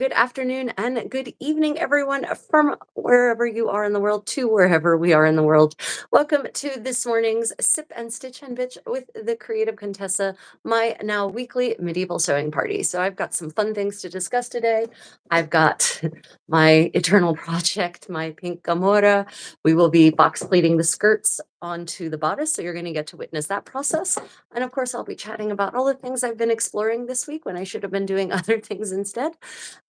Good afternoon and good evening, everyone, from wherever you are in the world to wherever we are in the world. Welcome to this morning's Sip and Stitch and Bitch with the creative Contessa, my now weekly medieval sewing party. So I've got some fun things to discuss today. I've got my eternal project, my pink gamora. We will be box pleating the skirts onto the bodice, so you're going to get to witness that process. And of course, I'll be chatting about all the things I've been exploring this week when I should have been doing other things instead,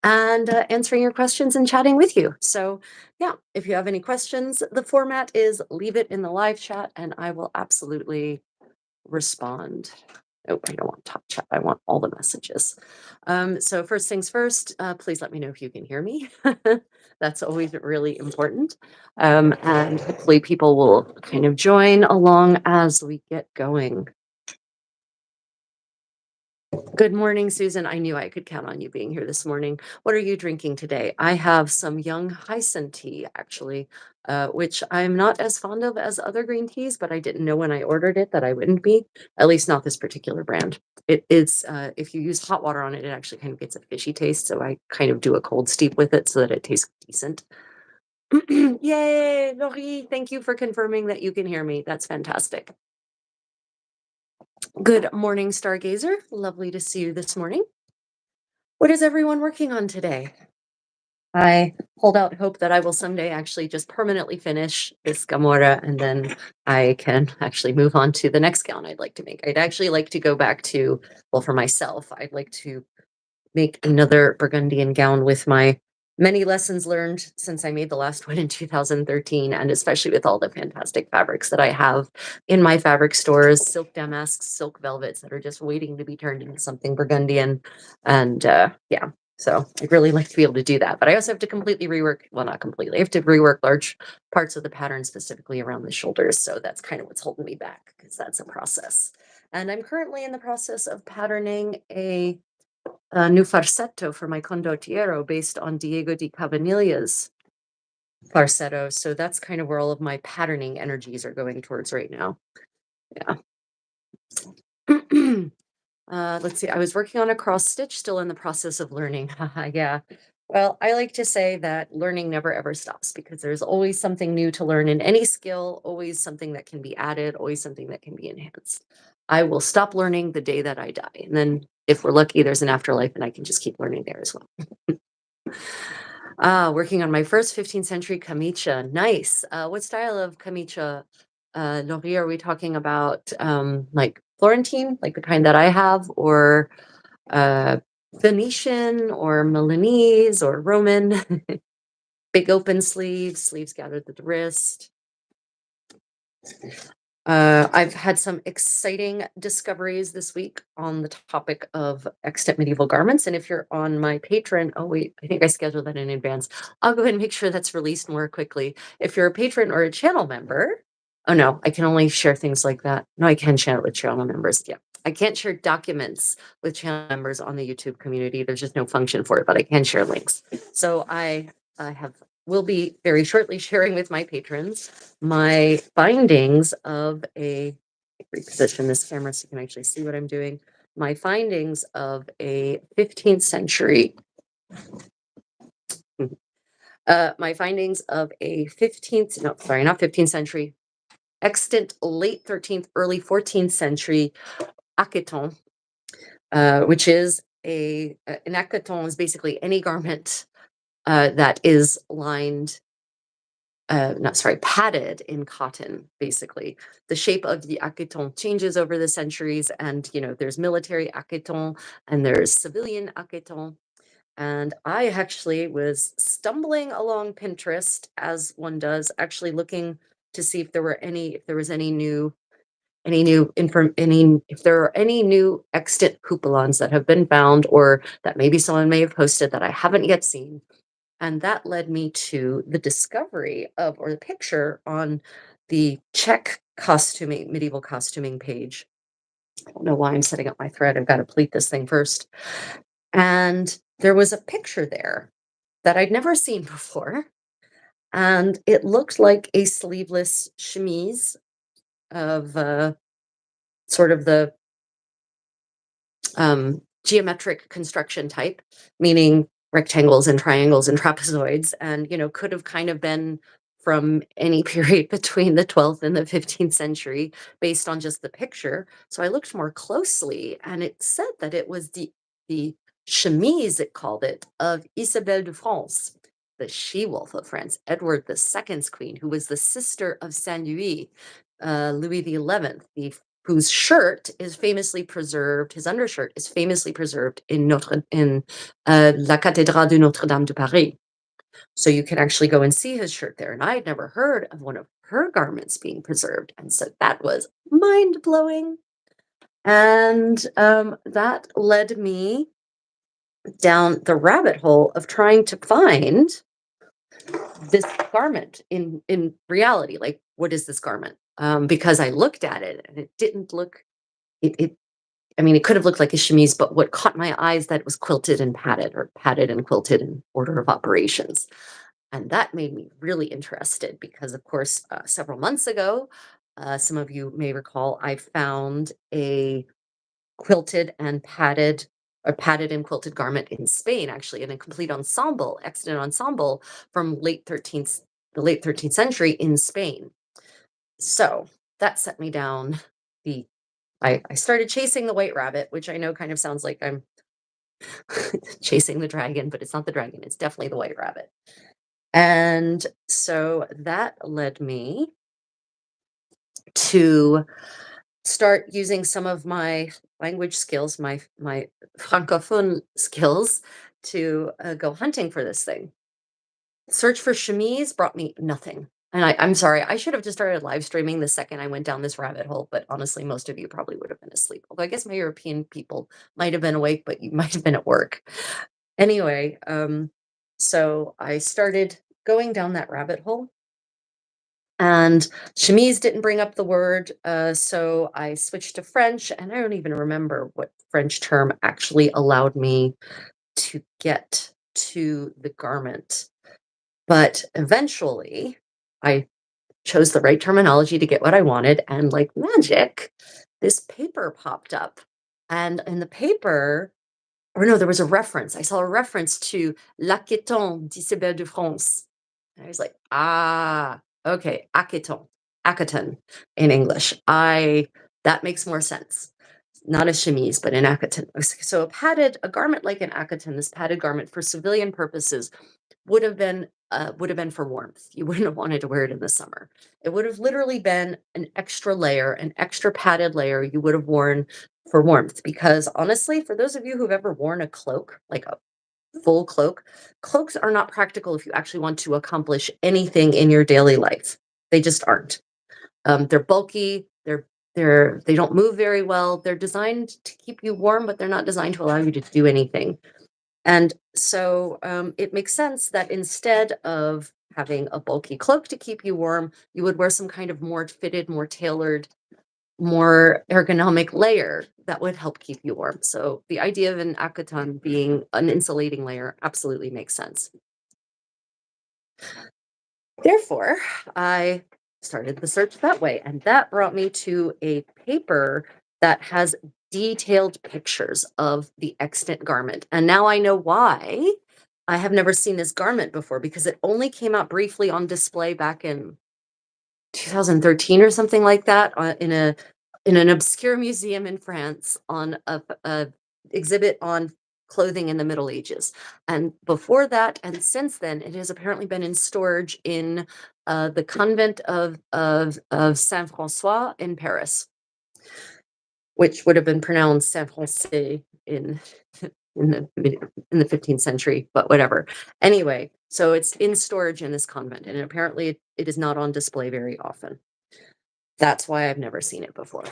and answering your questions and chatting with you. So yeah, if you have any questions, the format is leave it in the live chat and I will absolutely respond. Oh, I don't want top chat. I want all the messages. So first things first, please let me know if you can hear me. That's always really important. And hopefully people will kind of join along as we get going. Good morning, Susan. I knew I could count on you being here this morning. What are you drinking today? I have some young hyson tea, actually, which I'm not as fond of as other green teas, but I didn't know when I ordered it that I wouldn't be, at least not this particular brand. It is, if you use hot water on it, it actually kind of gets a fishy taste. So I kind of do a cold steep with it so that it tastes decent. Yay, Laurie, thank you for confirming that you can hear me. That's fantastic. Good morning, Stargazer. Lovely to see you this morning. What is everyone working on today? I hold out hope that I will someday actually just permanently finish this Gamora, and then I can actually move on to the next gown I'd like to make. I'd actually like to go back to, well, for myself, I'd like to make another Burgundian gown with my many lessons learned since I made the last one in 2013, and especially with all the fantastic fabrics that I have in my fabric stores, silk damasks, silk velvets that are just waiting to be turned into something Burgundian. And yeah, so I'd really like to be able to do that. But I also have to completely rework, well, not completely, I have to rework large parts of the pattern specifically around the shoulders. So that's kind of what's holding me back, because that's a process. And I'm currently in the process of patterning a new farsetto for my condottiero based on Diego di Cavaniglia's farsetto. So that's kind of where all of my patterning energies are going towards right now. Yeah. Let's see. I was working on a cross stitch, still in the process of learning. Yeah. Well, I like to say that learning never ever stops, because there's always something new to learn in any skill, always something that can be added, always something that can be enhanced. I will stop learning the day that I die. And then if we're lucky, there's an afterlife and I can just keep learning there as well. Working on my first 15th century camicia. Nice. What style of camicia, Laurie, are we talking about? Like Florentine, like the kind that I have, or uh, Venetian, or Milanese, or Roman? Big open sleeves, sleeves gathered at the wrist. I've had some exciting discoveries this week on the topic of extant medieval garments. And if you're on my Patreon, oh wait, I think I scheduled that in advance. I'll go ahead and make sure that's released more quickly. If you're a patron or a channel member, oh no, I can only share things like that. No, I can share it with channel members. Yeah. I can't share documents with channel members on the YouTube community. There's just no function for it, but I can share links. So I will be very shortly sharing with my patrons my findings of a, reposition this camera so you can actually see what I'm doing. My findings of a 15th century, my findings of a 15th, no, sorry, not 15th century, extant late 13th, early 14th century hacketon, which is an hacketon is basically any garment that is lined, not sorry, padded in cotton. Basically, the shape of the hacketon changes over the centuries, and there's military hacketon and there's civilian hacketon. And I actually was stumbling along Pinterest, as one does, actually looking to see if there were if there was any new if there are any new extant coupons that have been found, or that maybe someone may have posted that I haven't yet seen. And that led me to the discovery of, or the picture on the Czech costuming, medieval costuming page. I don't know why I'm setting up my thread. I've got to pleat this thing first. And there was a picture there that I'd never seen before. And it looked like a sleeveless chemise of sort of the geometric construction type, meaning rectangles and triangles and trapezoids, and could have kind of been from any period between the 12th and the 15th century based on just the picture. So I looked more closely, and it said that it was the chemise, it called it, of Isabelle de France, the she-wolf of France, Edward II's queen, who was the sister of Saint Louis, Louis the 11th, whose shirt is famously preserved. His undershirt is famously preserved in La Cathédrale de Notre Dame de Paris. So you can actually go and see his shirt there. And I had never heard of one of her garments being preserved, and so that was mind blowing. And that led me down the rabbit hole of trying to find this garment in reality. Like, what is this garment? Because I looked at it and it didn't look it I mean, it could have looked like a chemise, but what caught my eyes that it was quilted and padded, or padded and quilted in order of operations. And that made me really interested because, of course, several months ago, some of you may recall, I found a quilted and padded, or padded and quilted garment in Spain, actually, in a complete ensemble, extant ensemble from the late 13th century in Spain. So that set me down the I started chasing the white rabbit, which I know kind of sounds like I'm chasing the dragon, but it's not the dragon. It's definitely the white rabbit. And so that led me to start using some of my language skills, my francophone skills, to go hunting for this thing. Search for chemise brought me nothing. And I'm sorry, I should have just started live streaming the second I went down this rabbit hole, but honestly, most of you probably would have been asleep. Although I guess my European people might have been awake, but you might have been at work. Anyway, so I started going down that rabbit hole, and chemise didn't bring up the word, so I switched to French, and I don't even remember what French term actually allowed me to get to the garment. But eventually, I chose the right terminology to get what I wanted, and like magic, this paper popped up. And in the paper, or no, there was a reference. I saw a reference to L'Aqueton d'Isabelle de France. And I was like, ah, okay, Aqueton, Aqueton in English. That makes more sense. Not a chemise, but an Aqueton. So a garment like an Aqueton, this padded garment for civilian purposes, would have been for warmth. You wouldn't have wanted to wear it in the summer. It would have literally been an extra layer, an extra padded layer you would have worn for warmth. Because honestly, for those of you who've ever worn a cloak, like a full cloak, cloaks are not practical if you actually want to accomplish anything in your daily life. They just aren't. They're bulky. They don't move very well. They're designed to keep you warm, but they're not designed to allow you to do anything. And so it makes sense that instead of having a bulky cloak to keep you warm, you would wear some kind of more fitted, more tailored, more ergonomic layer that would help keep you warm. So the idea of an akaton being an insulating layer absolutely makes sense. Therefore, I started the search that way, and that brought me to a paper that has detailed pictures of the extant garment. And now I know why I have never seen this garment before, because it only came out briefly on display back in 2013 or something like that, in an obscure museum in France on a exhibit on clothing in the Middle Ages. And before that, and since then, it has apparently been in storage in the convent of Saint Francois in Paris, which would have been pronounced Saint Francais in the 15th century, but whatever. Anyway, so it's in storage in this convent, and apparently it is not on display very often. That's why I've never seen it before.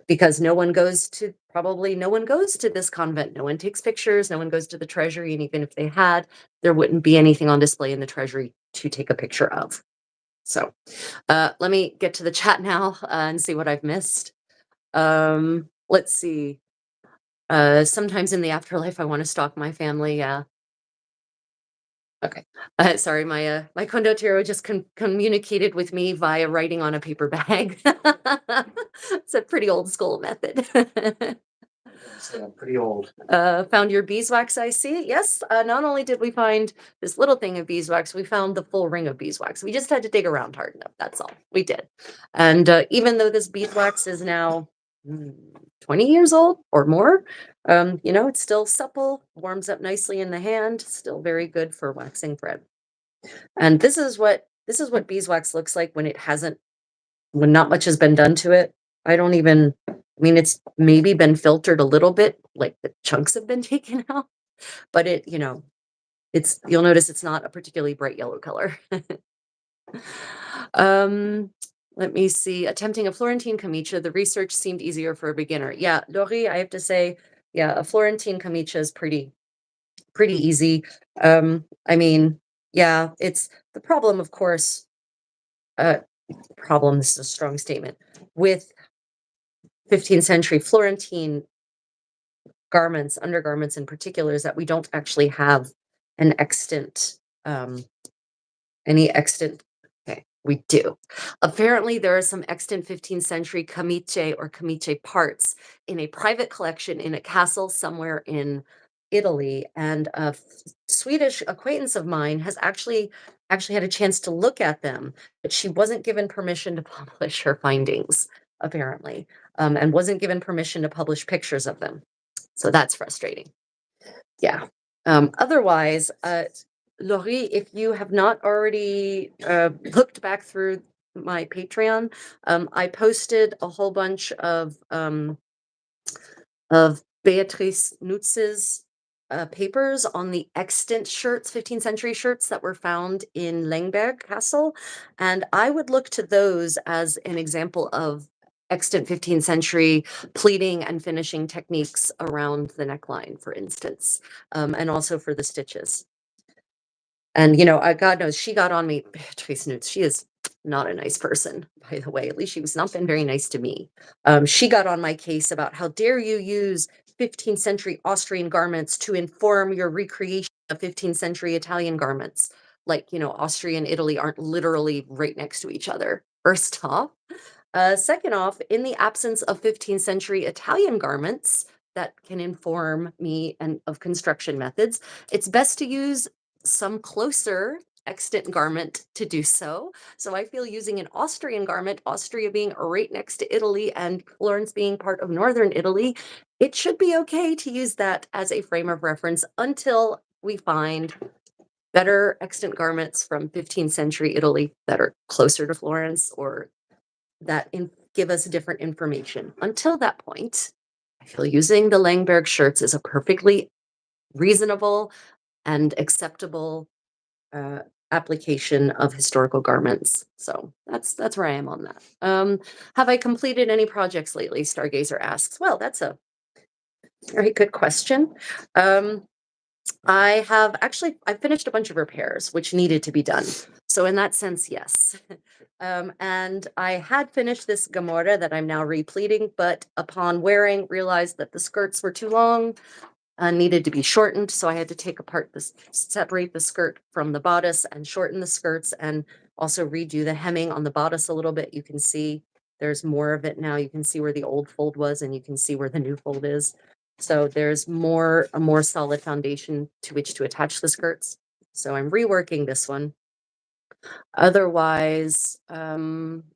Because no one goes to this convent. No one takes pictures. No one goes to the treasury. And even if they had, there wouldn't be anything on display in the treasury to take a picture of. So let me get to the chat now and see what I've missed. Let's see. Sometimes in the afterlife, I want to stalk my family. Yeah. Okay. Sorry, my condottiero just communicated with me via writing on a paper bag. It's a pretty old school method. Yeah, pretty old. Found your beeswax, I see. Yes, not only did we find this little thing of beeswax, we found the full ring of beeswax. We just had to dig around hard enough. That's all we did. And even though this beeswax is now 20 years old or more, it's still supple, warms up nicely in the hand, still very good for waxing thread. And this is what beeswax looks like when not much has been done to it. I mean, it's maybe been filtered a little bit, like the chunks have been taken out, but you'll notice it's not a particularly bright yellow color. um, Let me see. Attempting a Florentine camicia, the research seemed easier for a beginner. Yeah, Lori, I have to say, yeah, a Florentine camicia is pretty easy. I mean, yeah, it's the problem, of course. Uh, Problem. This is a strong statement with 15th century Florentine garments, undergarments in particular, is that we don't actually have an extant, um, any extant. Okay, we do. Apparently, there are some extant 15th century camice or camice parts in a private collection in a castle somewhere in Italy. And Swedish acquaintance of mine has actually had a chance to look at them, but she wasn't given permission to publish her findings, apparently, and wasn't given permission to publish pictures of them. So that's frustrating. Yeah. Otherwise, Laurie, if you have not already looked back through my Patreon, I posted a whole bunch of Beatrice Nutz's papers on the extant shirts, 15th century shirts that were found in Langberg Castle. And I would look to those as an example of extant 15th century pleating and finishing techniques around the neckline, for instance, and also for the stitches. And, God knows she got on me. Beatrice Nutz, she is not a nice person, by the way. At least she was not been very nice to me. She got on my case about how dare you use 15th century Austrian garments to inform your recreation of 15th century Italian garments. Like, Austria and Italy aren't literally right next to each other, first off. Second off, in the absence of 15th century Italian garments that can inform me and of construction methods, it's best to use some closer extant garment to do so. So I feel using an Austrian garment, Austria being right next to Italy and Florence being part of northern Italy, it should be okay to use that as a frame of reference until we find better extant garments from 15th century Italy that are closer to Florence or give us different information. Until that point, I feel using the Langberg shirts is a perfectly reasonable and acceptable uh, application of historical garments. So that's where I am on that. Have I completed any projects lately? Stargazer asks. Well, that's a very good question. Um, I finished a bunch of repairs which needed to be done. So in that sense, yes. And I had finished this Gamora that I'm now repleating, but upon wearing, realized that the skirts were too long, needed to be shortened. So I had to separate the skirt from the bodice and shorten the skirts and also redo the hemming on the bodice a little bit. You can see there's more of it now. You can see where the old fold was and you can see where the new fold is. So there's a more solid foundation to which to attach the skirts. So I'm reworking this one. Otherwise,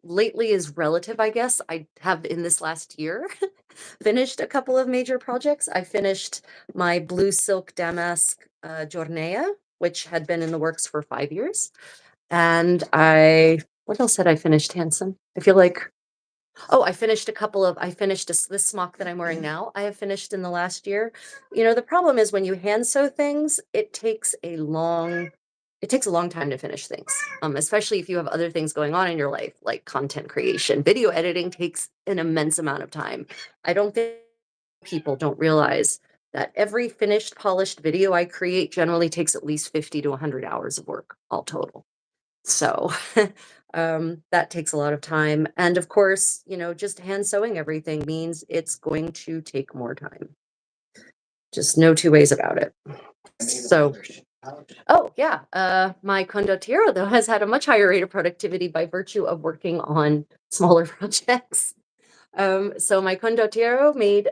lately is relative, I guess. I have in this last year finished a couple of major projects. I finished my blue silk damask Giornea, which had been in the works for 5 years. And what else had I finished, Hanson? I feel like, oh, I finished this smock that I'm wearing now. I have finished in the last year. The problem is when you hand sew things, it takes a long time to finish things, especially if you have other things going on in your life, like content creation. Video editing takes an immense amount of time. I don't think people don't realize that every finished, polished video I create generally takes at least 50 to 100 hours of work, all total. So that takes a lot of time. And of course, just hand sewing everything means it's going to take more time. Just no two ways about it. So, oh yeah, my condottiero though has had a much higher rate of productivity by virtue of working on smaller projects. So my condottiero made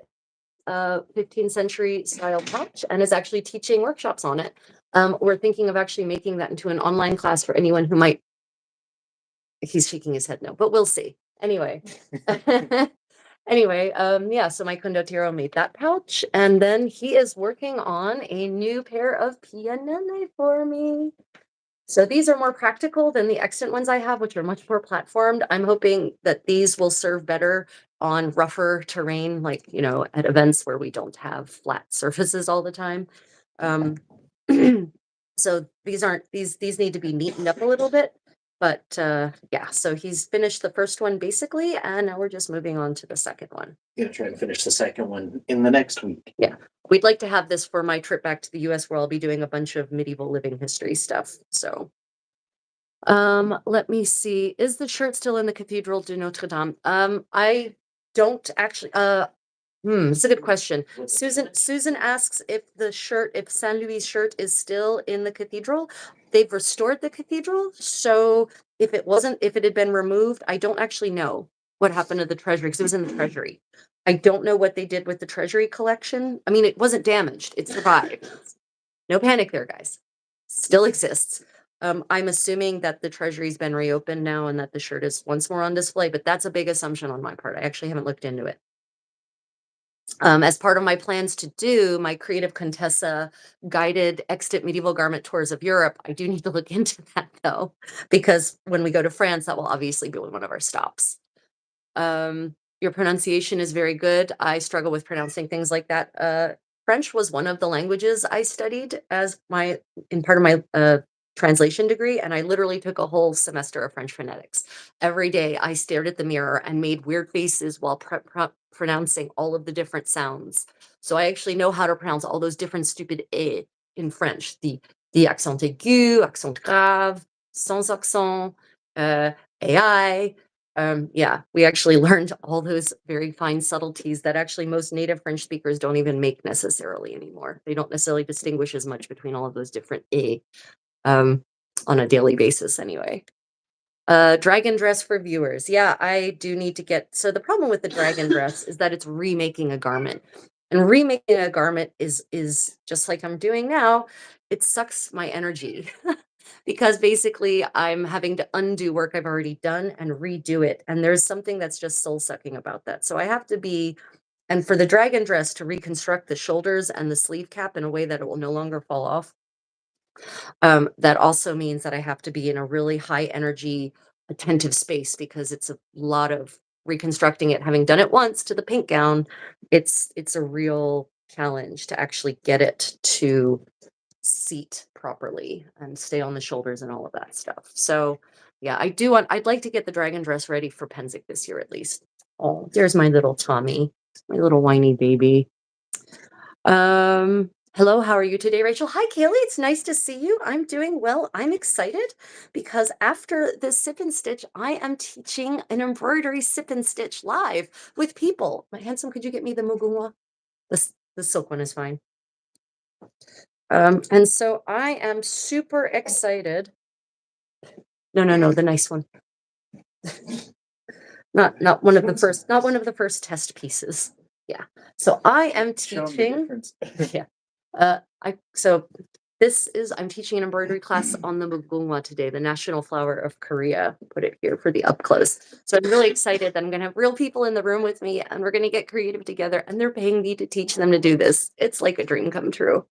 a 15th century style pouch and is actually teaching workshops on it. We're thinking of actually making that into an online class for anyone who might. He's shaking his head no, but we'll see. Anyway. Anyway, yeah, so my condottiero made that pouch, and then he is working on a new pair of pianelle for me. So these are more practical than the extant ones I have, which are much more platformed. I'm hoping that these will serve better on rougher terrain, like, at events where we don't have flat surfaces all the time. Um, so these need to be neatened up a little bit. But yeah, so he's finished the first one basically, and now we're just moving on to the second one. Gonna try and finish the second one in the next week. Yeah, we'd like to have this for my trip back to the US where I'll be doing a bunch of medieval living history stuff. So let me see. Is the shirt still in the Cathedral de Notre Dame? I don't actually it's a good question. Susan asks if Saint Louis' shirt is still in the cathedral. They've restored the cathedral, so if it had been removed, I don't actually know what happened to the treasury because it was in the treasury. I don't know what they did with the treasury collection. I mean, it wasn't damaged. It survived. No panic there, guys. Still exists. I'm assuming that the treasury's been reopened now and that the shirt is once more on display, but that's a big assumption on my part. I actually haven't looked into it. As part of my plans to do my Creative Contessa guided extant medieval garment tours of Europe, I do need to look into that though, because when we go to France, that will obviously be one of our stops. Your pronunciation is very good. I struggle with pronouncing things like that. French was one of the languages I studied in part of my translation degree, and I literally took a whole semester of French phonetics. Every day I stared at the mirror and made weird faces while pronouncing all of the different sounds. So I actually know how to pronounce all those different stupid "e" in French. The accent aigu, accent grave, sans accent, AI. Yeah, we actually learned all those very fine subtleties that actually most native French speakers don't even make necessarily anymore. They don't necessarily distinguish as much between all of those different "e" on a daily basis anyway. Dragon dress for viewers. Yeah, I do need to get. So the problem with the dragon dress is that it's remaking a garment. And remaking a garment is just like I'm doing now, it sucks my energy. Because basically I'm having to undo work I've already done and redo it. And there's something that's just soul sucking about that. So I have to be, and for the dragon dress to reconstruct the shoulders and the sleeve cap in a way that it will no longer fall off. That also means that I have to be in a really high energy, attentive space because it's a lot of reconstructing it. Having done it once to the pink gown, it's a real challenge to actually get it to seat properly and stay on the shoulders and all of that stuff. So yeah, I'd like to get the dragon dress ready for Penzic this year at least. Oh, there's my little Tommy, my little whiny baby. Hello, how are you today, Rachel? Hi, Kaylee. It's nice to see you. I'm doing well. I'm excited because after this sip and stitch, I am teaching an embroidery sip and stitch live with people. My handsome, could you get me the mugunwa? The silk one is fine. And so I am super excited. No, the nice one. Not one of the first, not one of the first test pieces. Yeah. So I am teaching. Yeah. I'm teaching an embroidery class on the mugunwa today, the national flower of Korea. Put it here for the up close. So I'm really excited that I'm gonna have real people in the room with me and we're gonna get creative together and they're paying me to teach them to do this. It's like a dream come true.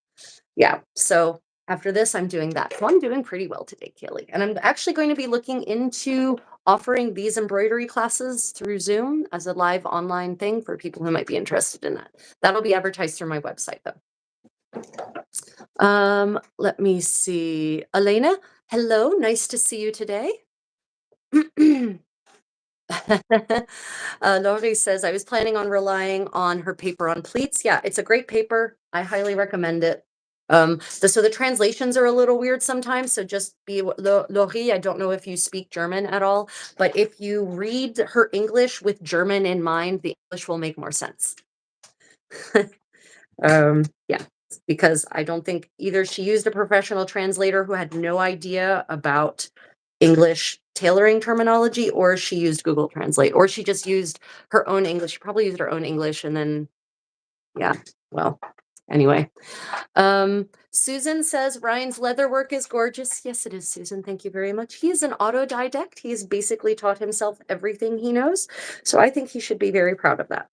Yeah. So after this, I'm doing that. So I'm doing pretty well today, Kaylee. And I'm actually going to be looking into offering these embroidery classes through Zoom as a live online thing for people who might be interested in that. That'll be advertised through my website though. Let me see. Elena, hello, nice to see you today. Laurie says, I was planning on relying on her paper on pleats. Yeah, it's a great paper. I highly recommend it. So the translations are a little weird sometimes. So just be Laurie, I don't know if you speak German at all, but if you read her English with German in mind, the English will make more sense. Yeah, because I don't think either she used a professional translator who had no idea about English tailoring terminology, or she used Google Translate, or she just used her own English. She probably used her own English and then Yeah. Well, anyway. Susan says Ryan's leather work is gorgeous. Yes, it is, Susan. Thank you very much. He is an autodidact. He's basically taught himself everything he knows. So I think he should be very proud of that.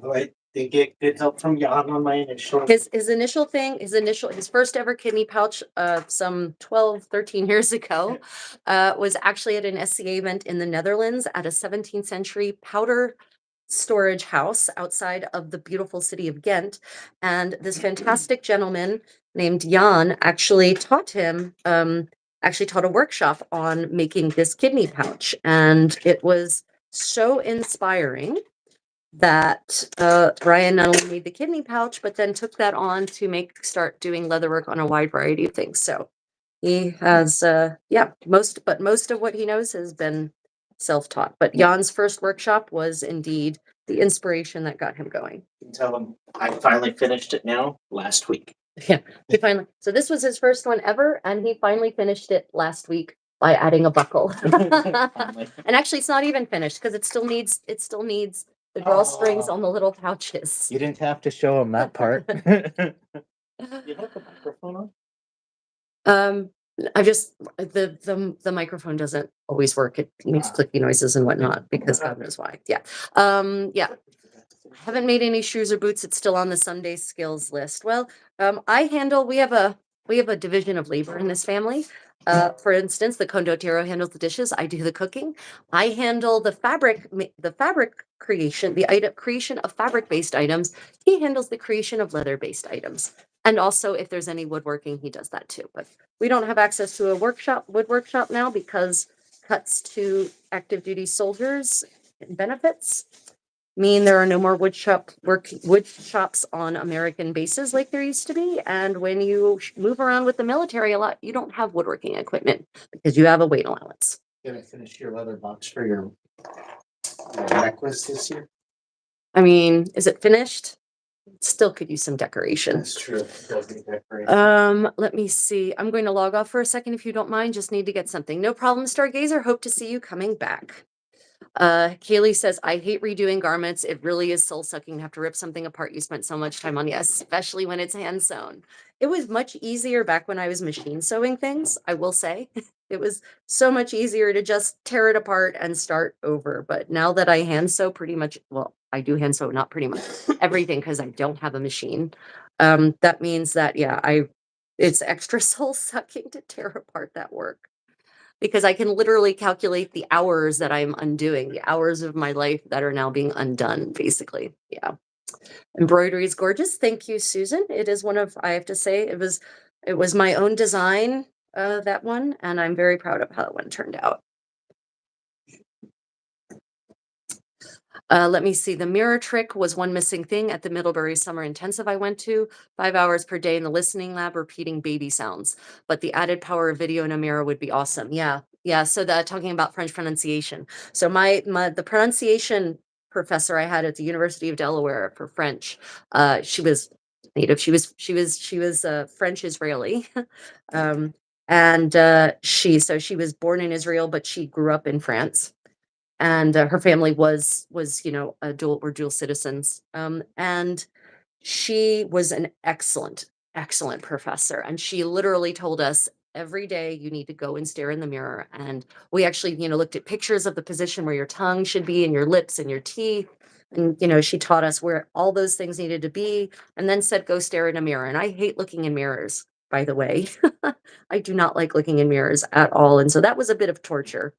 Oh, I did get good help from Jan on my initial. His first ever kidney pouch some 12, 13 years ago was actually at an SCA event in the Netherlands at a 17th century powder storage house outside of the beautiful city of Ghent. And this fantastic gentleman named Jan actually taught him, taught a workshop on making this kidney pouch. And it was so inspiring that Ryan not only made the kidney pouch, but then took that on to start doing leatherwork on a wide variety of things. So he has, most of what he knows has been self-taught. But Jan's first workshop was indeed the inspiration that got him going. You can tell him I finally finished it now last week. Yeah, so this was his first one ever, and he finally finished it last week by adding a buckle. And actually, it's not even finished because it still needs the drawstrings on the little pouches. You didn't have to show him that part. You have the microphone on? I just the microphone doesn't always work. It makes clicky noises and whatnot because God knows why. Yeah. Yeah. Haven't made any shoes or boots. It's still on the Sunday skills list. Well, we have a division of labor in this family. For instance, the condottiero handles the dishes. I do the cooking. I handle the fabric creation, creation of fabric-based items. He handles the creation of leather-based items. And also, if there's any woodworking, he does that too. But we don't have access to a wood workshop now because cuts to active duty soldiers and benefits mean there are no more wood shops on American bases like there used to be. And when you move around with the military a lot, you don't have woodworking equipment because you have a weight allowance. Gonna finish your leather box for your necklace this year? I mean, is it finished? Still could use some decoration. That's true. It does need decoration. Let me see. I'm going to log off for a second if you don't mind. Just need to get something. No problem, Stargazer. Hope to see you coming back. Kaylee says, I hate redoing garments. It really is soul sucking to have to rip something apart you spent so much time on. Yes, especially when it's hand sewn. It was much easier back when I was machine sewing things, I will say. It was so much easier to just tear it apart and start over. But now that I hand sew pretty much, well, I do hand sew, not pretty much everything because I don't have a machine. That means that, it's extra soul sucking to tear apart that work. Because I can literally calculate the hours that I'm undoing, the hours of my life that are now being undone, basically. Yeah. Embroidery is gorgeous. Thank you, Susan. It is I have to say, it was my own design, that one, and I'm very proud of how that one turned out. Let me see. The mirror trick was one missing thing at the Middlebury Summer Intensive I went to. 5 hours per day in the listening lab repeating baby sounds. But the added power of video in a mirror would be awesome. Yeah. Yeah. So talking about French pronunciation. So the pronunciation professor I had at the University of Delaware for French, she was native. She was French Israeli. She was born in Israel, but she grew up in France. And her family was dual citizens. And she was an excellent professor. And she literally told us every day you need to go and stare in the mirror. And we actually, looked at pictures of the position where your tongue should be and your lips and your teeth. And, she taught us where all those things needed to be and then said, go stare in a mirror. And I hate looking in mirrors, by the way. I do not like looking in mirrors at all. And so that was a bit of torture.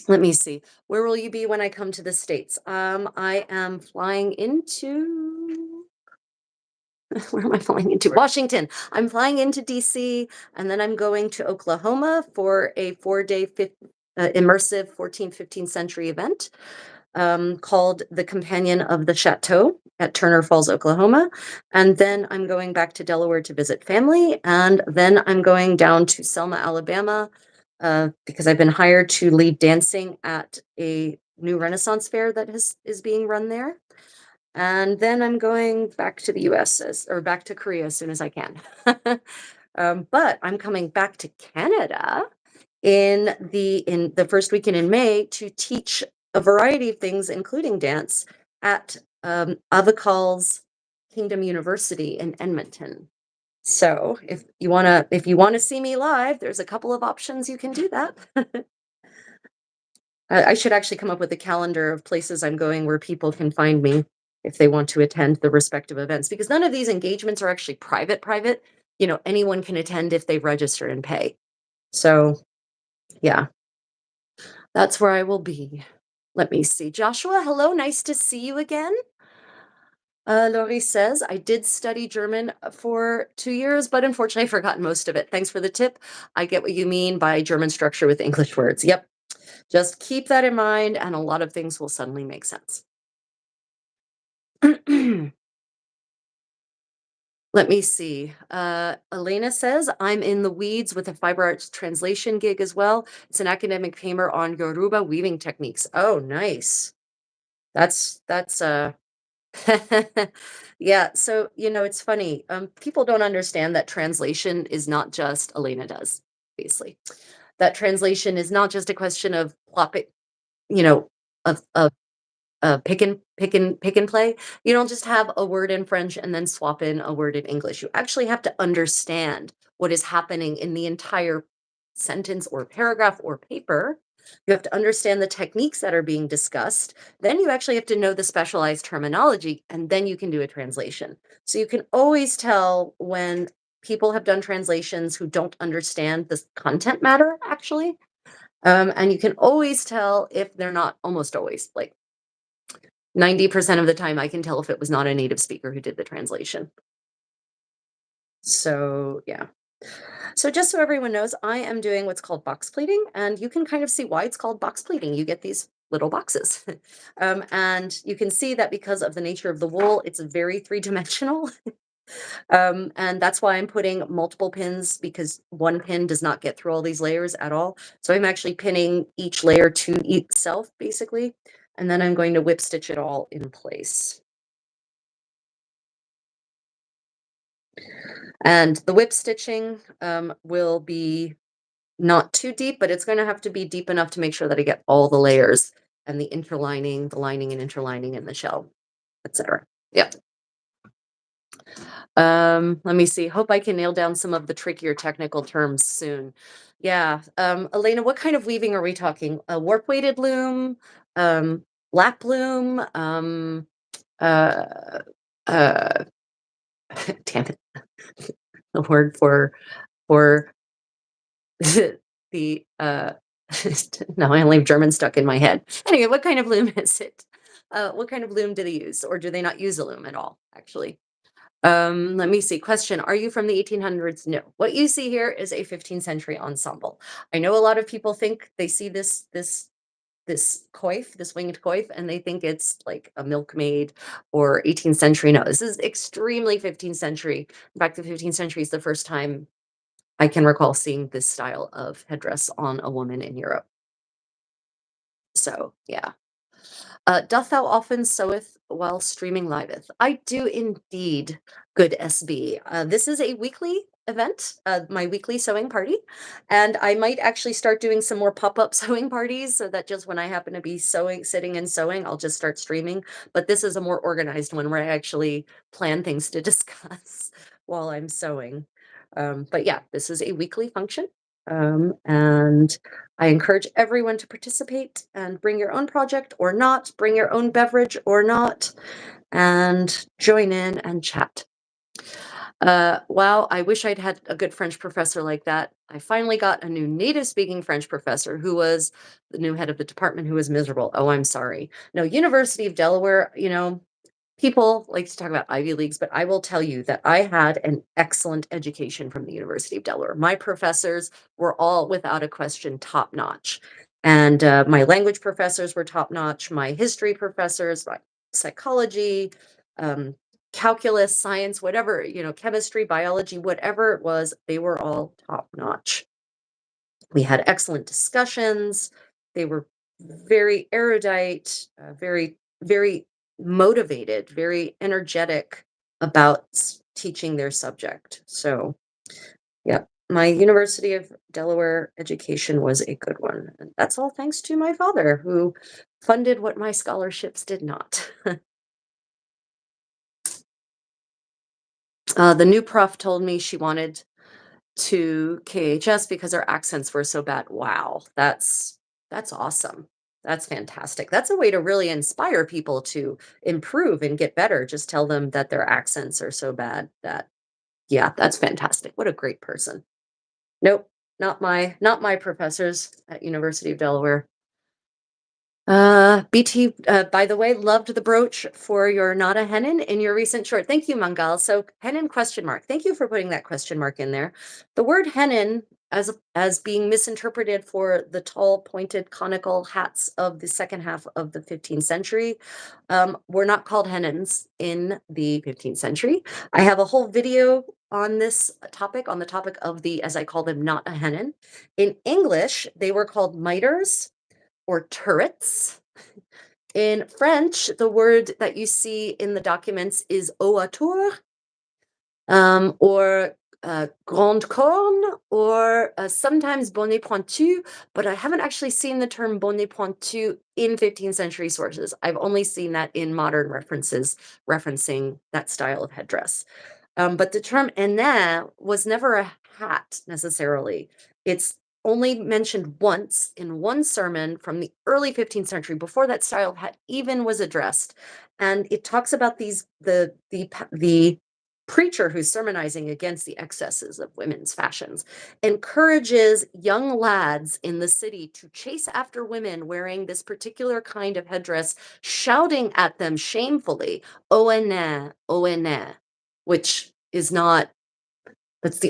Let me see. Where will you be when I come to the States? I am flying into, where am I flying into? Washington. I'm flying into DC, and then I'm going to Oklahoma for a 4-day immersive 14th, 15th century event called The Companion of the Chateau at Turner Falls, Oklahoma. And then I'm going back to Delaware to visit family. And then I'm going down to Selma, Alabama, because I've been hired to lead dancing at a new Renaissance fair that is being run there. And then I'm going back to the US or back to Korea as soon as I can. But I'm coming back to Canada in the first weekend in May to teach a variety of things, including dance, at Avical's Kingdom University in Edmonton. So if you wanna see me live, there's a couple of options you can do that. I should actually come up with a calendar of places I'm going where people can find me if they want to attend the respective events, because none of these engagements are actually private. Anyone can attend if they register and pay. So, yeah, that's where I will be. Let me see. Joshua, hello, nice to see you again. Laurie says, I did study German for 2 years, but unfortunately I've forgotten most of it. Thanks for the tip. I get what you mean by German structure with English words. Yep. Just keep that in mind, and a lot of things will suddenly make sense. Let me see. Elena says, I'm in the weeds with a fiber arts translation gig as well. It's an academic paper on Yoruba weaving techniques. Oh, nice. That's yeah, so it's funny. People don't understand that translation is not just Elena does, obviously. That translation is not just a question of plop it, you know, of pick and play. You don't just have a word in French and then swap in a word in English. You actually have to understand what is happening in the entire sentence or paragraph or paper. You have to understand the techniques that are being discussed. Then you actually have to know the specialized terminology, and then you can do a translation. So you can always tell when people have done translations who don't understand the content matter, actually. And you can always tell if they're not, almost always, like 90% of the time, I can tell if it was not a native speaker who did the translation. So, yeah. So, just so everyone knows, I am doing what's called box pleating, and you can kind of see why it's called box pleating. You get these little boxes. And you can see that because of the nature of the wool, it's very three-dimensional. And that's why I'm putting multiple pins, because one pin does not get through all these layers at all. So I'm actually pinning each layer to itself, basically. And then I'm going to whip stitch it all in place. And the whip stitching will be not too deep, but it's going to have to be deep enough to make sure that I get all the layers and the interlining, the lining and interlining in the shell, etc. Yep. Let me see. Hope I can nail down some of the trickier technical terms soon. Yeah. Elena, what kind of weaving are we talking? A warp weighted loom, um, lap loom, uh, uh, damn it, the word for the no, I only have German stuck in my head. Anyway, what kind of loom is it? What kind of loom do they use, or do they not use a loom at all? Actually, let me see. Question: Are you from the 1800s? No. What you see here is a 15th century ensemble. I know a lot of people think they see this coif, this winged coif, and they think it's like a milkmaid or 18th century. No, this is extremely 15th century. In fact, the 15th century is the first time I can recall seeing this style of headdress on a woman in Europe. So, yeah. Doth thou often seweth while streaming liveth? I do indeed, good SB. This is a weekly event, my weekly sewing party, and I might actually start doing some more pop-up sewing parties so that just when I happen to be sewing, sitting and sewing, I'll just start streaming. But this is a more organized one where I actually plan things to discuss while I'm sewing. But yeah, this is a weekly function. And I encourage everyone to participate and bring your own project or not, bring your own beverage or not, and join in and chat. Wow, I wish I'd had a good French professor like that. I finally got a new native speaking French professor who was the new head of the department, who was miserable. Oh, I'm sorry. No, University of Delaware, people like to talk about Ivy Leagues, but I will tell you that I had an excellent education from the University of Delaware. My professors were all, without a question, top notch. And my language professors were top notch. My history professors, my psychology, um, calculus, science, whatever, chemistry, biology, whatever it was, they were all top notch. We had excellent discussions. They were very erudite, very motivated, very energetic about teaching their subject. So, yeah, my University of Delaware education was a good one. And that's all thanks to my father, who funded what my scholarships did not. The new prof told me she wanted to KHS because our accents were so bad. Wow, that's awesome. That's fantastic. That's a way to really inspire people to improve and get better. Just tell them that their accents are so bad that yeah, that's fantastic. What a great person. Nope, not my professors at University of Delaware. BT, by the way, loved the brooch for your Nada Hennin in your recent short. Thank you, Mangal. So Hennin question mark. Thank you for putting that question mark in there. The word Hennin as being misinterpreted for the tall, pointed, conical hats of the second half of the 15th century were not called Hennins in the 15th century. I have a whole video on this topic, on the topic of the, as I call them, not a Hennin. In English, they were called miters or turrets. In French, the word that you see in the documents is oateur, or grande corne, or sometimes bonnet pointu, but I haven't actually seen the term bonnet pointu in 15th century sources. I've only seen that in modern references referencing that style of headdress. But the term "hennin" was never a hat necessarily. It's only mentioned once in one sermon from the early 15th century, before that style of hat even was addressed. And it talks about the preacher who's sermonizing against the excesses of women's fashions encourages young lads in the city to chase after women wearing this particular kind of headdress, shouting at them shamefully, "Oena, Oena," which is not, that's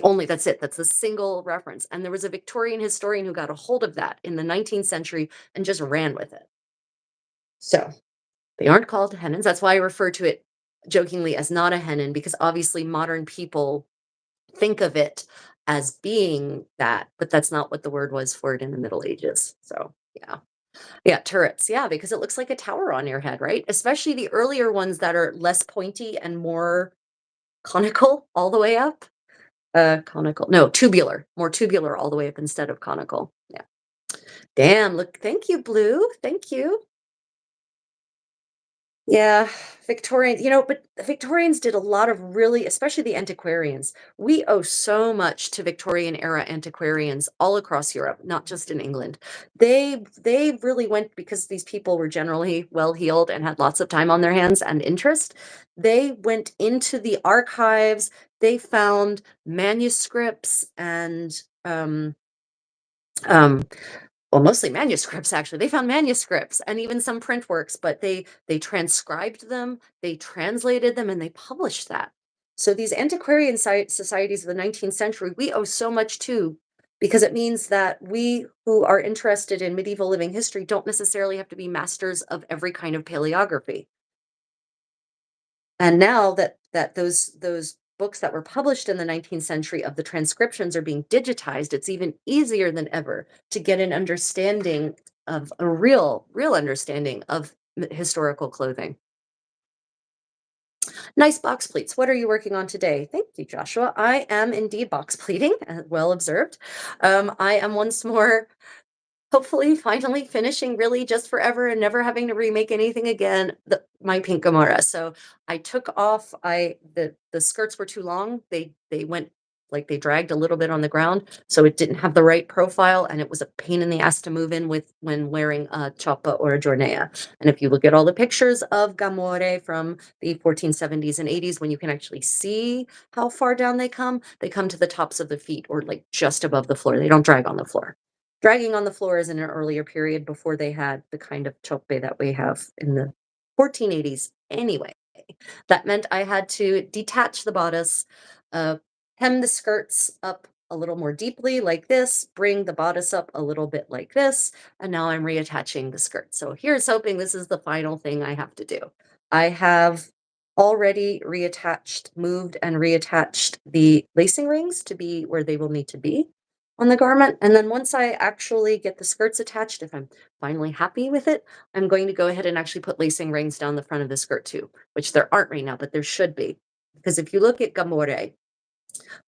it. That's the single reference. And there was a Victorian historian who got a hold of that in the 19th century and just ran with it. So they aren't called hennins. That's why I refer to it jokingly as not a hennin, because obviously modern people think of it as being that, but that's not what the word was for it in the Middle Ages. So yeah. Yeah, turrets. Yeah, because it looks like a tower on your head, right? Especially the earlier ones that are less pointy and more conical all the way up. Conical. No, tubular. More tubular all the way up instead of conical. Yeah. Damn, look, thank you, Blue. Thank you. Yeah, Victorian, but the Victorians did a lot of really, especially the antiquarians. We owe so much to Victorian era antiquarians all across Europe, not just in England. They really went, because these people were generally well-heeled and had lots of time on their hands and interest. They went into the archives, they found manuscripts and um well, mostly manuscripts, actually. They found manuscripts and even some print works, but they transcribed them, they translated them, and they published that. So these antiquarian societies of the 19th century, we owe so much to, because it means that we who are interested in medieval living history don't necessarily have to be masters of every kind of paleography. And now that those books that were published in the 19th century of the transcriptions are being digitized, it's even easier than ever to get an understanding of a real understanding of historical clothing. Nice box pleats. What are you working on today? Thank you, Joshua. I am indeed box pleating, well observed. I am once more hopefully finally finishing really just forever and never having to remake anything again, my pink Gamora. So I took off, the skirts were too long. They went, like, they dragged a little bit on the ground, so it didn't have the right profile, and it was a pain in the ass to move in with when wearing a choppa or a jornea. And if you look at all the pictures of gamore from the 1470s and 80s, when you can actually see how far down they come to the tops of the feet, or like just above the floor. They don't drag on the floor. Dragging on the floor is in an earlier period before they had the kind of chope that we have in the 1480s. Anyway, that meant I had to detach the bodice, uh, hem the skirts up a little more deeply like this, bring the bodice up a little bit like this, and now I'm reattaching the skirt. So here's hoping this is the final thing I have to do. I have already moved and reattached the lacing rings to be where they will need to be on the garment. And then once I actually get the skirts attached, if I'm finally happy with it, I'm going to go ahead and actually put lacing rings down the front of the skirt too, which there aren't right now, but there should be. Because if you look at gamore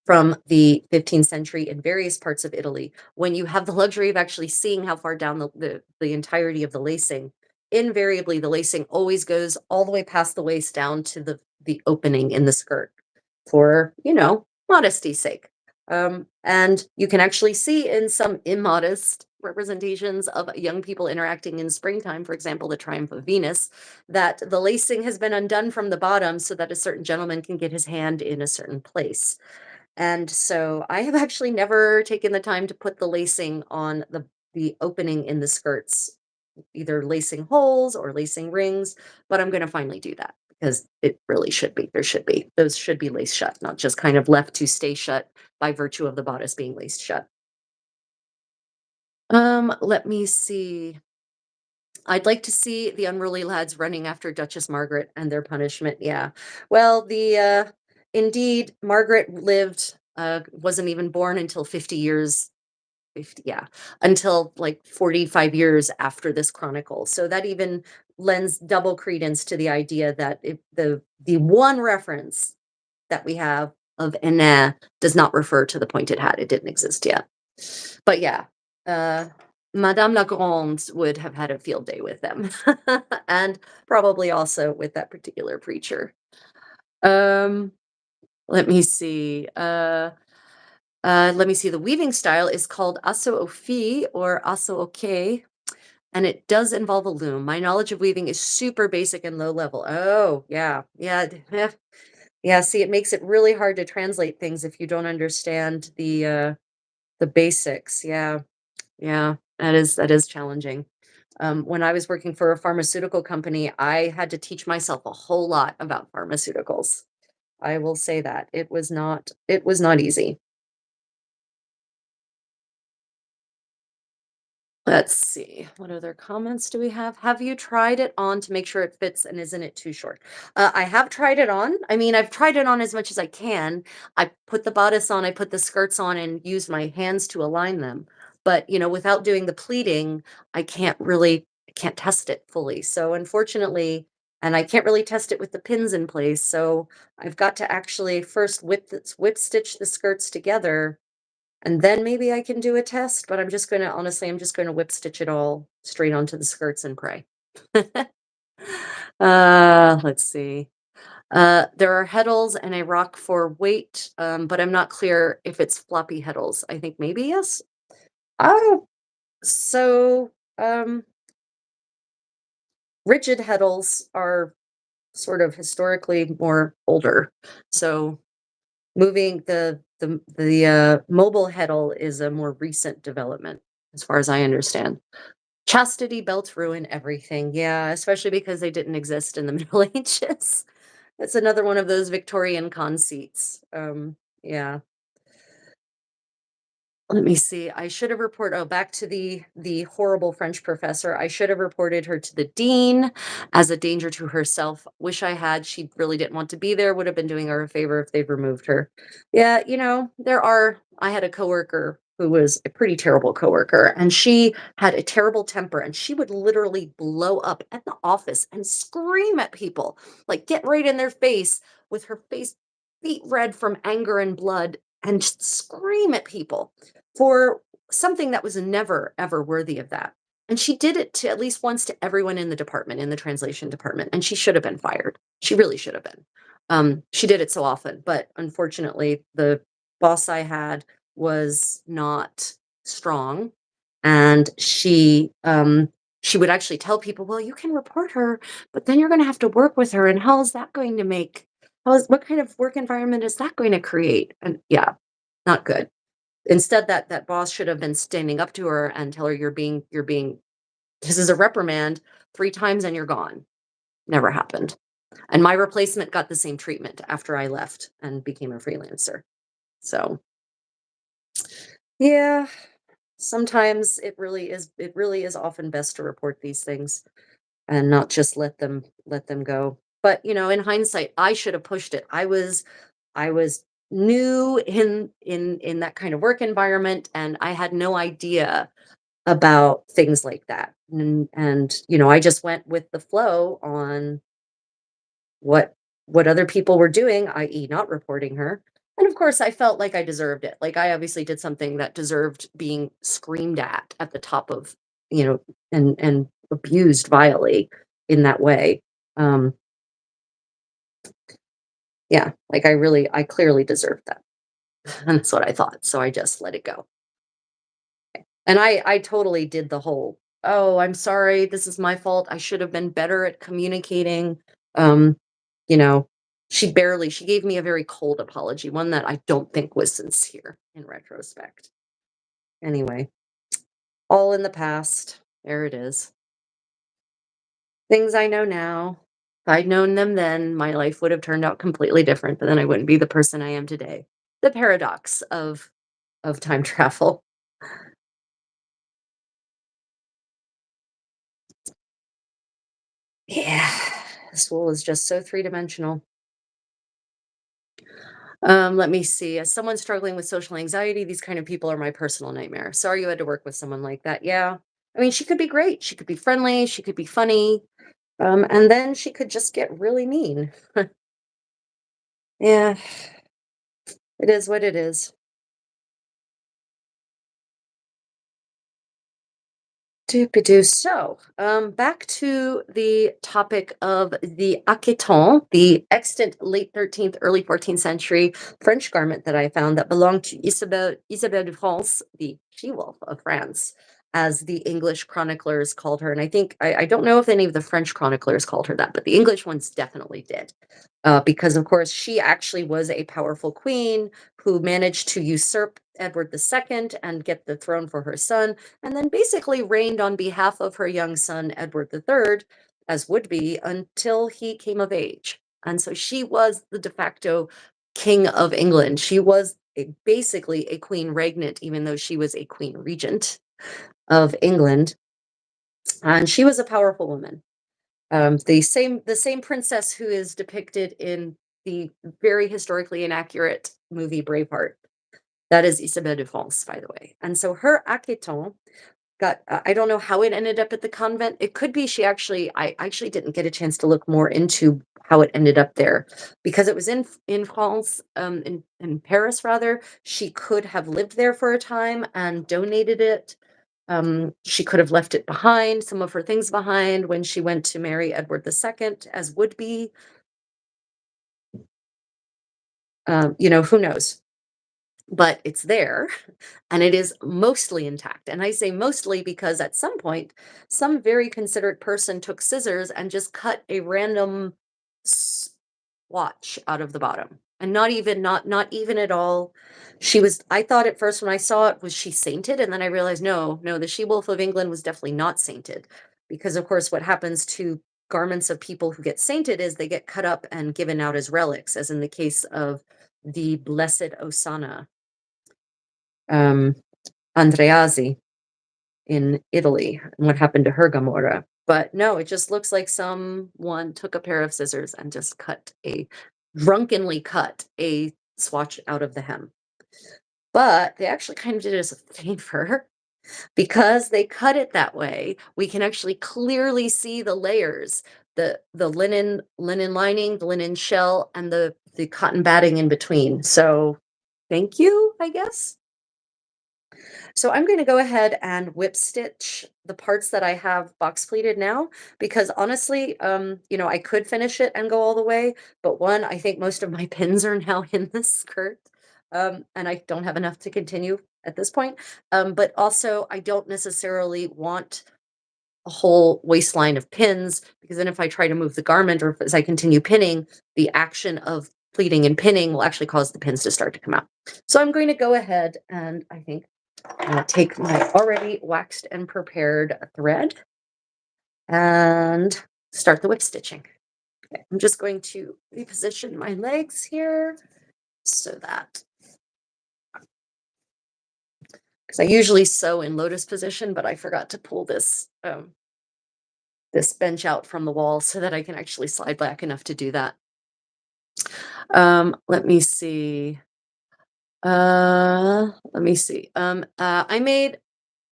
from the 15th century in various parts of Italy, when you have the luxury of actually seeing how far down the entirety of the lacing, invariably the lacing always goes all the way past the waist down to the opening in the skirt. for, modesty's sake. And you can actually see in some immodest representations of young people interacting in springtime, for example, the Triumph of Venus, that the lacing has been undone from the bottom so that a certain gentleman can get his hand in a certain place. And so I have actually never taken the time to put the lacing on the opening in the skirts, either lacing holes or lacing rings, but I'm going to finally do that because it really should be. There should be. Those should be laced shut, not just kind of left to stay shut by virtue of the bodice being laced shut. Let me see. I'd like to see the unruly lads running after Duchess Margaret and their punishment. Yeah. Well, the indeed Margaret lived wasn't even born until 50 years 50, yeah, until like 45 years after this chronicle. So that even lends double credence to the idea that the one reference that we have of Ene does not refer to the pointed hat. It didn't exist yet. But yeah, uh, Madame la Grande would have had a field day with them, and probably also with that particular preacher. Um, let me see. Let me see. The weaving style is called asso ofi or asso oke, and it does involve a loom. My knowledge of weaving is super basic and low level. Oh, yeah, yeah, yeah. See, it makes it really hard to translate things if you don't understand the basics. Yeah, yeah, that is challenging. When I was working for a pharmaceutical company, I had to teach myself a whole lot about pharmaceuticals. I will say that it was not easy. Let's see. What other comments do we have? Have you tried it on to make sure it fits and isn't it too short? I have tried it on. I mean, I've tried it on as much as I can. I put the bodice on, I put the skirts on and use my hands to align them. But, without doing the pleating, I can't test it fully. So unfortunately, and I can't really test it with the pins in place. So I've got to actually first whip stitch the skirts together, and then maybe I can do a test, but I'm just gonna whip stitch it all straight onto the skirts and pray. Let's see. There are heddles and a rock for weight, but I'm not clear if it's floppy heddles. I think maybe yes. Oh, so rigid heddles are sort of historically more older. So moving the mobile heddle is a more recent development, as far as I understand. Chastity belts ruin everything. Yeah, especially because they didn't exist in the Middle Ages. It's another one of those Victorian conceits. Yeah. Let me see. I should have back to the horrible French professor. I should have reported her to the dean as a danger to herself. Wish I had. She really didn't want to be there. Would have been doing her a favor if they'd removed her. Yeah, I had a coworker who was a pretty terrible coworker, and she had a terrible temper, and she would literally blow up at the office and scream at people, like get right in their face with her face beet red from anger and blood and just scream at people for something that was never ever worthy of that. And she did it to at least once to everyone in the department, in the translation department, and she should have been fired. She really should have been. She did it so often, but unfortunately, the boss I had was not strong, and she would actually tell people, "Well, you can report her, but then you're going to have to work with her, and how is that going to make? What kind of work environment is that going to create?" And yeah, not good. Instead, that boss should have been standing up to her and tell her, "You're being this is a reprimand 3 times and you're gone." Never happened. And my replacement got the same treatment after I left and became a freelancer. So, yeah, sometimes it really is often best to report these things and not just let them go. But, in hindsight, I should have pushed it. I was new in that kind of work environment, and I had no idea about things like that. And I just went with the flow on what other people were doing, i.e., not reporting her. And of course, I felt like I deserved it. Like I obviously did something that deserved being screamed at the top of, and abused vilely in that way. Um, Yeah, like I clearly deserved that. And that's what I thought. So I just let it go. And I totally did the whole, "Oh, I'm sorry. This is my fault. I should have been better at communicating." Um, you know, she gave me a very cold apology, one that I don't think was sincere in retrospect. Anyway, all in the past. There it is. Things I know now. If I'd known them then, my life would have turned out completely different, but then I wouldn't be the person I am today. The paradox of time travel. Yeah. This wool is just so three-dimensional. Let me see. As someone struggling with social anxiety, these kind of people are my personal nightmare. Sorry you had to work with someone like that. Yeah. I mean, she could be great. She could be friendly. She could be funny. And then she could just get really mean. Yeah, it is what it is. Doopy-doo. So, back to the topic of the Aqueton, the extant late 13th, early 14th century French garment that I found that belonged to Isabelle de France, the she-wolf of France, as the English chroniclers called her. And I don't know if any of the French chroniclers called her that, but the English ones definitely did. Because, of course, she actually was a powerful queen who managed to usurp Edward II and get the throne for her son, and then basically reigned on behalf of her young son, Edward III, as would be until he came of age. And so she was the de facto king of England. She was basically a queen regnant, even though she was a queen regent of England. And she was a powerful woman. The same princess who is depicted in the very historically inaccurate movie Braveheart. That is Isabelle de France, by the way. And so her Aqueton got I don't know how it ended up at the convent. It could be I actually didn't get a chance to look more into how it ended up there because it was in France, in Paris rather. She could have lived there for a time and donated it. She could have left it behind, some of her things behind when she went to marry Edward II, as would be. Who knows? But it's there and it is mostly intact. And I say mostly because at some point, some very considerate person took scissors and just cut a random swatch out of the bottom. And not even at all. I thought at first when I saw it, was she sainted? And then I realized no, no, the she-wolf of England was definitely not sainted. Because of course what happens to garments of people who get sainted is they get cut up and given out as relics, as in the case of the Blessed Osana, um, Andreazzi in Italy, and what happened to her Gamora. But no, it just looks like someone took a pair of scissors and just drunkenly cut a swatch out of the hem. But they actually kind of did us a favor because they cut it that way. We can actually clearly see the layers, the linen lining, the linen shell, and the cotton batting in between. So thank you, I guess. So I'm going to go ahead and whip stitch the parts that I have box pleated now, because honestly, I could finish it and go all the way, but one, I think most of my pins are now in the skirt, and I don't have enough to continue at this point. But also, I don't necessarily want a whole waistline of pins, because then if I try to move the garment or as I continue pinning, the action of pleating and pinning will actually cause the pins to start to come out. So I'm going to go ahead and I think take my already waxed and prepared thread and start the whip stitching. Okay, I'm just going to reposition my legs here so that, because I usually sew in lotus position, but I forgot to pull this bench out from the wall so that I can actually slide back enough to do that. Let me see. Let me see. I made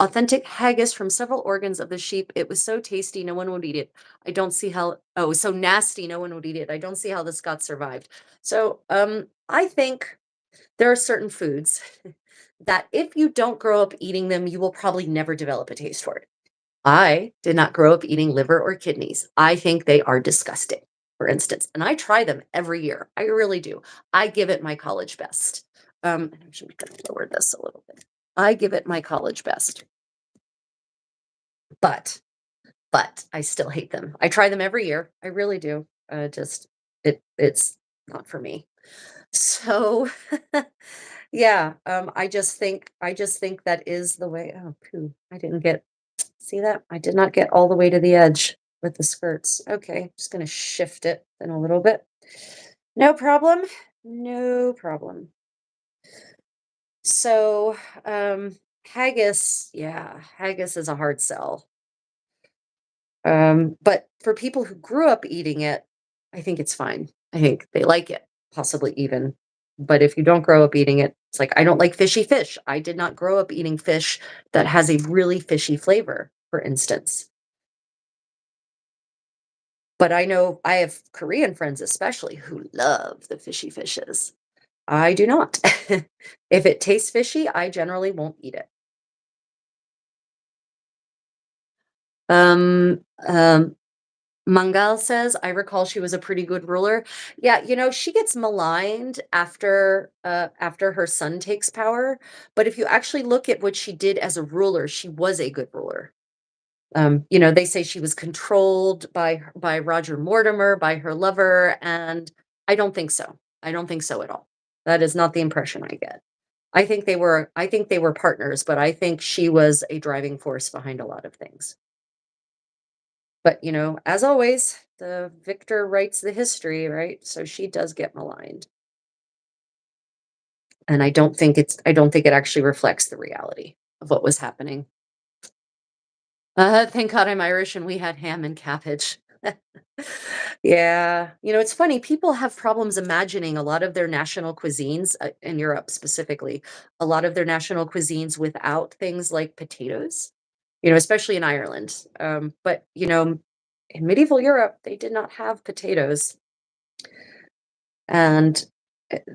authentic haggis from several organs of the sheep. It was so tasty, no one would eat it. I don't see how. Oh, it was so nasty, no one would eat it. I don't see how the Scots survived. So, I think there are certain foods that if you don't grow up eating them, you will probably never develop a taste for it. I did not grow up eating liver or kidneys. I think they are disgusting. for instance, and I try them every year. I really do. I give it my college best. And actually, we can lower this a little bit. I give it my college best, but I still hate them. I try them every year. I really do. Just it's not for me. So yeah, I just think that is the way. Oh, poo! I didn't get see that? I did not get all the way to the edge with the skirts. Okay, just gonna shift it in a little bit. No problem. No problem. So, haggis, yeah, haggis is a hard sell. But for people who grew up eating it, I think it's fine. I think they like it, possibly even. But if you don't grow up eating it, it's like I don't like fishy fish. I did not grow up eating fish that has a really fishy flavor, for instance. But I know I have Korean friends especially who love the fishy fishes. I do not. If it tastes fishy, I generally won't eat it. Um, um, Mangal says, "I recall she was a pretty good ruler." Yeah, she gets maligned after her son takes power, but if you actually look at what she did as a ruler, she was a good ruler. They say she was controlled by Roger Mortimer, by her lover, and I don't think so. I don't think so at all. That is not the impression I get. I think they were partners, but I think she was a driving force behind a lot of things. But, as always, the victor writes the history, right? So she does get maligned. And I don't think it actually reflects the reality of what was happening. Thank God I'm Irish and we had ham and cabbage. Yeah. It's funny. People have problems imagining a lot of their national cuisines, in Europe specifically, a lot of their national cuisines without things like potatoes, especially in Ireland. But, in medieval Europe, they did not have potatoes. And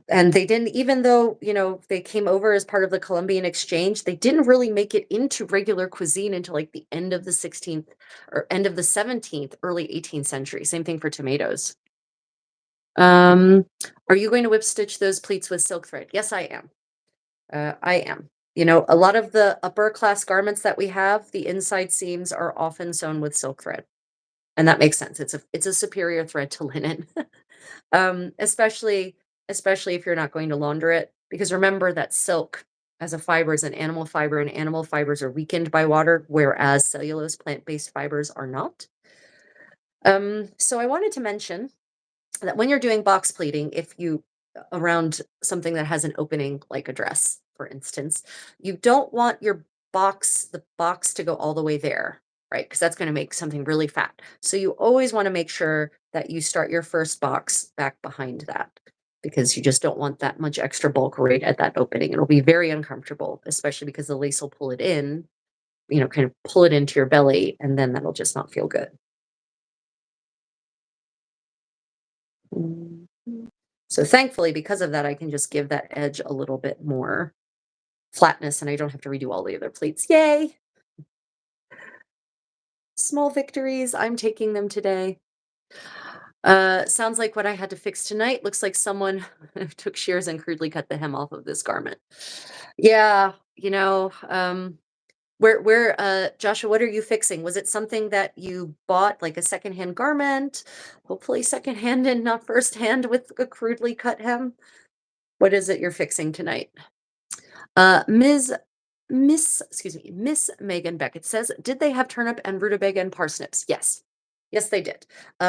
and they didn't, even though, they came over as part of the Columbian exchange, they didn't really make it into regular cuisine until like the end of the 16th or end of the 17th, early 18th century. Same thing for tomatoes. Um, are you going to whip stitch those pleats with silk thread? Yes, I am. I am. A lot of the upper class garments that we have, the inside seams are often sewn with silk thread. And that makes sense. It's a superior thread to linen. Especially if you're not going to launder it, because remember that silk as a fiber is an animal fiber, and animal fibers are weakened by water, whereas cellulose plant-based fibers are not. So I wanted to mention that when you're doing box pleating, if you around something that has an opening like a dress, for instance, you don't want the box to go all the way there, right? Because that's going to make something really fat. So you always want to make sure that you start your first box back behind that, because you just don't want that much extra bulk right at that opening. It'll be very uncomfortable, especially because the lace will pull it in, kind of pull it into your belly, and then that'll just not feel good. Mhm. So thankfully, because of that, I can just give that edge a little bit more flatness and I don't have to redo all the other pleats. Yay! Small victories. I'm taking them today. Sounds like what I had to fix tonight. Looks like someone took shears and crudely cut the hem off of this garment. Yeah, Joshua, what are you fixing? Was it something that you bought, like a secondhand garment? Hopefully secondhand and not firsthand with a crudely cut hem. What is it you're fixing tonight? Uh, Ms. Miss Megan Beckett says, did they have turnip and rutabaga and parsnips? Yes. Yes, they did.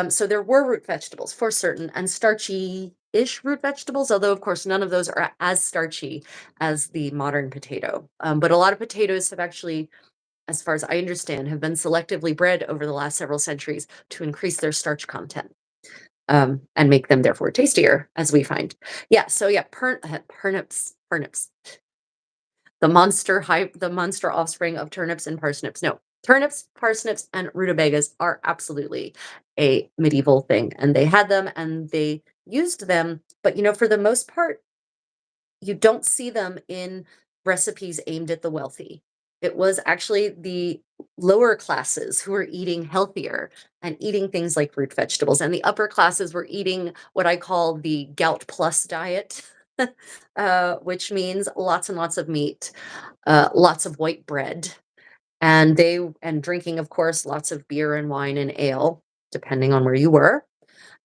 So there were root vegetables for certain and starchy-ish root vegetables, although of course none of those are as starchy as the modern potato. But a lot of potatoes have actually, as far as I understand, have been selectively bred over the last several centuries to increase their starch content. And make them therefore tastier, as we find. Yeah, so yeah, pernips, the monster offspring of turnips and parsnips. No, turnips, parsnips, and rutabagas are absolutely a medieval thing, and they had them and they used them, but for the most part, you don't see them in recipes aimed at the wealthy. It was actually the lower classes who were eating healthier and eating things like root vegetables, and the upper classes were eating what I call the gout plus diet, which means lots and lots of meat, lots of white bread, and drinking, of course, lots of beer and wine and ale, depending on where you were.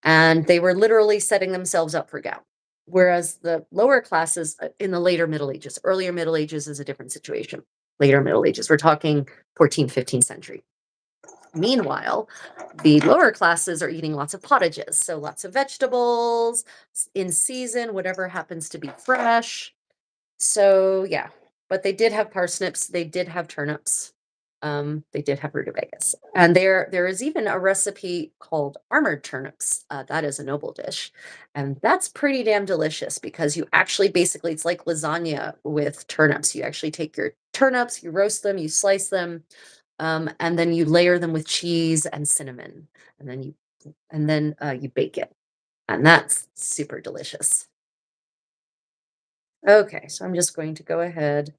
And they were literally setting themselves up for gout. Whereas the lower classes in the later Middle Ages, earlier Middle Ages is a different situation. Later Middle Ages, we're talking 14th, 15th century. Meanwhile, the lower classes are eating lots of pottages, so lots of vegetables in season, whatever happens to be fresh. So yeah, but they did have parsnips, they did have turnips, they did have rutabagas, and there is even a recipe called armored turnips. That is a noble dish, and that's pretty damn delicious because you actually basically it's like lasagna with turnips. You actually take your turnips, you roast them, you slice them, and then you layer them with cheese and cinnamon, and then you bake it, and that's super delicious. Okay, so I'm just going to go ahead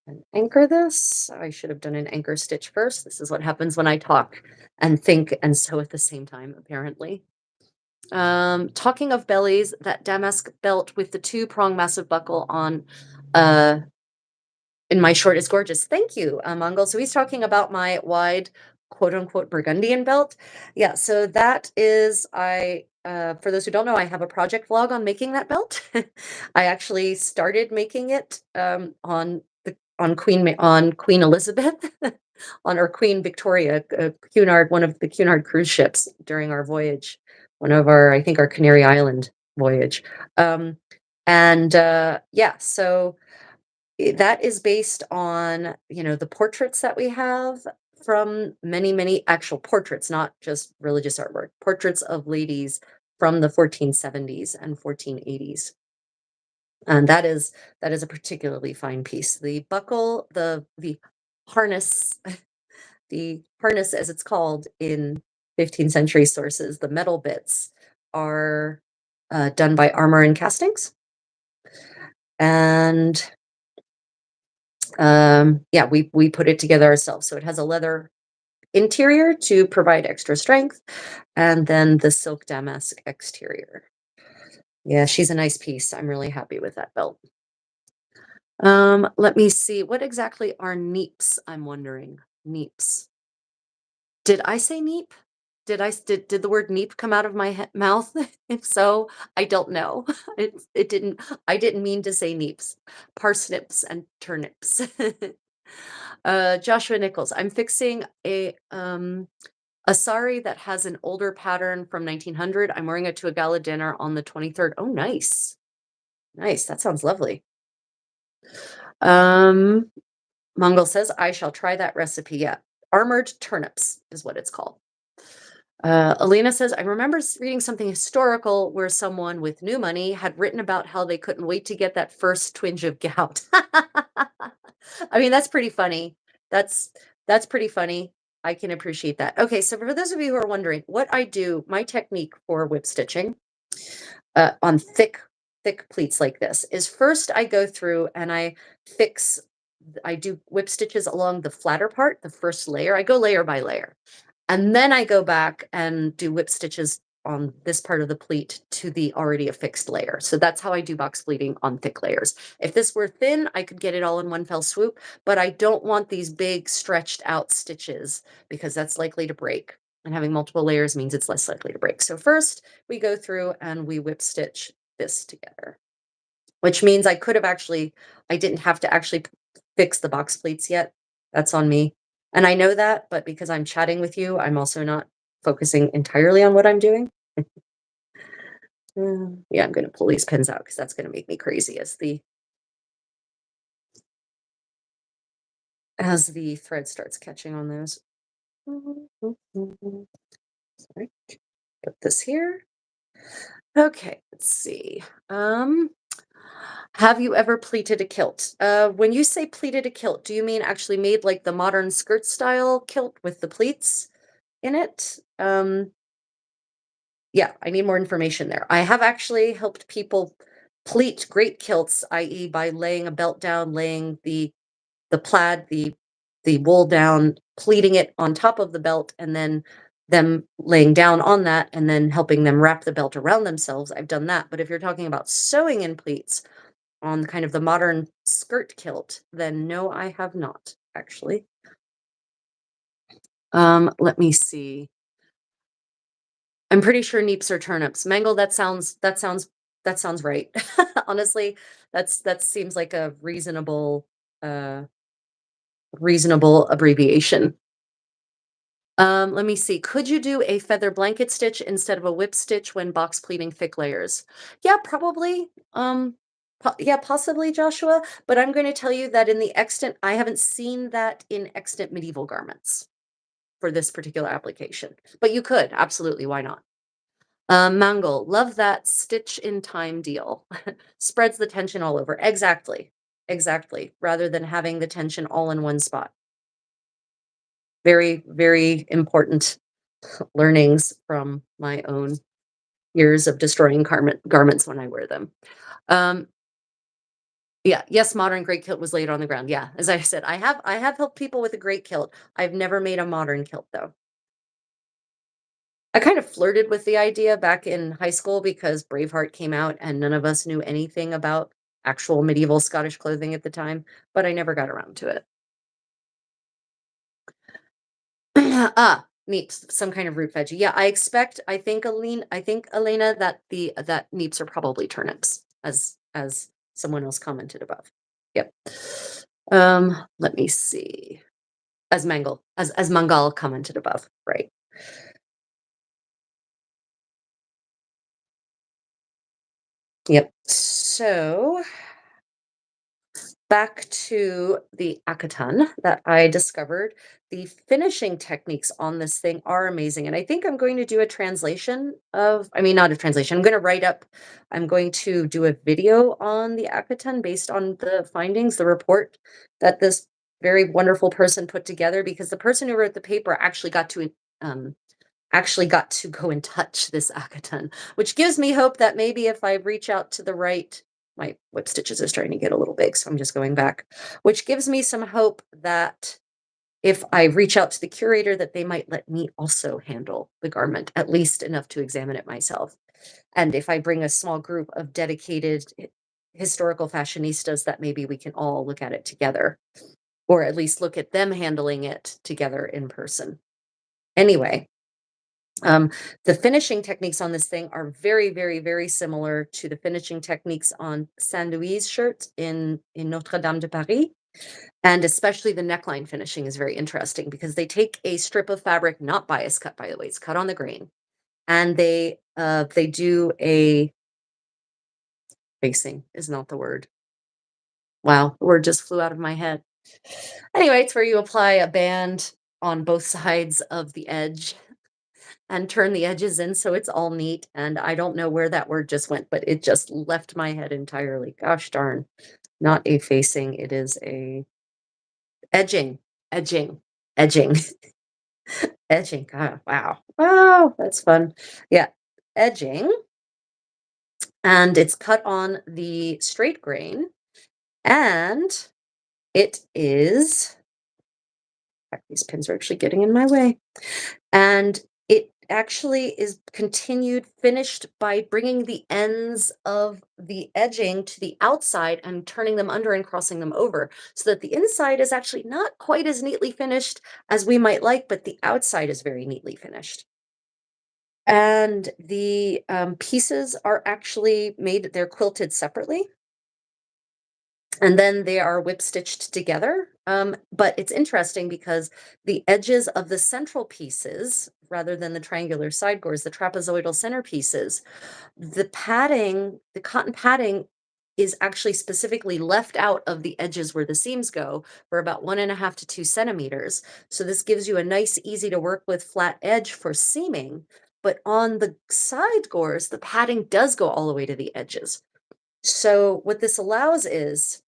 and anchor this. I should have done an anchor stitch first. This is what happens when I talk and think and sew at the same time, apparently. Talking of bellies, that damask belt with the two-prong massive buckle on uh in my short is gorgeous. Thank you, Mongol. So he's talking about my wide, quote unquote, Burgundian belt. Yeah, so that is, for those who don't know, I have a project vlog on making that belt. I actually started making it on Queen Elizabeth, on our Queen Victoria, Cunard, one of the Cunard cruise ships during our voyage, one of our, I think, our Canary Island voyage. Um, and yeah, so that is based on, the portraits that we have from many, many actual portraits, not just religious artwork, portraits of ladies from the 1470s and 1480s. And that is a particularly fine piece. The buckle, the harness, the harness as it's called in 15th century sources, the metal bits are done by Armor and Castings. And yeah, we put it together ourselves. So it has a leather interior to provide extra strength, and then the silk damask exterior. Yeah, she's a nice piece. I'm really happy with that belt. Let me see. What exactly are neeps? I'm wondering. Neeps. Did I say neep? Did the word neep come out of my mouth? If so, I don't know. It didn't. I didn't mean to say neeps. Parsnips and turnips. Joshua Nichols. I'm fixing a sari that has an older pattern from 1900. I'm wearing it to a gala dinner on the 23rd. Oh, nice. Nice. That sounds lovely. Um, Mongol says, I shall try that recipe. Yeah. Armored turnips is what it's called. Alina says, I remember reading something historical where someone with new money had written about how they couldn't wait to get that first twinge of gout. I mean, that's pretty funny. That's that's pretty funny. I can appreciate that. Okay, so for those of you who are wondering, what I do, my technique for whip stitching on thick pleats like this is first I go through and fix I do whip stitches along the flatter part, the first layer. I go layer by layer. And then I go back and do whip stitches on this part of the pleat to the already affixed layer. So that's how I do box pleating on thick layers. If this were thin, I could get it all in one fell swoop, but I don't want these big stretched out stitches because that's likely to break. And having multiple layers means it's less likely to break. So first we go through and we whip stitch this together, which means I didn't have to actually fix the box pleats yet. That's on me. And I know that, but because I'm chatting with you, I'm also not focusing entirely on what I'm doing. Yeah, I'm going to pull these pins out because that's going to make me crazy as the thread starts catching on those. Sorry. Put this here. Okay, let's see. Have you ever pleated a kilt? When you say pleated a kilt, do you mean actually made like the modern skirt style kilt with the pleats in it? Yeah, I need more information there. I have actually helped people pleat great kilts, i.e., by laying a belt down, laying the plaid, the the wool down, pleating it on top of the belt, and then them laying down on that and then helping them wrap the belt around themselves. I've done that. But if you're talking about sewing in pleats on kind of the modern skirt kilt, then no, I have not actually. Let me see. I'm pretty sure neeps are turnips. Mangle, that sounds right. Honestly, that seems like a uh reasonable abbreviation. Let me see. Could you do a feather blanket stitch instead of a whip stitch when box pleating thick layers? Yeah, probably. Yeah, possibly, Joshua. But I'm going to tell you that in the extant, I haven't seen that in extant medieval garments for this particular application. But you could, absolutely. Why not? Mangle, love that stitch in time deal. Spreads the tension all over. Exactly. Exactly. Rather than having the tension all in one spot. Very, very important learnings from my own years of destroying garments when I wear them. Um, yeah, yes, modern great kilt was laid on the ground. Yeah, as I said, I have helped people with a great kilt. I've never made a modern kilt though. I kind of flirted with the idea back in high school because Braveheart came out and none of us knew anything about actual medieval Scottish clothing at the time, but I never got around to it. Neeps, some kind of root veggie. Yeah, I think Elena that that neeps are probably turnips, as someone else commented above. Yep. Let me see. As Mangal commented above, right. Yep. So back to the Akatan that I discovered. The finishing techniques on this thing are amazing. And I think I'm going to do a translation of, I mean, not a translation. I'm going to do a video on the Akatan based on the findings, the report that this very wonderful person put together, because the person who wrote the paper um, actually got to go and touch this Akatan, which gives me hope that maybe if I reach out to the right, my whip stitches are starting to get a little big, so I'm just going back, which gives me some hope that if I reach out to the curator, that they might let me also handle the garment, at least enough to examine it myself. And if I bring a small group of dedicated historical fashionistas, that maybe we can all look at it together, or at least look at them handling it together in person. Anyway, um, the finishing techniques on this thing are very, very, very similar to the finishing techniques on Saint Louis' shirt in Notre Dame de Paris. And especially the neckline finishing is very interesting because they take a strip of fabric, not bias cut, by the way, it's cut on the grain, and they do a facing is not the word. Wow, the word just flew out of my head. Anyway, it's where you apply a band on both sides of the edge and turn the edges in so it's all neat, and I don't know where that word just went, but it just left my head entirely. Gosh darn. Not a facing, it is a edging, edging, edging, edging. God, wow. Wow, that's fun. Yeah, edging, and it's cut on the straight grain, and it is heck, these pins are actually getting in my way. And it actually is continued finished by bringing the ends of the edging to the outside and turning them under and crossing them over so that the inside is actually not quite as neatly finished as we might like, but the outside is very neatly finished. And the pieces are actually made, they're quilted separately, and then they are whip stitched together. But it's interesting because the edges of the central pieces, rather than the triangular side gores, the trapezoidal center pieces, the padding, the cotton padding is actually specifically left out of the edges where the seams go for about 1.5 to 2 centimeters. So this gives you a nice, easy to work with flat edge for seaming. But on the side gores, the padding does go all the way to the edges. So what this allows is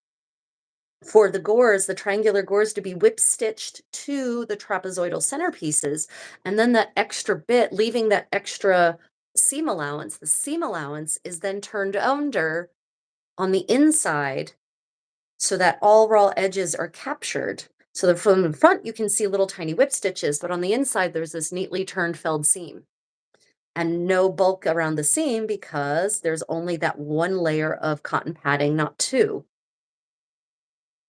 for the gores, the triangular gores to be whip stitched to the trapezoidal center pieces, and then that extra bit, leaving that extra seam allowance, the seam allowance is then turned under on the inside so that all raw edges are captured. So from the front, you can see little tiny whip stitches, but on the inside, there's this neatly turned felled seam and no bulk around the seam because there's only that one layer of cotton padding, not two,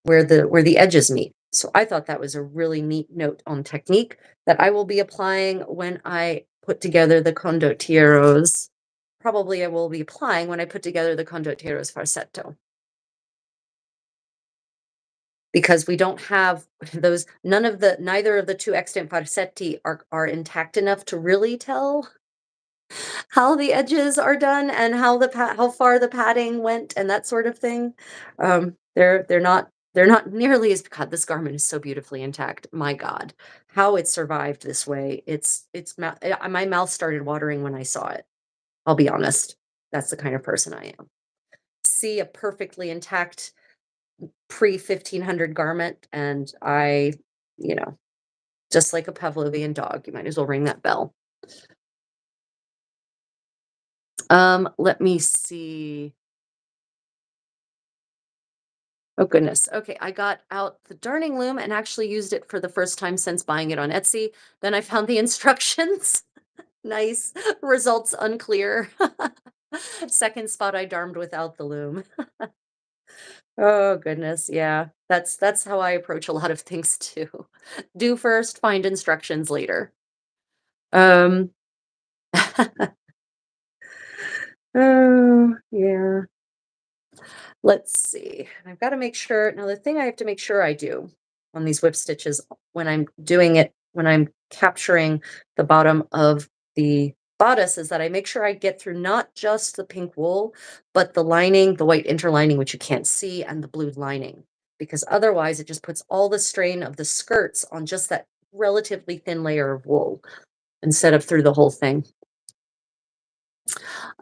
where the edges meet. So I thought that was a really neat note on technique that I will be applying when I put together the condottieros. Probably I will be applying when I put together the condottieros farsetto because we don't have those neither of the two extant farsetti are intact enough to really tell how the edges are done and how far the padding went and that sort of thing. They're not nearly as God, this garment is so beautifully intact. My God, how it survived this way. My mouth started watering when I saw it. I'll be honest. That's the kind of person I am. See a perfectly intact pre 1500 garment, and you know, just like a Pavlovian dog, you might as well ring that bell. Let me see. Oh goodness. Okay, I got out the darning loom and actually used it for the first time since buying it on Etsy. Then I found the instructions. Nice. Results unclear. Second spot I darned without the loom. Oh goodness, yeah. That's how I approach a lot of things too. Do first, find instructions later. Um oh, yeah. Let's see. I've got to make sure. Now, the thing I have to make sure I do on these whip stitches when I'm doing it, when I'm capturing the bottom of the bodice, is that I make sure I get through not just the pink wool, but the lining, the white interlining, which you can't see, and the blue lining. Because otherwise, it just puts all the strain of the skirts on just that relatively thin layer of wool instead of through the whole thing.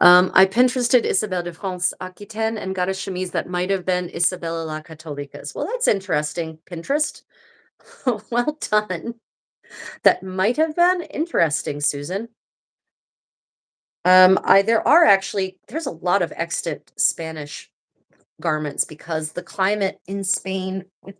I Pinterested Isabelle de France Aquitaine and got a chemise that might have been Isabella la Católica's. Well, that's interesting. Pinterest. Well done. That might have been interesting, Susan. There's a lot of extant Spanish garments because the climate in Spain with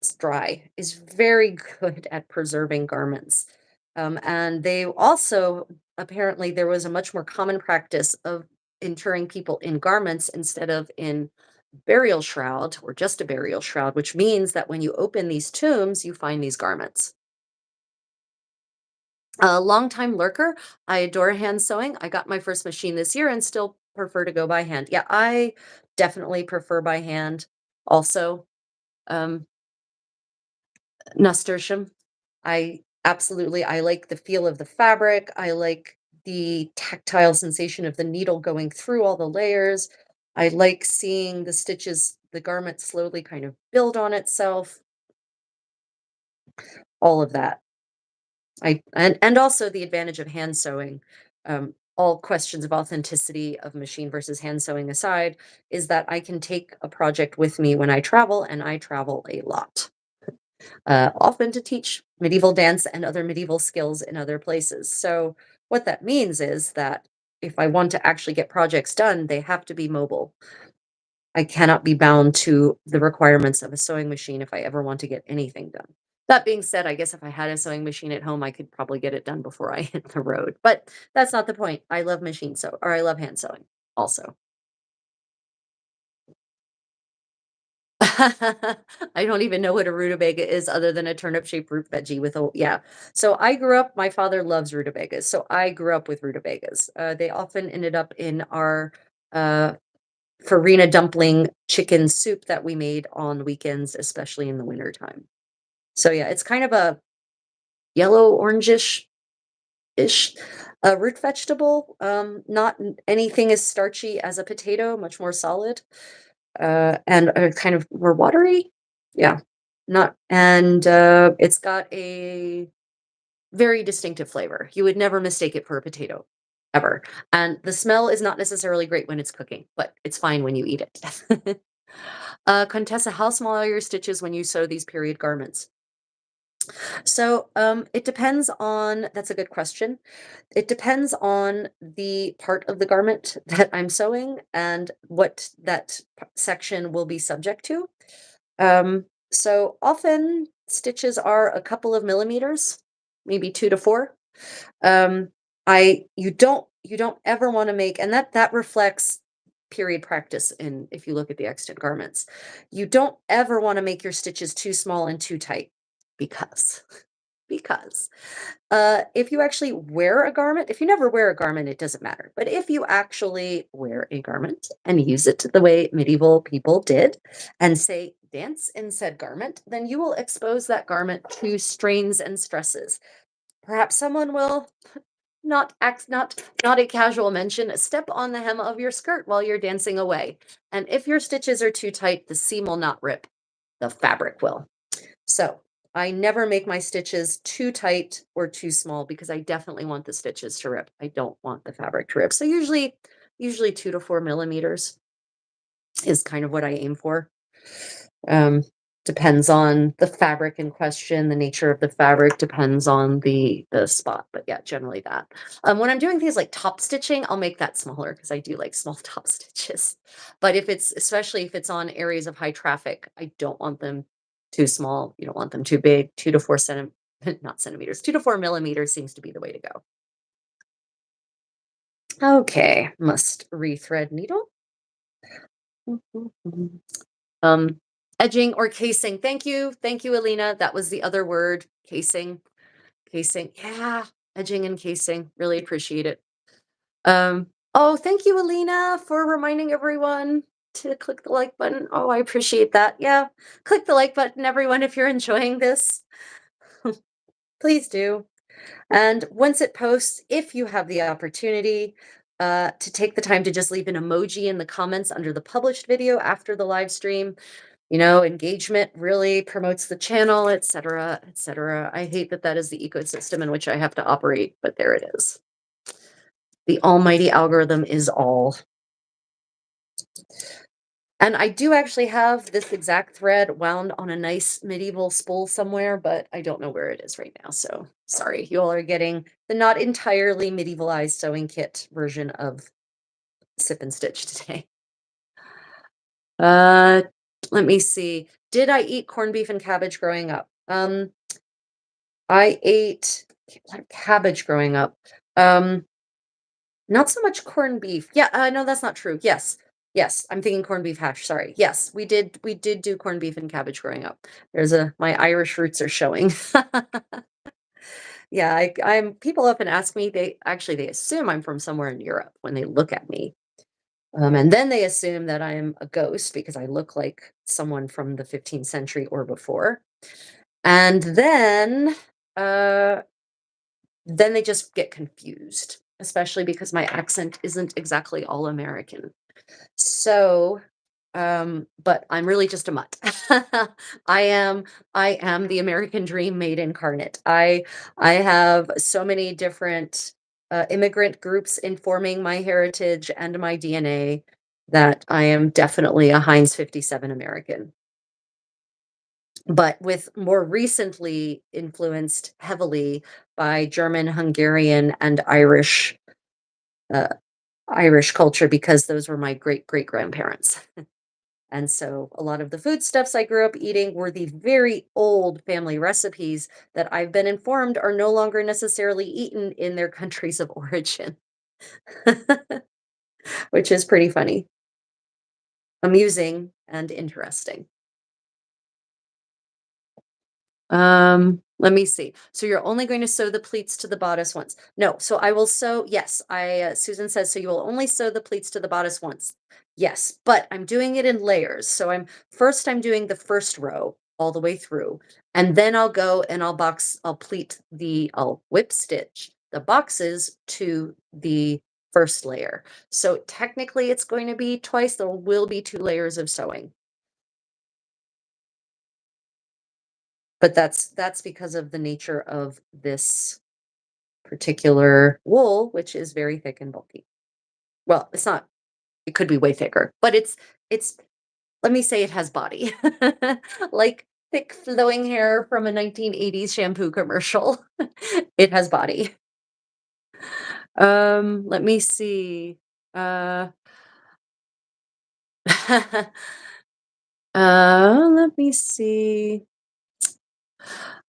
it's dry, is very good at preserving garments. And they also, apparently, there was a much more common practice of interring people in garments instead of in burial shroud or just a burial shroud, which means that when you open these tombs, you find these garments. A longtime lurker, I adore hand sewing. I got my first machine this year and still prefer to go by hand. Yeah, I definitely prefer by hand also. Um, Nasturtium. I like the feel of the fabric. I like the tactile sensation of the needle going through all the layers. I like seeing the garment slowly kind of build on itself, all of that. And also the advantage of hand sewing. All questions of authenticity of machine versus hand sewing aside, is that I can take a project with me when I travel, and I travel a lot. Often to teach medieval dance and other medieval skills in other places. So, what that means is that if I want to actually get projects done, they have to be mobile. I cannot be bound to the requirements of a sewing machine if I ever want to get anything done. That being said, I guess if I had a sewing machine at home, I could probably get it done before I hit the road. But that's not the point. I love hand sewing also. I don't even know what a rutabaga is other than a turnip-shaped root veggie with a yeah. So I grew up my father loves rutabagas, so I grew up with rutabagas. They often ended up in our, uh, farina dumpling chicken soup that we made on weekends, especially in the wintertime. So, yeah, it's kind of a yellow orangish-ish, root vegetable, not anything as starchy as a potato, much more solid. And kind of more watery. Yeah, not and it's got a very distinctive flavor. You would never mistake it for a potato, ever. And the smell is not necessarily great when it's cooking, but it's fine when you eat it. Contessa, how small are your stitches when you sew these period garments? So, it depends on that's a good question. It depends on the part of the garment that I'm sewing and what that section will be subject to. So often stitches are a couple of millimeters, maybe 2 to 4. Um, you don't ever want to make, and that reflects period practice in if you look at the extant garments. You don't ever want to make your stitches too small and too tight because because if you actually wear a garment, if you never wear a garment, it doesn't matter. But if you actually wear a garment and use it the way medieval people did and say dance in said garment, then you will expose that garment to strains and stresses. Perhaps someone will not a casual mention, step on the hem of your skirt while you're dancing away. And if your stitches are too tight, the seam will not rip. The fabric will. So I never make my stitches too tight or too small because I definitely want the stitches to rip. I don't want the fabric to rip. So usually 2 to 4 millimeters is kind of what I aim for. Um, Depends on the fabric in question, the nature of the fabric depends on the spot, but yeah, generally that. When I'm doing things like top stitching, I'll make that smaller because I do like small top stitches. But if it's especially if it's on areas of high traffic, I don't want them too small. You don't want them too big. 2 to 4 not centimeters, 2 to 4 millimeters seems to be the way to go. Okay, must rethread needle. Um, Edging or casing. Thank you, Alina. That was the other word, casing. Casing. Yeah, edging and casing. Really appreciate it. Oh, thank you, Alina, for reminding everyone to click the like button. Oh, I appreciate that. Yeah, click the like button, everyone, if you're enjoying this. Please do. And once it posts, if you have the opportunity, to take the time to just leave an emoji in the comments under the published video after the live stream, engagement really promotes the channel, et cetera, et cetera. I hate that that is the ecosystem in which I have to operate, but there it is. The almighty algorithm is all. And I do actually have this exact thread wound on a nice medieval spool somewhere, but I don't know where it is right now. So sorry, you all are getting the not entirely medievalized sewing kit version of Sip and Stitch today. Uh, Let me see. Did I eat corned beef and cabbage growing up? I ate a lot of cabbage growing up. Um, Not so much corned beef. Yeah, no, that's not true. Yes. Yes, I'm thinking corned beef hash. Sorry. Yes, we did do corned beef and cabbage growing up. My Irish roots are showing. Yeah, I'm people often ask me, they assume I'm from somewhere in Europe when they look at me. And then they assume that I am a ghost because I look like someone from the 15th century or before. And uh then they just get confused, especially because my accent isn't exactly all American. So, but I'm really just a mutt. I am I am the American dream made incarnate. I have so many different immigrant groups informing my heritage and my DNA that I am definitely a Heinz 57 American, but with more recently influenced heavily by German, Hungarian, and uh, Irish culture because those were my great great grandparents. And so a lot of the foodstuffs I grew up eating were the very old family recipes that I've been informed are no longer necessarily eaten in their countries of origin, which is pretty funny, amusing, and interesting. Let me see. So you're only going to sew the pleats to the bodice once. No, so I will sew. Yes, Susan says so you will only sew the pleats to the bodice once. Yes, but I'm doing it in layers. So I'm doing the first row all the way through, and then I'll go and I'll whip stitch the boxes to the first layer. So technically it's going to be twice. There will be 2 layers of sewing. But that's because of the nature of this particular wool, which is very thick and bulky. Well, it's not, it could be way thicker, but it's let me say it has body. Like thick flowing hair from a 1980s shampoo commercial. It has body. Let me see. Uh Let me see.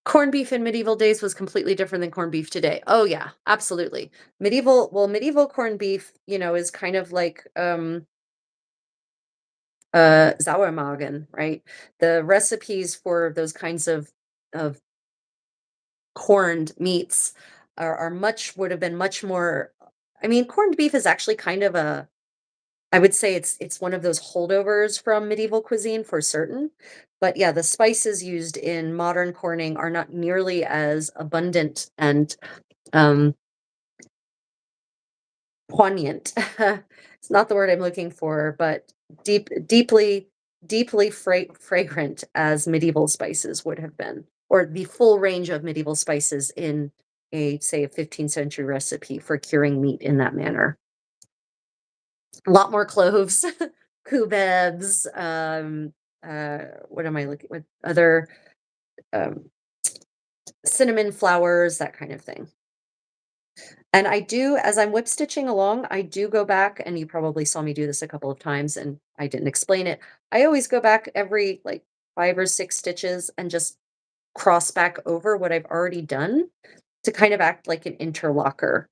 Corned beef in medieval days was completely different than corned beef today. Oh yeah, absolutely. Medieval corned beef, is kind of like Sauermagen, right? The recipes for those kinds of corned meats are much would have been much more. I mean, corned beef is actually kind of a, I would say it's one of those holdovers from medieval cuisine for certain. But yeah, the spices used in modern corning are not nearly as abundant and um poignant. It's not the word I'm looking for, but deeply fragrant as medieval spices would have been, or the full range of medieval spices in say, a 15th century recipe for curing meat in that manner. A lot more cloves, cubebs, what am I looking with? Other um, cinnamon flowers, that kind of thing. And I do, as I'm whip stitching along, I do go back, and you probably saw me do this a couple of times and I didn't explain it. I always go back every like 5 or 6 stitches and just cross back over what I've already done to kind of act like an interlocker,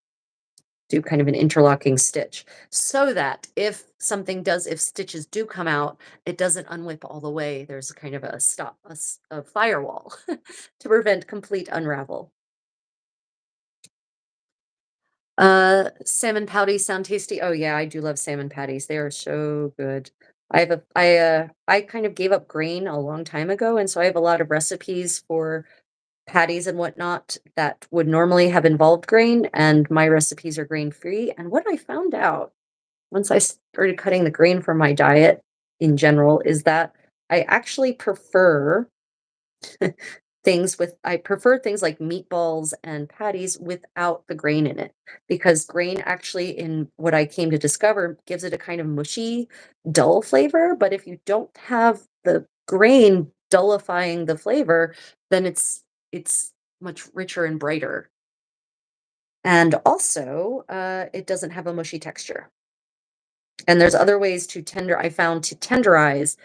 do kind of an interlocking stitch so that if stitches do come out, it doesn't unwhip all the way. There's kind of a stop, a firewall to prevent complete unravel. Salmon patties sound tasty. Oh yeah, I do love salmon patties. They are so good. I kind of gave up grain a long time ago, and so I have a lot of recipes for patties and whatnot that would normally have involved grain, and my recipes are grain free. And what I found out once I started cutting the grain from my diet in general is that I actually prefer I prefer things like meatballs and patties without the grain in it, because grain actually, in what I came to discover, gives it a kind of mushy, dull flavor. But if you don't have the grain dullifying the flavor, then it's much richer and brighter. And also, it doesn't have a mushy texture. And there's other ways I found to tenderize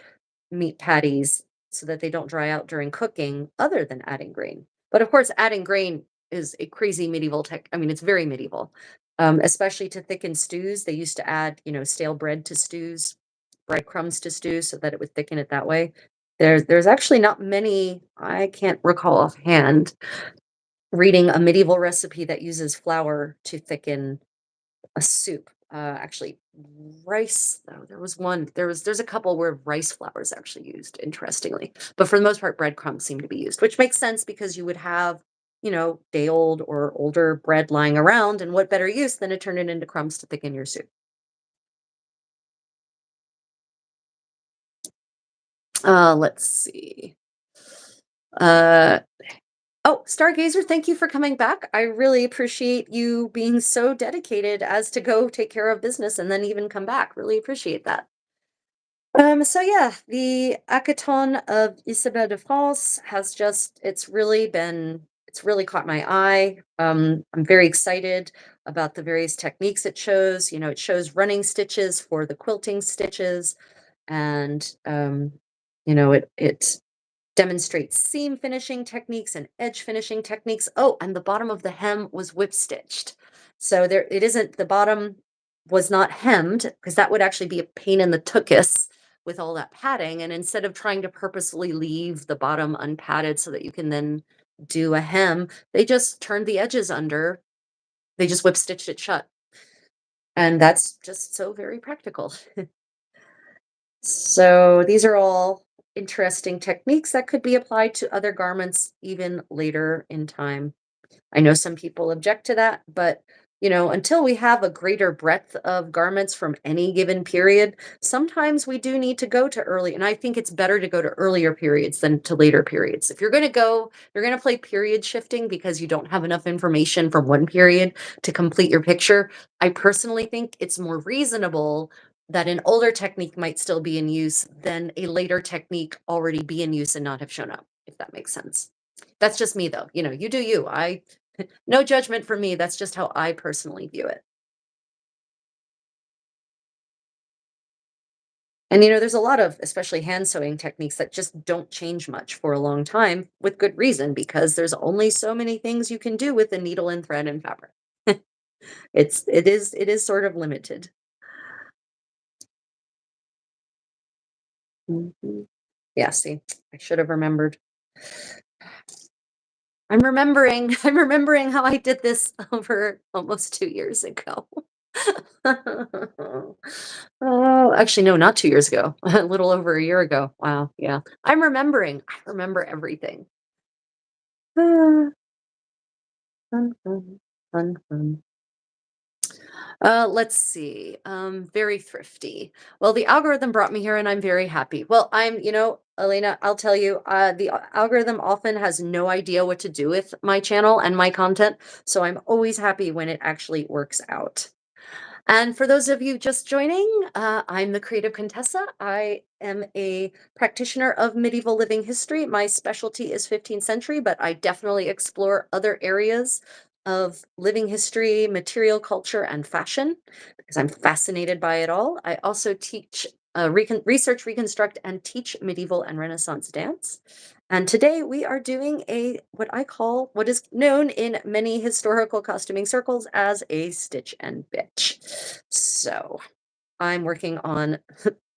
meat patties so that they don't dry out during cooking other than adding grain. But of course, adding grain is a crazy medieval tech. I mean, it's very medieval, especially to thicken stews. They used to add, stale bread to stews, breadcrumbs to stews, so that it would thicken it that way. There's actually not many. I can't recall offhand reading a medieval recipe that uses flour to thicken a soup. Actually, rice. Oh, there was one. There's a couple where rice flour is actually used, interestingly. But for the most part, breadcrumbs seem to be used, which makes sense because you would have, day old or older bread lying around, and what better use than to turn it into crumbs to thicken your soup? Let's see. Uh, oh, Stargazer, thank you for coming back. I really appreciate you being so dedicated as to go take care of business and then even come back. Really appreciate that. So yeah, the Hackathon of Isabelle de France has it's really caught my eye. I'm very excited about the various techniques it shows. It shows running stitches for the quilting stitches, and it demonstrates seam finishing techniques and edge finishing techniques. Oh, and the bottom of the hem was whip stitched. So there it isn't the bottom was not hemmed, because that would actually be a pain in the tuchus with all that padding. And instead of trying to purposely leave the bottom unpadded so that you can then do a hem, they just turned the edges under. They just whip stitched it shut. And that's just so very practical. So these are all interesting techniques that could be applied to other garments even later in time. I know some people object to that, but until we have a greater breadth of garments from any given period, sometimes we do need to go to early. And I think it's better to go to earlier periods than to later periods. If you're going to play period shifting because you don't have enough information from one period to complete your picture. I personally think it's more reasonable that an older technique might still be in use than a later technique already be in use and not have shown up, if that makes sense. That's just me though. You do you. I no judgment from me. That's just how I personally view it. And there's a lot of, especially hand sewing techniques that just don't change much for a long time with good reason because there's only so many things you can do with a needle and thread and fabric. It is sort of limited. Mhm. Yeah, see, I should have remembered. I'm remembering I'm remembering how I did this over almost 2 years ago. Oh, actually, no, not 2 years ago, a little over a year ago. Wow, yeah. I'm remembering. I remember everything. Ah, fun, fun, fun, fun. Let's see. Very thrifty. Well, the algorithm brought me here and I'm very happy. Well, Elena, I'll tell you, the algorithm often has no idea what to do with my channel and my content. So I'm always happy when it actually works out. And for those of you just joining, I'm the creative Contessa. I am a practitioner of medieval living history. My specialty is 15th century, but I definitely explore other areas of living history, material culture, and fashion because I'm fascinated by it all. I also teach, research, reconstruct, and teach medieval and Renaissance dance. And today we are doing what is known in many historical costuming circles as a stitch and bitch. So I'm working on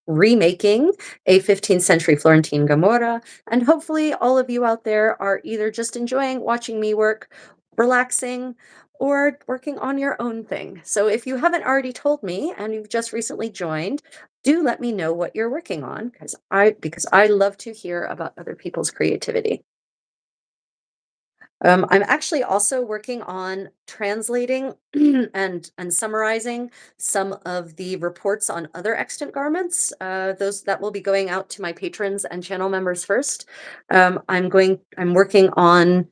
remaking a 15th century Florentine Gamora, and hopefully all of you out there are either just enjoying watching me work, relaxing, or working on your own thing. So if you haven't already told me and you've just recently joined, do let me know what you're working on because I love to hear about other people's creativity. I'm actually also working on translating and summarizing some of the reports on other extant garments. Those that will be going out to my patrons and channel members first. I'm working on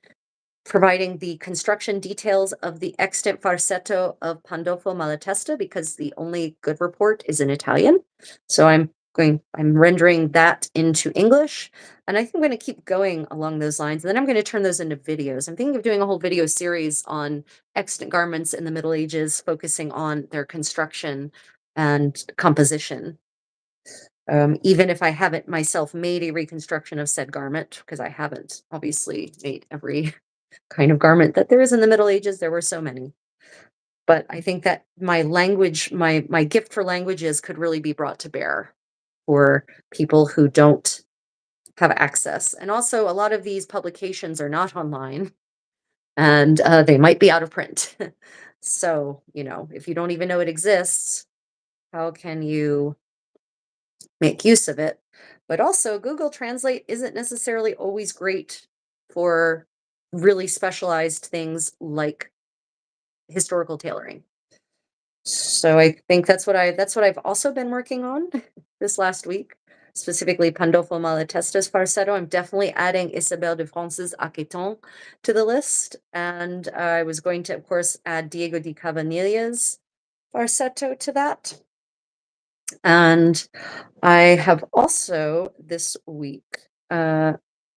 providing the construction details of the extant farsetto of Pandolfo Malatesta because the only good report is in Italian. So I'm rendering that into English. And I think I'm going to keep going along those lines. And then I'm going to turn those into videos. I'm thinking of doing a whole video series on extant garments in the Middle Ages, focusing on their construction and composition. Even if I haven't myself made a reconstruction of said garment, because I haven't obviously made every kind of garment that there is in the Middle Ages. There were so many. But I think that my gift for languages could really be brought to bear for people who don't have access. And also, a lot of these publications are not online, and they might be out of print. So, if you don't even know it exists, how can you make use of it? But also, Google Translate isn't necessarily always great for really specialized things like historical tailoring. So I think that's what I've also been working on this last week, specifically Pandolfo Malatesta's Farsetto. I'm definitely adding Isabelle de France's Aqueton to the list. And I was going to, of course, add Diego di Cavanilla's Farsetto to that. And I have also this week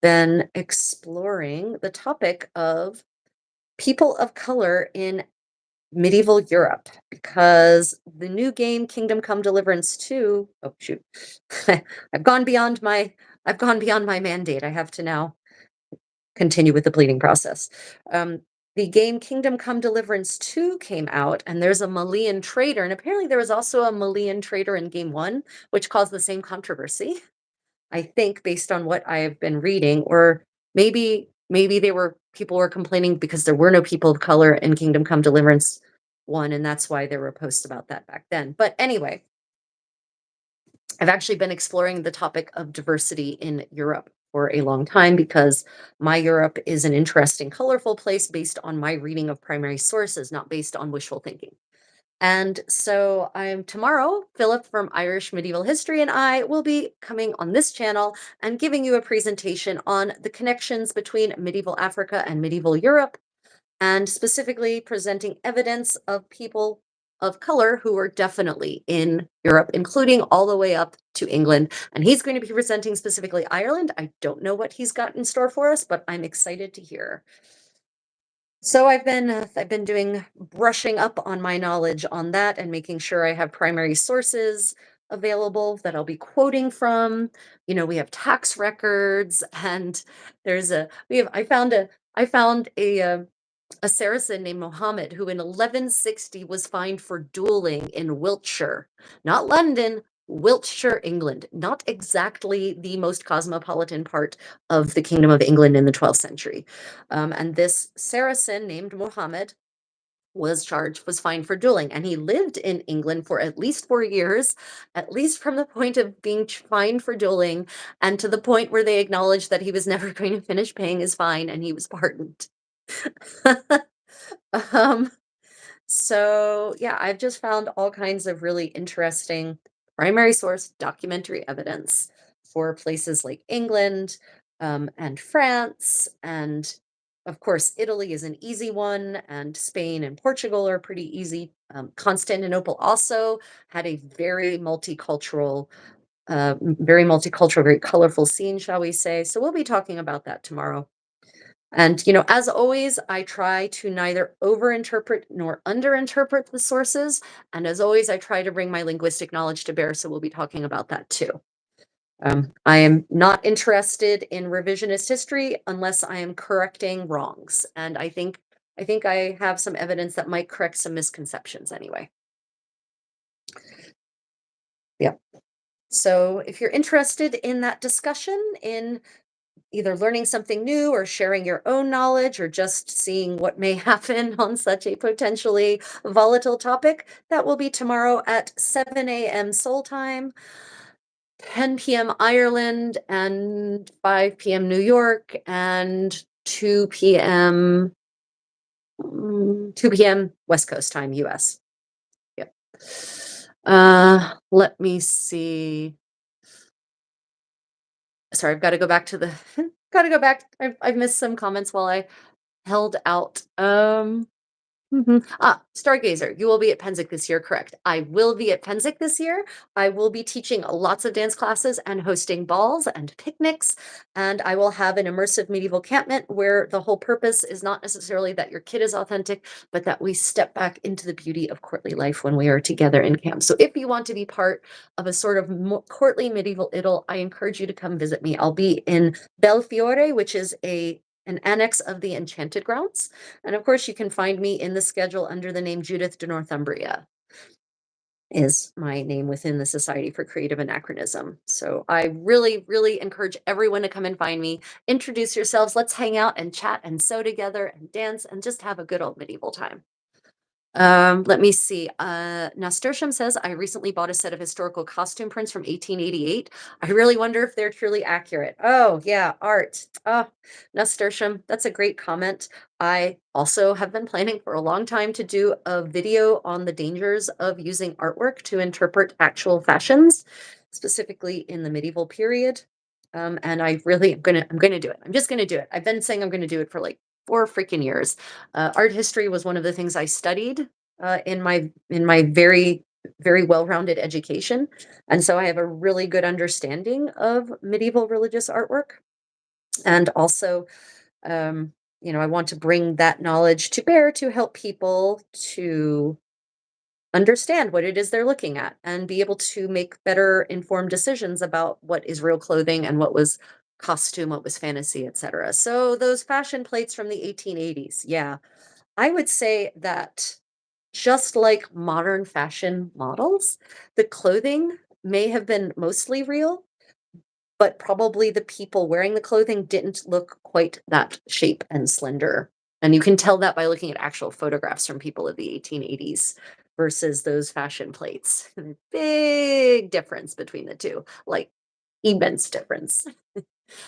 been exploring the topic of people of color in medieval Europe because the new game Kingdom Come Deliverance 2, oh shoot. I've gone beyond my I've gone beyond my mandate. I have to now continue with the pleading process. Um, the game Kingdom Come Deliverance 2 came out, and there's a Malian trader, and apparently there was also a Malian trader in game 1, which caused the same controversy. I think based on what I have been reading, or maybe people were complaining because there were no people of color in Kingdom Come Deliverance 1, and that's why there were posts about that back then. But anyway, I've actually been exploring the topic of diversity in Europe for a long time because my Europe is an interesting, colorful place based on my reading of primary sources, not based on wishful thinking. And so I'm tomorrow, Philip from Irish Medieval History and I will be coming on this channel and giving you a presentation on the connections between medieval Africa and medieval Europe, and specifically presenting evidence of people of color who were definitely in Europe, including all the way up to England. And he's going to be presenting specifically Ireland. I don't know what he's got in store for us, but I'm excited to hear. So I've been doing brushing up on my knowledge on that and making sure I have primary sources available that I'll be quoting from. We have tax records, and there's a we have I found a Saracen named Mohammed who in 1160 was fined for dueling in Wiltshire, not London, Wiltshire, England, not exactly the most cosmopolitan part of the Kingdom of England in the 12th century. And this Saracen named Mohammed was fined for dueling, and he lived in England for at least 4 years, at least from the point of being fined for dueling and to the point where they acknowledged that he was never going to finish paying his fine and he was pardoned. um, so yeah, I've just found all kinds of really interesting primary source documentary evidence for places like England, and France, and of course Italy is an easy one, and Spain and Portugal are pretty easy. Constantinople also had a very colorful scene, shall we say. So we'll be talking about that tomorrow. And, as always, I try to neither overinterpret nor underinterpret the sources. And as always, I try to bring my linguistic knowledge to bear. So we'll be talking about that too. I am not interested in revisionist history unless I am correcting wrongs. And I think I have some evidence that might correct some misconceptions anyway. Yeah. So if you're interested in that discussion, in either learning something new or sharing your own knowledge or just seeing what may happen on such a potentially volatile topic, that will be tomorrow at 7 a.m. Seoul time, 10 p.m. Ireland, and 5 p.m. New York, and 2 p.m. West Coast time, US. Yep. Let me see. Sorry, I've got to go back to the got to go back. I've missed some comments while I held out. Stargazer, you will be at Penzic this year, correct? I will be at Penzic this year. I will be teaching lots of dance classes and hosting balls and picnics. And I will have an immersive medieval campment where the whole purpose is not necessarily that your kid is authentic, but that we step back into the beauty of courtly life when we are together in camp. So if you want to be part of a sort of courtly medieval idyll, I encourage you to come visit me. I'll be in Belfiore, which is an annex of the Enchanted Grounds. And of course, you can find me in the schedule under the name Judith de Northumbria is my name within the Society for Creative Anachronism. So I really, really encourage everyone to come and find me, introduce yourselves, let's hang out and chat and sew together and dance and just have a good old medieval time. Let me see. Nasturtium says, I recently bought a set of historical costume prints from 1888. I really wonder if they're truly accurate. Oh, yeah, art. Oh, Nasturtium, that's a great comment. I also have been planning for a long time to do a video on the dangers of using artwork to interpret actual fashions, specifically in the medieval period. And I really I'm gonna do it. I'm just gonna do it. I've been saying I'm gonna do it for like 4 freaking years. Art history was one of the things I studied in my very well-rounded education, and so I have a really good understanding of medieval religious artwork. And also, I want to bring that knowledge to bear to help people to understand what it is they're looking at and be able to make better informed decisions about what is real clothing and what was costume, what was fantasy, etc. So those fashion plates from the 1880s, yeah, I would say that just like modern fashion models, the clothing may have been mostly real, but probably the people wearing the clothing didn't look quite that shape and slender. And you can tell that by looking at actual photographs from people of the 1880s versus those fashion plates. Big difference between the two, like immense difference.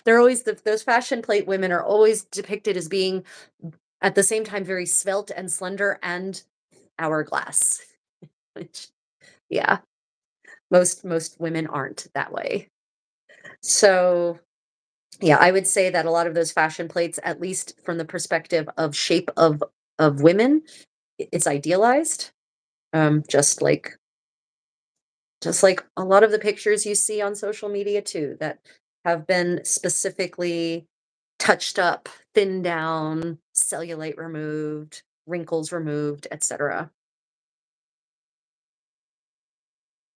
They're always those fashion plate women are always depicted as being at the same time very svelte and slender and hourglass, which yeah, most women aren't that way. So yeah, I would say that a lot of those fashion plates, at least from the perspective of shape of women, it's idealized. Um, just like just like a lot of the pictures you see on social media too, that have been specifically touched up, thinned down, cellulite removed, wrinkles removed, etc.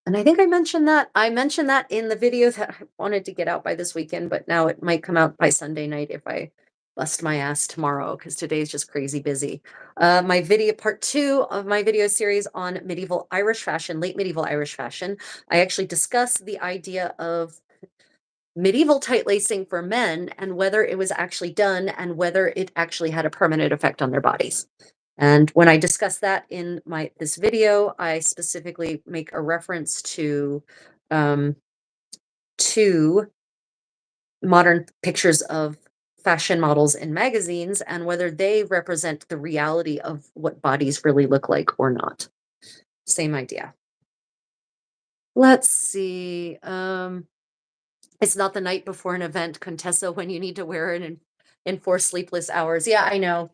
And I think I mentioned that in the video that I wanted to get out by this weekend, but now it might come out by Sunday night if I bust my ass tomorrow because today's just crazy busy. My video part 2 of my video series on medieval Irish fashion, late medieval Irish fashion. I actually discuss the idea of medieval tight lacing for men and whether it was actually done and whether it actually had a permanent effect on their bodies. And when I discuss that in my this video, I specifically make a reference um, to modern pictures of fashion models in magazines and whether they represent the reality of what bodies really look like or not. Same idea. Let's see. It's not the night before an event, Contessa, when you need to wear it in 4 sleepless hours. Yeah, I know.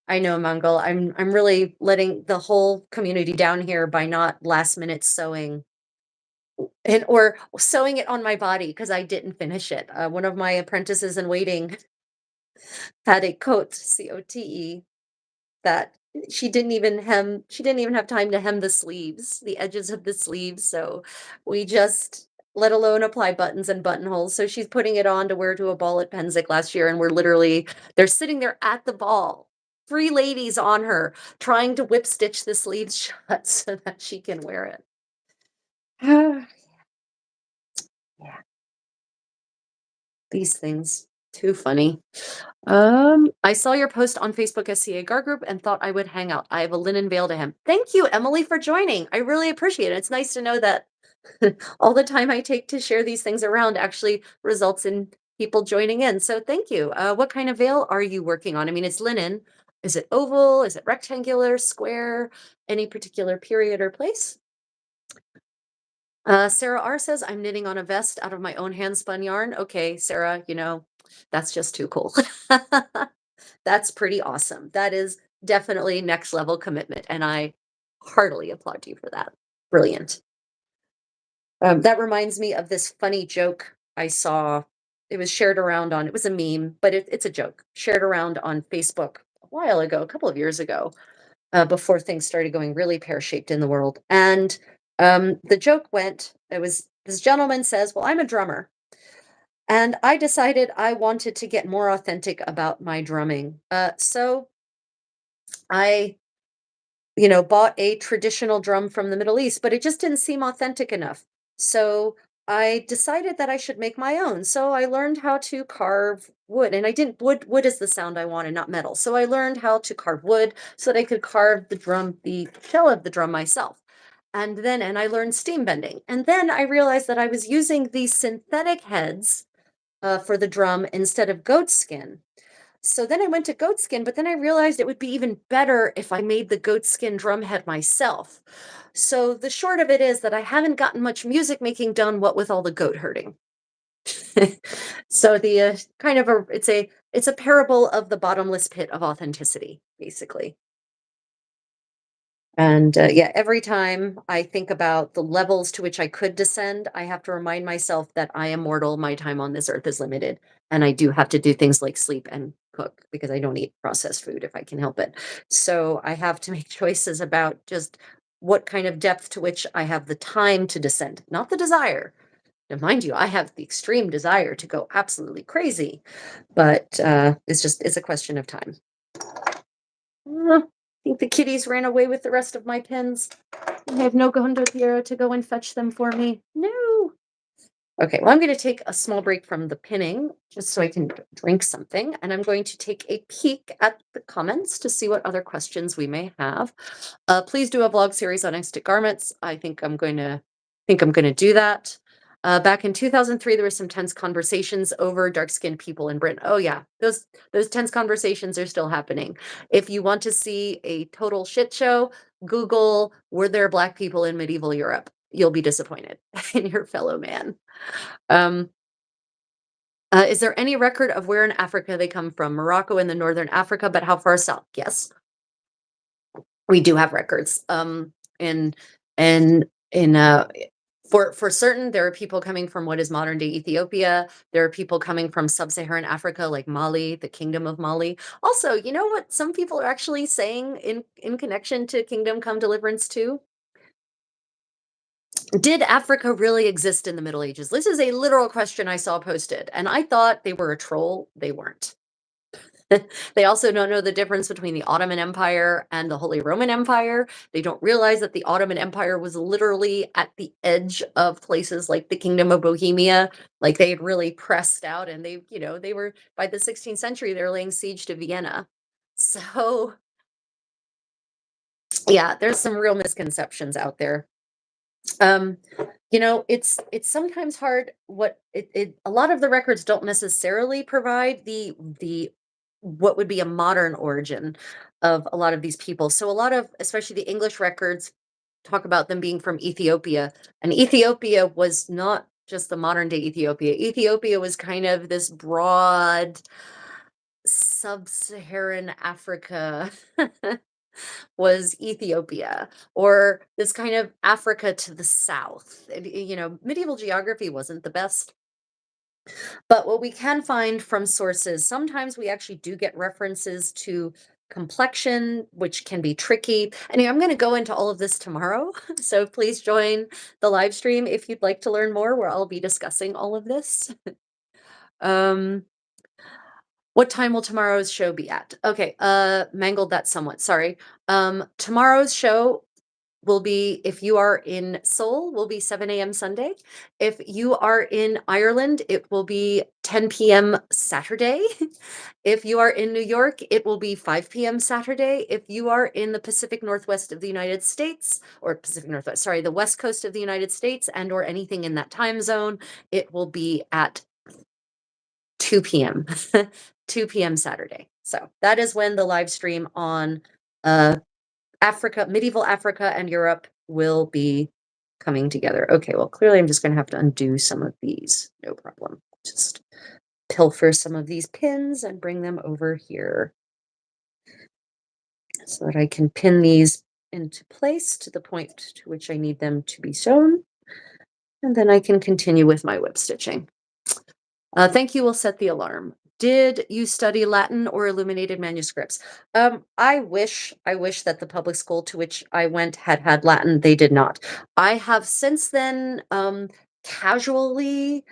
I know, Mongol. I'm really letting the whole community down here by not last minute sewing and or sewing it on my body because I didn't finish it. One of my apprentices in waiting had a coat, COTE, that she didn't even have time to hem the sleeves, the edges of the sleeves, so we just let alone apply buttons and buttonholes, so she's putting it on to wear to a ball at Penzic last year, and they're sitting there at the ball, 3 ladies on her, trying to whip stitch the sleeves shut so that she can wear it. Yeah, these things, too funny. I saw your post on Facebook SCA Gar Group and thought I would hang out. I have a linen veil to hem. Thank you, Emily, for joining. I really appreciate it. It's nice to know that all the time I take to share these things around actually results in people joining in. So thank you. What kind of veil are you working on? I mean, it's linen. Is it oval? Is it rectangular, square? Any particular period or place? Sarah R says, I'm knitting on a vest out of my own hand spun yarn. Okay, Sarah, that's just too cool. That's pretty awesome. That is definitely next level commitment, and I heartily applaud you for that. Brilliant. That reminds me of this funny joke I saw. It was shared around it was a meme, but it's a joke shared around on Facebook a while ago, a couple of years ago, before things started going really pear shaped in the world. And the joke went, it was this gentleman says, well, I'm a drummer. And I decided I wanted to get more authentic about my drumming. So I bought a traditional drum from the Middle East, but it just didn't seem authentic enough. So I decided that I should make my own. So I learned how to carve wood, and I didn't wood is the sound I wanted, not metal. So I learned how to carve wood so that I could carve the shell of the drum myself. And I learned steam bending. And then I realized that I was using these synthetic heads for the drum instead of goat skin. So then I went to goat skin, but then I realized it would be even better if I made the goat skin drum head myself. So the short of it is that I haven't gotten much music making done, what with all the goat herding. So the kind of a it's a parable of the bottomless pit of authenticity, basically. And yeah, every time I think about the levels to which I could descend, I have to remind myself that I am mortal. My time on this earth is limited. And I do have to do things like sleep and cook because I don't eat processed food if I can help it. So I have to make choices about just what kind of depth to which I have the time to descend, not the desire. Now, mind you, I have the extreme desire to go absolutely crazy, but it's a question of time. I think the kitties ran away with the rest of my pins. I have no Gondothiera to go and fetch them for me. No. Okay, well, I'm going to take a small break from the pinning just so I can drink something. And I'm going to take a peek at the comments to see what other questions we may have. Please do a vlog series on instant garments. I think I'm going to do that. Back in 2003, there were some tense conversations over dark-skinned people in Britain. Oh yeah, those tense conversations are still happening. If you want to see a total shit show, Google "Were there black people in medieval Europe?" You'll be disappointed in your fellow man. Um, is there any record of where in Africa they come from? Morocco and the northern Africa, but how far south? Yes, we do have records. In and in for certain, there are people coming from what is modern day Ethiopia. There are people coming from sub-Saharan Africa, like Mali, the Kingdom of Mali. Also, you know what? Some people are actually saying in connection to Kingdom Come Deliverance too. Did Africa really exist in the Middle Ages? This is a literal question I saw posted, and I thought they were a troll. They weren't. They also don't know the difference between the Ottoman Empire and the Holy Roman Empire. They don't realize that the Ottoman Empire was literally at the edge of places like the Kingdom of Bohemia. Like they had really pressed out, and they were by the 16th century, they're laying siege to Vienna. So, yeah, there's some real misconceptions out there. Um, it's sometimes hard what a lot of the records don't necessarily provide the what would be a modern origin of a lot of these people. So a lot of, especially the English records, talk about them being from Ethiopia. And Ethiopia was not just the modern day Ethiopia. Ethiopia was kind of this broad sub-Saharan Africa was Ethiopia, or this kind of Africa to the south. Medieval geography wasn't the best, but what we can find from sources, sometimes we actually do get references to complexion, which can be tricky. Anyway, I'm going to go into all of this tomorrow. So please join the live stream if you'd like to learn more, where I'll be discussing all of this. Um, what time will tomorrow's show be at? Okay, mangled that somewhat. Sorry. Tomorrow's show will be, if you are in Seoul, will be 7 a.m. Sunday. If you are in Ireland, it will be 10 p.m. Saturday. If you are in New York, it will be 5 p.m. Saturday. If you are in the Pacific Northwest of the United States, or Pacific Northwest, sorry, the West Coast of the United States, and or anything in that time zone, it will be at 2 p.m. 2 p.m. Saturday. So that is when the live stream on uh medieval Africa and Europe will be coming together. Okay, well, clearly I'm just going to have to undo some of these. No problem. Just pilfer some of these pins and bring them over here so that I can pin these into place to the point to which I need them to be sewn. And then I can continue with my whip stitching. Thank you will set the alarm. Did you study Latin or illuminated manuscripts? I wish that the public school to which I went had Latin. They did not. I have since then casually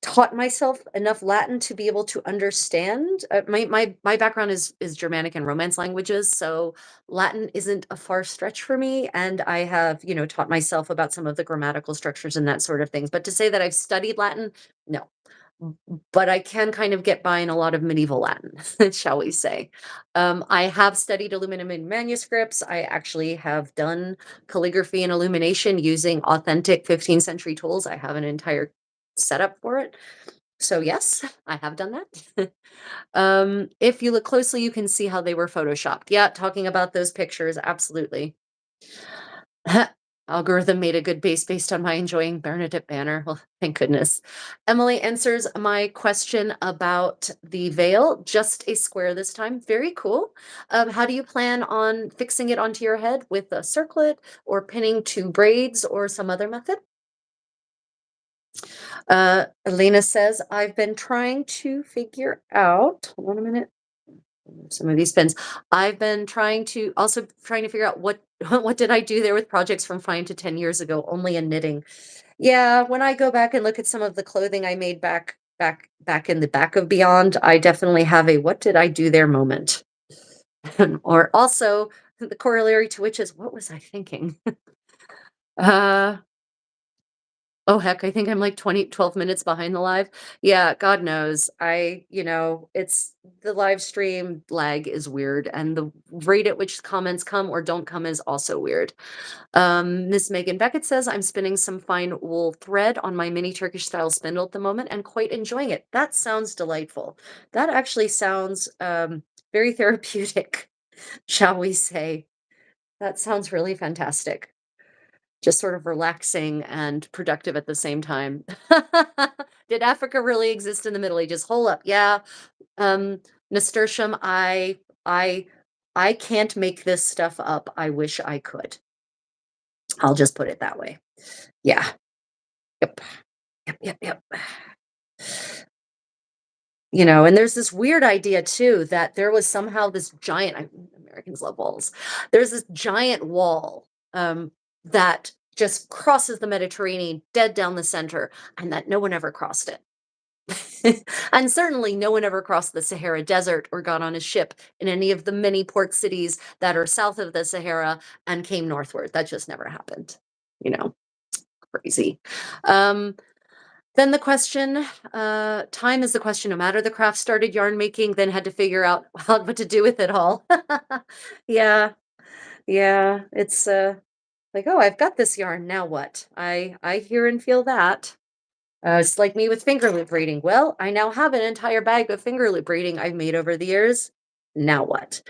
taught myself enough Latin to be able to understand. My background is Germanic and Romance languages, so Latin isn't a far stretch for me. And I have, taught myself about some of the grammatical structures and that sort of things. But to say that I've studied Latin, no. But I can kind of get by in a lot of medieval Latin, shall we say. I have studied illuminated manuscripts. I actually have done calligraphy and illumination using authentic 15th century tools. I have an entire setup for it. So yes, I have done that. If you look closely, you can see how they were photoshopped. Yeah, talking about those pictures, absolutely. Algorithm made a good base based on my enjoying Bernadette Banner. Well, thank goodness. Emily answers my question about the veil. Just a square this time. Very cool. How do you plan on fixing it onto your head, with a circlet or pinning to braids or some other method? Elena says, I've been trying to figure out, hold on a minute, some of these pins. I've been trying to figure out what what did I do there with projects from 5 to 10 years ago, only in knitting. Yeah, when I go back and look at some of the clothing I made back in the back of Beyond, I definitely have a what did I do there moment. Or also the corollary to which is what was I thinking? uh Oh, heck, I think I'm like 12 minutes behind the live. Yeah, God knows. It's the live stream lag is weird, and the rate at which comments come or don't come is also weird. Miss Megan Beckett says, I'm spinning some fine wool thread on my mini Turkish style spindle at the moment and quite enjoying it. That sounds delightful. That actually sounds very therapeutic, shall we say. That sounds really fantastic. Just sort of relaxing and productive at the same time. Did Africa really exist in the Middle Ages? Hold up, yeah. Nasturtium, I can't make this stuff up. I wish I could. I'll just put it that way. Yeah. Yep. Yep. And there's this weird idea too that there was somehow this giant, Americans love walls. There's this giant wall that just crosses the Mediterranean dead down the center, and that no one ever crossed it. And certainly no one ever crossed the Sahara Desert or got on a ship in any of the many port cities that are south of the Sahara and came northward. That just never happened. You know, crazy. Um, then the question, time is the question. No matter the craft started yarn making, then had to figure out what to do with it all. Yeah, yeah. It's like, oh, I've got this yarn. Now what? I hear and feel that. It's like me with finger loop braiding. Well, I now have an entire bag of finger loop braiding I've made over the years. Now what?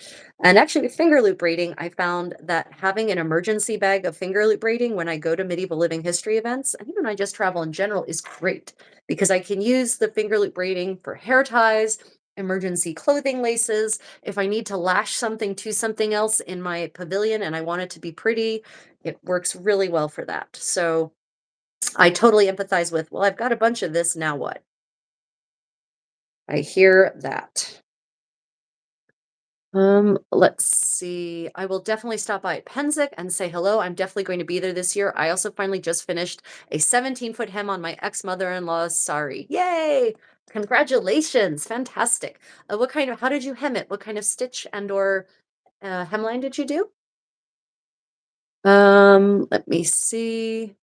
And actually, with finger loop braiding, I found that having an emergency bag of finger loop braiding when I go to medieval living history events, and even when I just travel in general, is great because I can use the finger loop braiding for hair ties, emergency clothing laces. If I need to lash something to something else in my pavilion and I want it to be pretty, it works really well for that. So, I totally empathize with, well, I've got a bunch of this, now what? I hear that. Let's see. I will definitely stop by at Penzic and say hello. I'm definitely going to be there this year. I also finally just finished a 17-foot hem on my ex-mother-in-law's sari. Yay! Congratulations. Fantastic. How did you hem it? What kind of stitch and or hemline did you do? Let me see.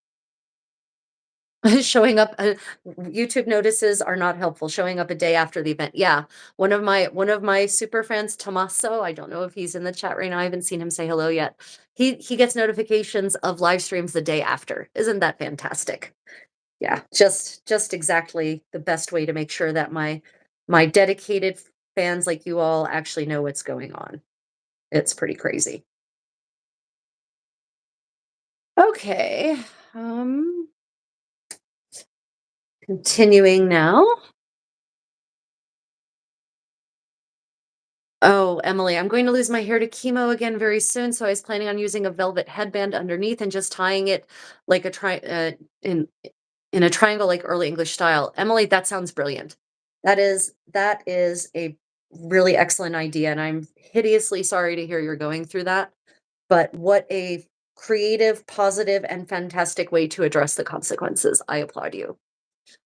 Showing up, YouTube notices are not helpful. Showing up a day after the event. Yeah. One of my super friends, Tommaso, I don't know if he's in the chat right now. I haven't seen him say hello yet. He gets notifications of live streams the day after. Isn't that fantastic? Yeah, just exactly the best way to make sure that my dedicated fans like you all actually know what's going on. It's pretty crazy. Okay. Um, Continuing now. Oh, Emily, I'm going to lose my hair to chemo again very soon, so I was planning on using a velvet headband underneath and just tying it like a in in a triangle like early English style. Emily, that sounds brilliant. That is a really excellent idea, and I'm hideously sorry to hear you're going through that. But what a creative, positive, and fantastic way to address the consequences. I applaud you.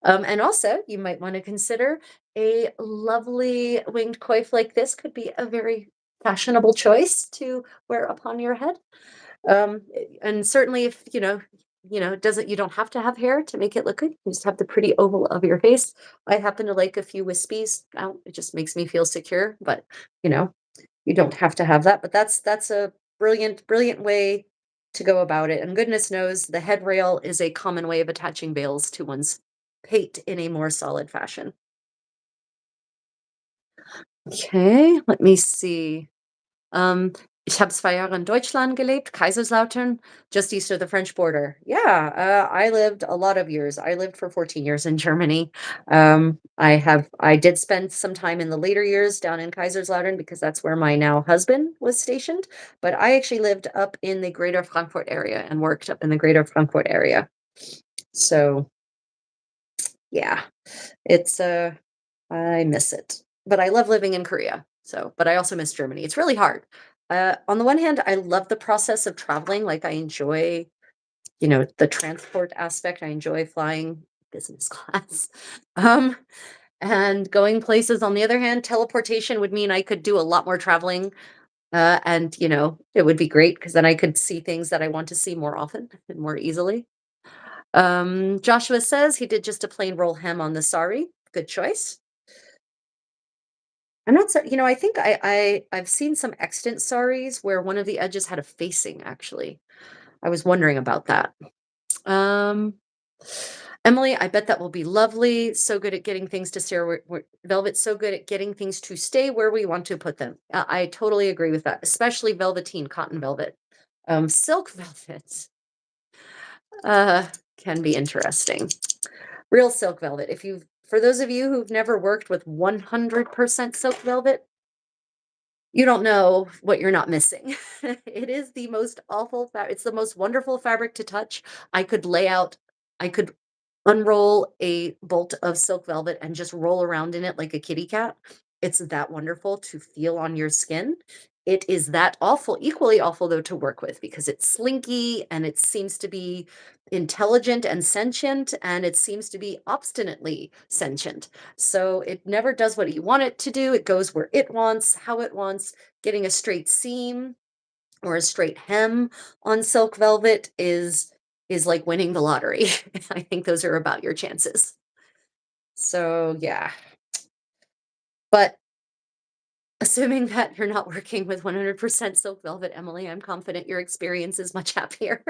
And also, you might want to consider a lovely winged coif like this could be a very fashionable choice to wear upon your head. And certainly, if it doesn't you don't have to have hair to make it look good. You just have the pretty oval of your face. I happen to like a few wispies. It just makes me feel secure, but you know, you don't have to have that. But that's a brilliant, brilliant way to go about it. And goodness knows the head rail is a common way of attaching veils to one's pate in a more solid fashion. Okay, let me see. Ich habe 2 Jahre in Deutschland gelebt, Kaiserslautern, just east of the French border. Yeah, I lived a lot of years. I lived for 14 years in Germany. I did spend some time in the later years down in Kaiserslautern because that's where my now husband was stationed. But I actually lived up in the greater Frankfurt area and worked up in the greater Frankfurt area. So yeah, it's I miss it. But I love living in Korea. So, but I also miss Germany. It's really hard. On the one hand, I love the process of traveling. Like I enjoy, the transport aspect. I enjoy flying business class. Um, and going places. On the other hand, teleportation would mean I could do a lot more traveling. And it would be great because then I could see things that I want to see more often and more easily. Joshua says he did just a plain roll hem on the sari. Good choice. I'm not so I think I've seen some extant saris where one of the edges had a facing, actually. I was wondering about that. Um, Emily, I bet that will be lovely. So good at getting things to stay velvet's so good at getting things to stay where we want to put them. I totally agree with that, especially velveteen cotton velvet. Silk velvet uh, can be interesting. Real silk velvet. For those of you who've never worked with 100% silk velvet, you don't know what you're not missing. It is the most awful it's the most wonderful fabric to touch. I could unroll a bolt of silk velvet and just roll around in it like a kitty cat. It's that wonderful to feel on your skin. it is that awful, equally awful though to work with because it's slinky and it seems to be intelligent and sentient and it seems to be obstinately sentient. So it never does what you want it to do. It goes where it wants, how it wants. Getting a straight seam or a straight hem on silk velvet is like winning the lottery. I think those are about your chances. So yeah. But assuming that you're not working with 100% silk velvet, Emily, I'm confident your experience is much happier.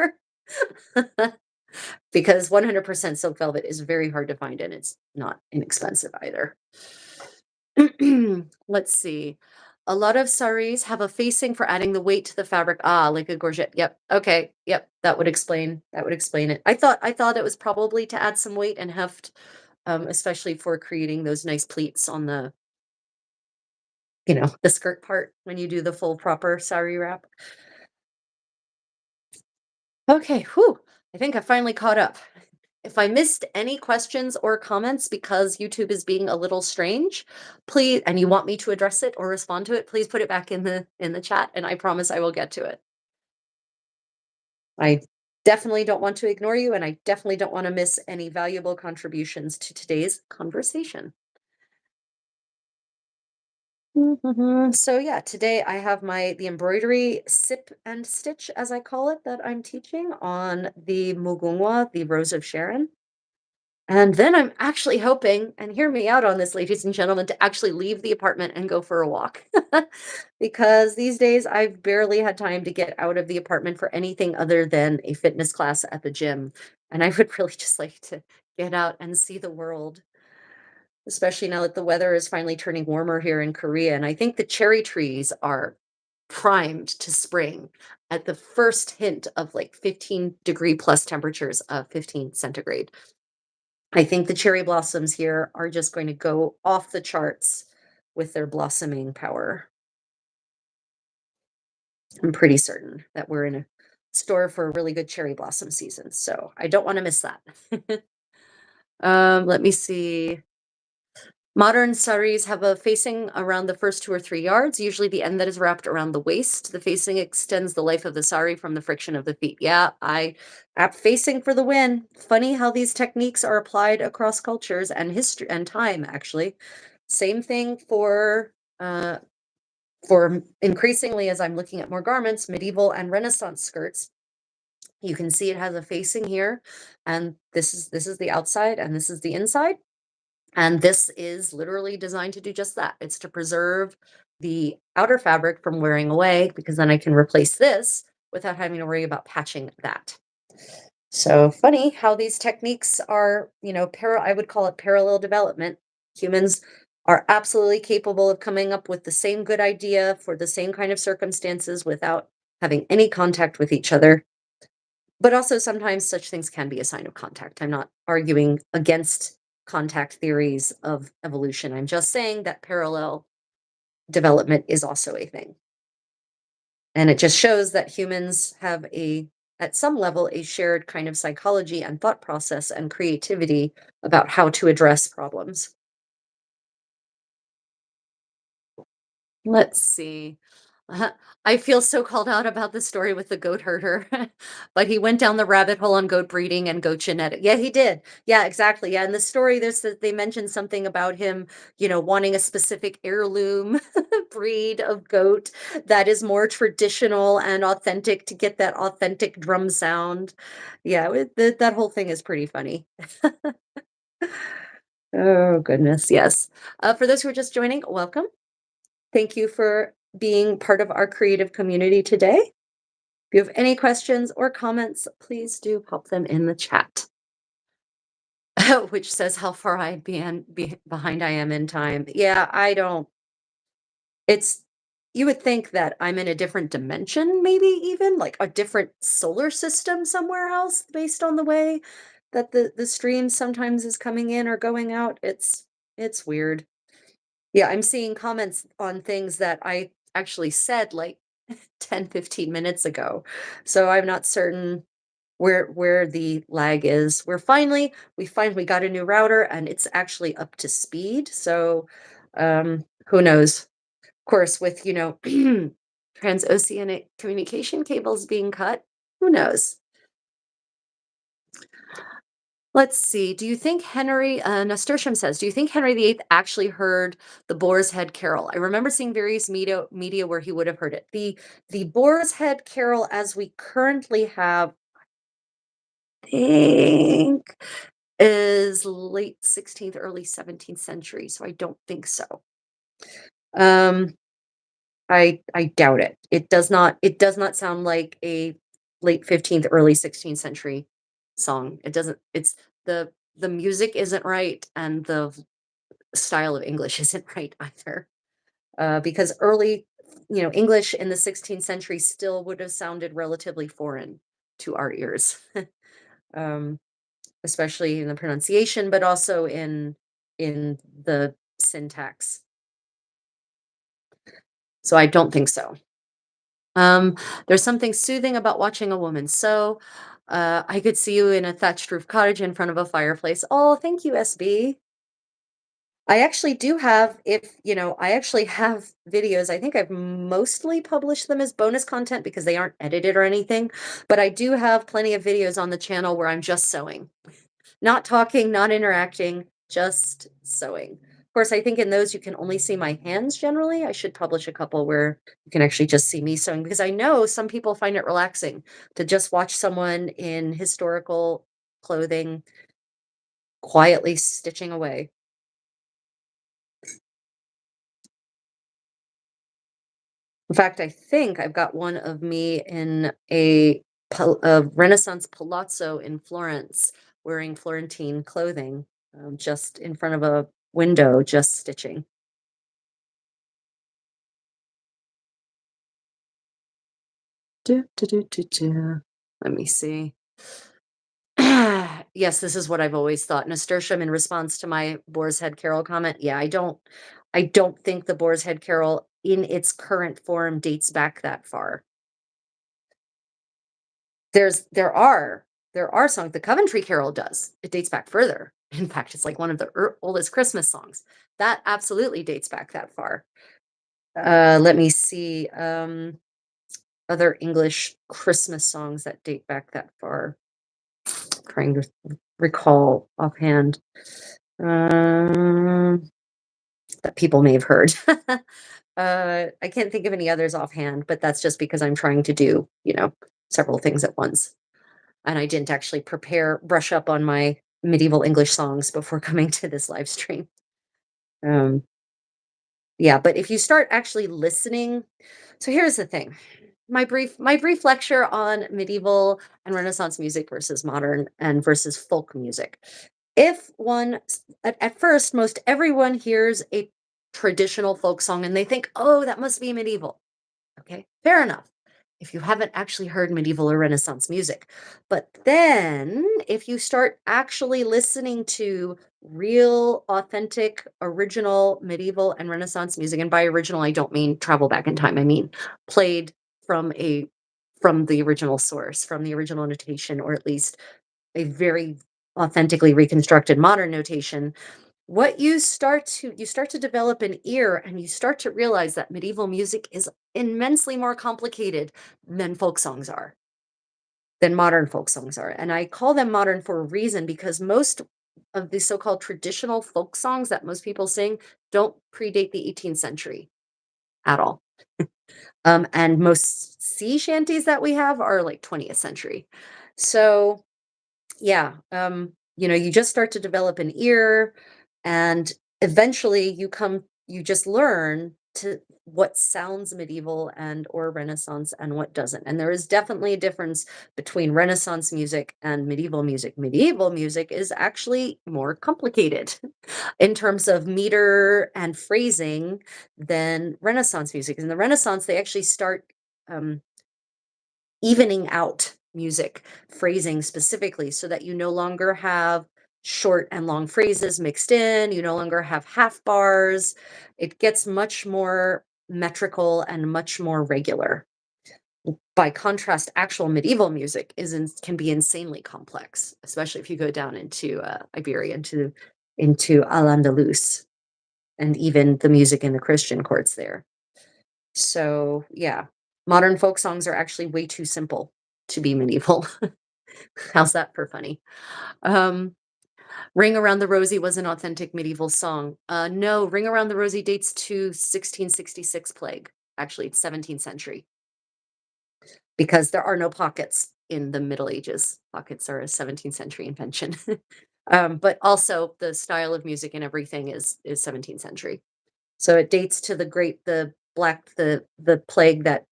Because 100% silk velvet is very hard to find and it's not inexpensive either. Let's see. A lot of saris have a facing for adding the weight to the fabric. Ah, like a gorget. Yep. Okay. Yep. That would explain it. I thought it was probably to add some weight and heft, especially for creating those nice pleats on the skirt part when you do the full proper sari wrap. Okay, whew. I think I finally caught up. If I missed any questions or comments because YouTube is being a little strange, please, and you want me to address it or respond to it, please put it back in the chat and I promise I will get to it. I definitely don't want to ignore you and I definitely don't want to miss any valuable contributions to today's conversation. So yeah, today I have the embroidery sip and stitch, as I call it, that I'm teaching on the Mugungwa, the Rose of Sharon. And then I'm actually hoping, and hear me out on this, ladies and gentlemen, to actually leave the apartment and go for a walk. Because these days I've barely had time to get out of the apartment for anything other than a fitness class at the gym. And I would really just like to get out and see the world, especially now that the weather is finally turning warmer here in Korea. And I think the cherry trees are primed to spring at the first hint of like 15-degree plus temperatures of 15 centigrade. I think the cherry blossoms here are just going to go off the charts with their blossoming power. I'm pretty certain that we're in a store for a really good cherry blossom season, so I don't want to miss that. Let me see. Modern saris have a facing around the first 2 or 3 yards, usually the end that is wrapped around the waist. The facing extends the life of the sari from the friction of the feet. Yeah, I app facing for the win. Funny how these techniques are applied across cultures and history and time, actually. Same thing for increasingly as I'm looking at more garments, medieval and Renaissance skirts. You can see it has a facing here, and this is the outside and this is the inside. And this is literally designed to do just that. It's to preserve the outer fabric from wearing away because then I can replace this without having to worry about patching that. So funny how these techniques are, I would call it parallel development. Humans are absolutely capable of coming up with the same good idea for the same kind of circumstances without having any contact with each other. But also sometimes such things can be a sign of contact. I'm not arguing against contact theories of evolution. I'm just saying that parallel development is also a thing. And it just shows that humans have at some level, a shared kind of psychology and thought process and creativity about how to address problems. Let's see. Uh, I feel so called out about the story with the goat herder, but he went down the rabbit hole on goat breeding and goat genetic. Yeah, he did. Yeah, exactly. Yeah, in the story, they mentioned something about him, wanting a specific heirloom breed of goat that is more traditional and authentic to get that authentic drum sound. Yeah, that whole thing is pretty funny. Oh goodness, yes. For those who are just joining, welcome. Thank you for being part of our creative community today. If you have any questions or comments, please do pop them in the chat, which says how far behind I am in time. Yeah, I don't. It's you would think that I'm in a different dimension, maybe even like a different solar system somewhere else, based on the way that the stream sometimes is coming in or going out. It's weird. Yeah, I'm seeing comments on things that I actually said like 10, 15 minutes ago. So I'm not certain where the lag is. We finally got a new router and it's actually up to speed. So who knows? Of course, with Transoceanic communication cables being cut. Who knows? Let's see. Do you think Henry, Nasturtium says, do you think Henry VIII actually heard the Boar's Head Carol? I remember seeing various media where he would have heard it. The Boar's Head Carol as we currently have, think, is late 16th, early 17th century. So I don't think so. Um, I doubt it. It does not sound like a late 15th, early 16th century song. It doesn't it's the music isn't right and the style of English isn't right either. Because early, English in the 16th century still would have sounded relatively foreign to our ears. um, Especially in the pronunciation, but also in the syntax. So I don't think so. Um, there's something soothing about watching a woman sew. I could see you in a thatched roof cottage in front of a fireplace. Oh, thank you, SB. I actually do have, I actually have videos. I think I've mostly published them as bonus content because they aren't edited or anything. But I do have plenty of videos on the channel where I'm just sewing, not talking, not interacting, just sewing. Of course, I think in those you can only see my hands generally. I should publish a couple where you can actually just see me sewing because I know some people find it relaxing to just watch someone in historical clothing quietly stitching away. In fact, I think I've got one of me in a Renaissance palazzo in Florence wearing Florentine clothing, just in front of a window, just stitching. Do, do, do, do, do. Let me see. Yes, this is what I've always thought. Nasturtium in response to my Boar's Head Carol comment. Yeah, I don't think the Boar's Head Carol in its current form dates back that far. There are songs. The Coventry Carol does. It dates back further. In fact, it's like one of the oldest Christmas songs. That absolutely dates back that far. Let me see. Other English Christmas songs that date back that far. Trying to recall offhand. Um, that people may have heard. I can't think of any others offhand, but that's just because I'm trying to do, several things at once. And I didn't actually brush up on my medieval English songs before coming to this live stream. Um, yeah, but if you start actually listening, so here's the thing. My brief lecture on medieval and Renaissance music versus modern and versus folk music. If at first, most everyone hears a traditional folk song and they think, oh, that must be medieval. Okay, fair enough. If you haven't actually heard medieval or Renaissance music. But then, if you start actually listening to real, authentic, original medieval and Renaissance music, and by original, I don't mean travel back in time, I mean played from a from the original source, from the original notation, or at least a very authentically reconstructed modern notation, you start to develop an ear and you start to realize that medieval music is immensely more complicated than folk songs are, than modern folk songs are. And I call them modern for a reason because most of the so-called traditional folk songs that most people sing don't predate the 18th century at all. And most sea shanties that we have are like 20th century. So yeah, you just start to develop an ear, and eventually you just learn to what sounds medieval and or Renaissance and what doesn't. And there is definitely a difference between Renaissance music and medieval music. Medieval music is actually more complicated in terms of meter and phrasing than Renaissance music. In the Renaissance, they actually start um, evening out music phrasing specifically so that you no longer have short and long phrases mixed in, you no longer have half bars. It gets much more metrical and much more regular. By contrast, actual medieval music can be insanely complex, especially if you go down into Iberia, into Al-Andalus, and even the music in the Christian courts there. So yeah. Modern folk songs are actually way too simple to be medieval. How's that for funny? Um, Ring Around the Rosie was an authentic medieval song. No, Ring Around the Rosie dates to 1666 plague. Actually, it's 17th century because there are no pockets in the Middle Ages. Pockets are a 17th century invention. But also the style of music and everything is 17th century. So it dates to the plague that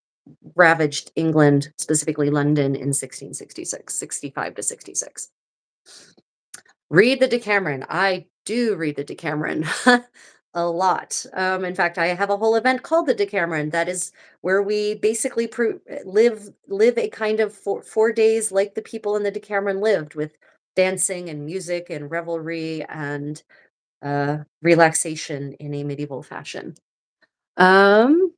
ravaged England, specifically London in 1666, 65 to 66. Read the Decameron. I do read the Decameron a lot. In fact, I have a whole event called the Decameron. That is where we basically live a kind of 4 days like the people in the Decameron lived, with dancing and music and revelry and relaxation in a medieval fashion. Um,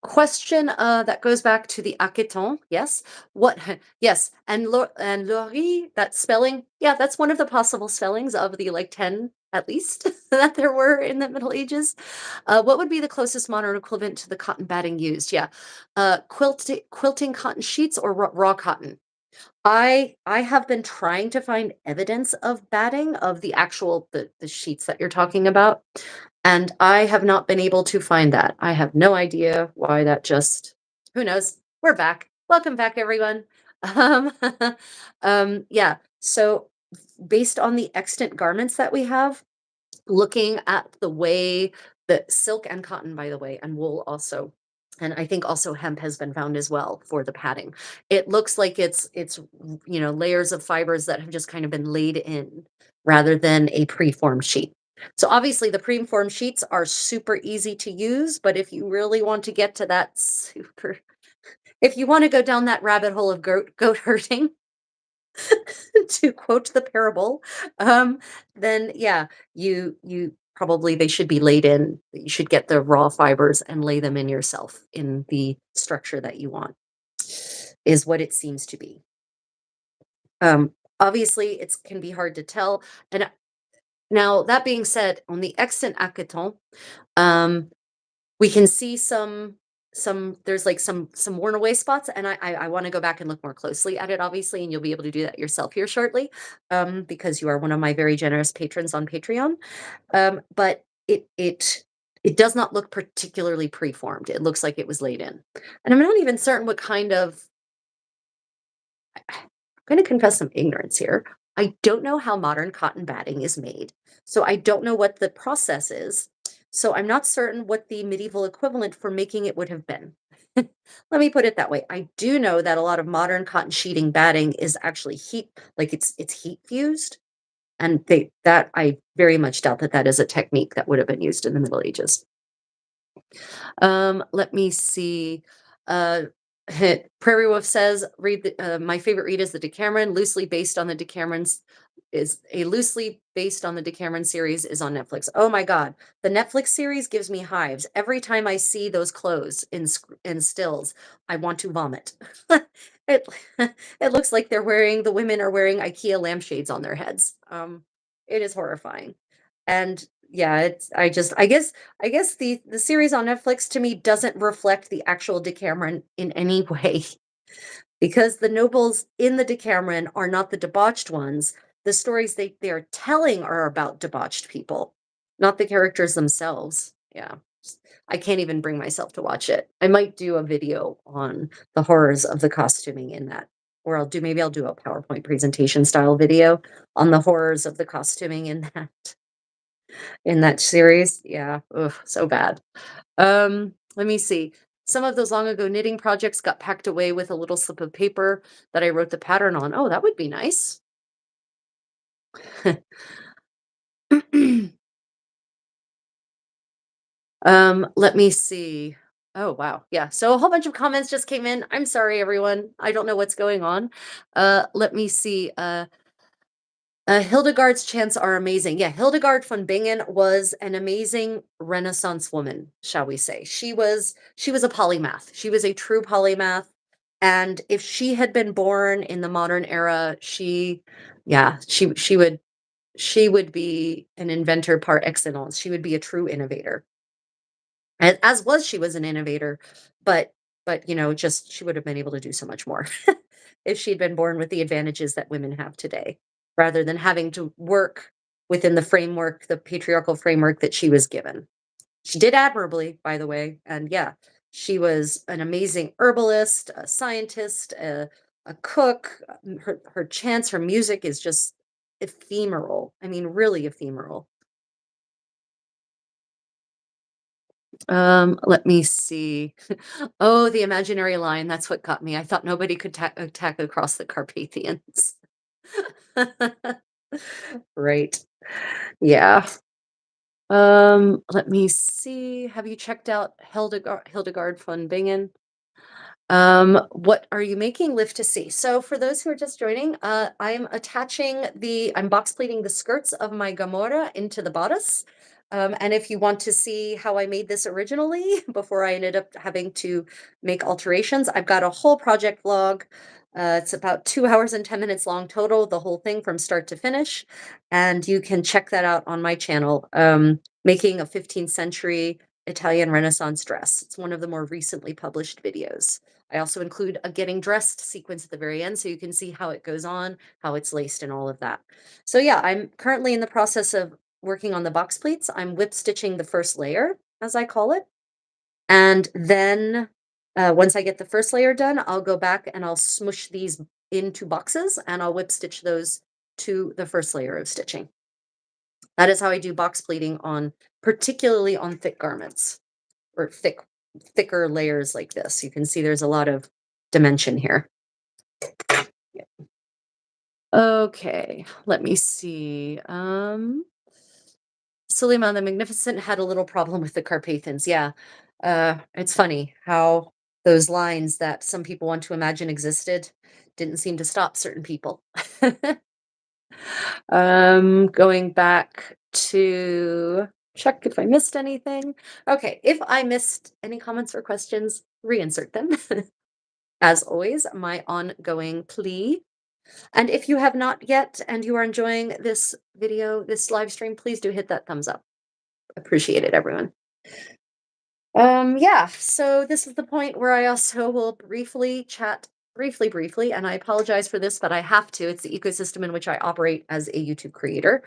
Question, that goes back to the Aqueton, yes. What yes, and Lori, that spelling, yeah, that's one of the possible spellings of the, like, 10 at least that there were in the Middle Ages. What would be the closest modern equivalent to the cotton batting used? Yeah. Quilting cotton sheets or raw cotton? I have been trying to find evidence of batting, of the actual the sheets that you're talking about, and I have not been able to find that. I have no idea why that just who knows? We're back. Welcome back, everyone. Um, yeah, so based on the extant garments that we have, looking at the way the silk and cotton, by the way, and wool also, and I think also hemp has been found as well for the padding. It looks like it's layers of fibers that have just kind of been laid in rather than a preformed sheet. So obviously the preformed sheets are super easy to use, but if you really want to get to that super, if you want to go down that rabbit hole of goat herding, to quote the parable, um, then yeah, you probably they should be laid in. You should get the raw fibers and lay them in yourself in the structure that you want, is what it seems to be. Obviously, it can be hard to tell. And now that being said, on the extant Hackathon, um, we can see some there's like some worn away spots, and I want to go back and look more closely at it, obviously, and you'll be able to do that yourself here shortly, because you are one of my very generous patrons on Patreon. But it does not look particularly preformed. It looks like it was laid in, and I'm not even certain what kind of. I'm going to confess some ignorance here. I don't know how modern cotton batting is made. So I don't know what the process is. So I'm not certain what the medieval equivalent for making it would have been. Let me put it that way. I do know that a lot of modern cotton sheeting batting is actually heat, like it's heat fused, and that I very much doubt that that is a technique that would have been used in the Middle Ages. Let me see. Uh, Prairie Wolf says, my favorite read is the Decameron, loosely based on the Decameron's is a loosely based on the Decameron series is on Netflix. Oh my God. The Netflix series gives me hives. Every time I see those clothes in stills, I want to vomit. it, it looks like the women are wearing IKEA lampshades on their heads. It is horrifying. And yeah, I guess the series on Netflix to me doesn't reflect the actual Decameron in any way, because the nobles in the Decameron are not the debauched ones. The stories they are telling are about debauched people, not the characters themselves. Yeah. I can't even bring myself to watch it. I might do a video on the horrors of the costuming in that, or I'll do a PowerPoint presentation style video on the horrors of the costuming in that series. Yeah, ugh, so bad. Let me see. Some of those long ago knitting projects got packed away with a little slip of paper that I wrote the pattern on. Oh, that would be nice. Let me see. Oh, wow. Yeah. So a whole bunch of comments just came in. I'm sorry, everyone. I don't know what's going on. Let me see. Hildegard's chants are amazing. Yeah, Hildegard von Bingen was an amazing Renaissance woman, shall we say. She was a polymath. She was a true polymath. And if she had been born in the modern era, yeah, she would be an inventor par excellence. She would be a true innovator. As was she was an innovator, but but just she would have been able to do so much more if she'd been born with the advantages that women have today, rather than having to work within the framework, the patriarchal framework that she was given. She did admirably, by the way, and yeah, she was an amazing herbalist, a scientist, a cook. Her chants, her music is just ephemeral. I mean, really ephemeral. Let me see. Oh, the imaginary line. That's what got me. I thought nobody could attack across the Carpathians. Right. Yeah. Let me see. Have you checked out Hildegard von Bingen? What are you making? Live to see. So for those who are just joining, I'm box pleating the skirts of my Gamora into the bodice. And if you want to see how I made this originally before I ended up having to make alterations, I've got a whole project vlog. It's about 2 hours and 10 minutes long total, the whole thing from start to finish. And you can check that out on my channel, making a 15th century Italian Renaissance dress. It's one of the more recently published videos. I also include a getting dressed sequence at the very end so you can see how it goes on, how it's laced, and all of that. So yeah, I'm currently in the process of working on the box pleats. I'm whip stitching the first layer, as I call it. And then once I get the first layer done, I'll go back and I'll smush these into boxes and I'll whip stitch those to the first layer of stitching. That is how I do box pleating particularly on thick garments or thicker layers like this. You can see there's a lot of dimension here. Yeah. Okay, let me see. Suleiman the Magnificent had a little problem with the Carpathians. Yeah. It's funny how those lines that some people want to imagine existed didn't seem to stop certain people. Going back to check if I missed anything. Okay, if I missed any comments or questions, reinsert them. As always, my ongoing plea. And if you have not yet and you are enjoying this video, this live stream, please do hit that thumbs up. Appreciate it, everyone. Yeah, so this is the point where I also will briefly chat briefly, and I apologize for this, but I have to. It's the ecosystem in which I operate as a YouTube creator.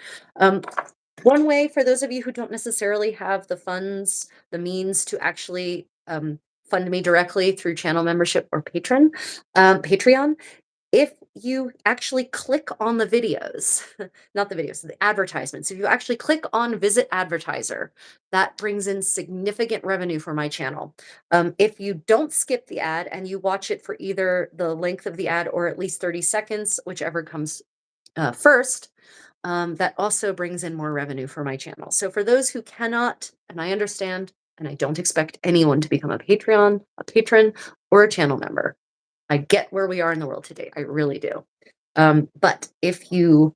One way for those of you who don't necessarily have the funds, the means to actually fund me directly through channel membership or Patreon, if you actually click on the videos, not the videos, the advertisements, if you actually click on visit advertiser, that brings in significant revenue for my channel. If you don't skip the ad and you watch it for either the length of the ad or at least 30 seconds, whichever comes first, that also brings in more revenue for my channel. So for those who cannot, and I understand, and I don't expect anyone to become a patron, or a channel member. I get where we are in the world today. I really do. But if you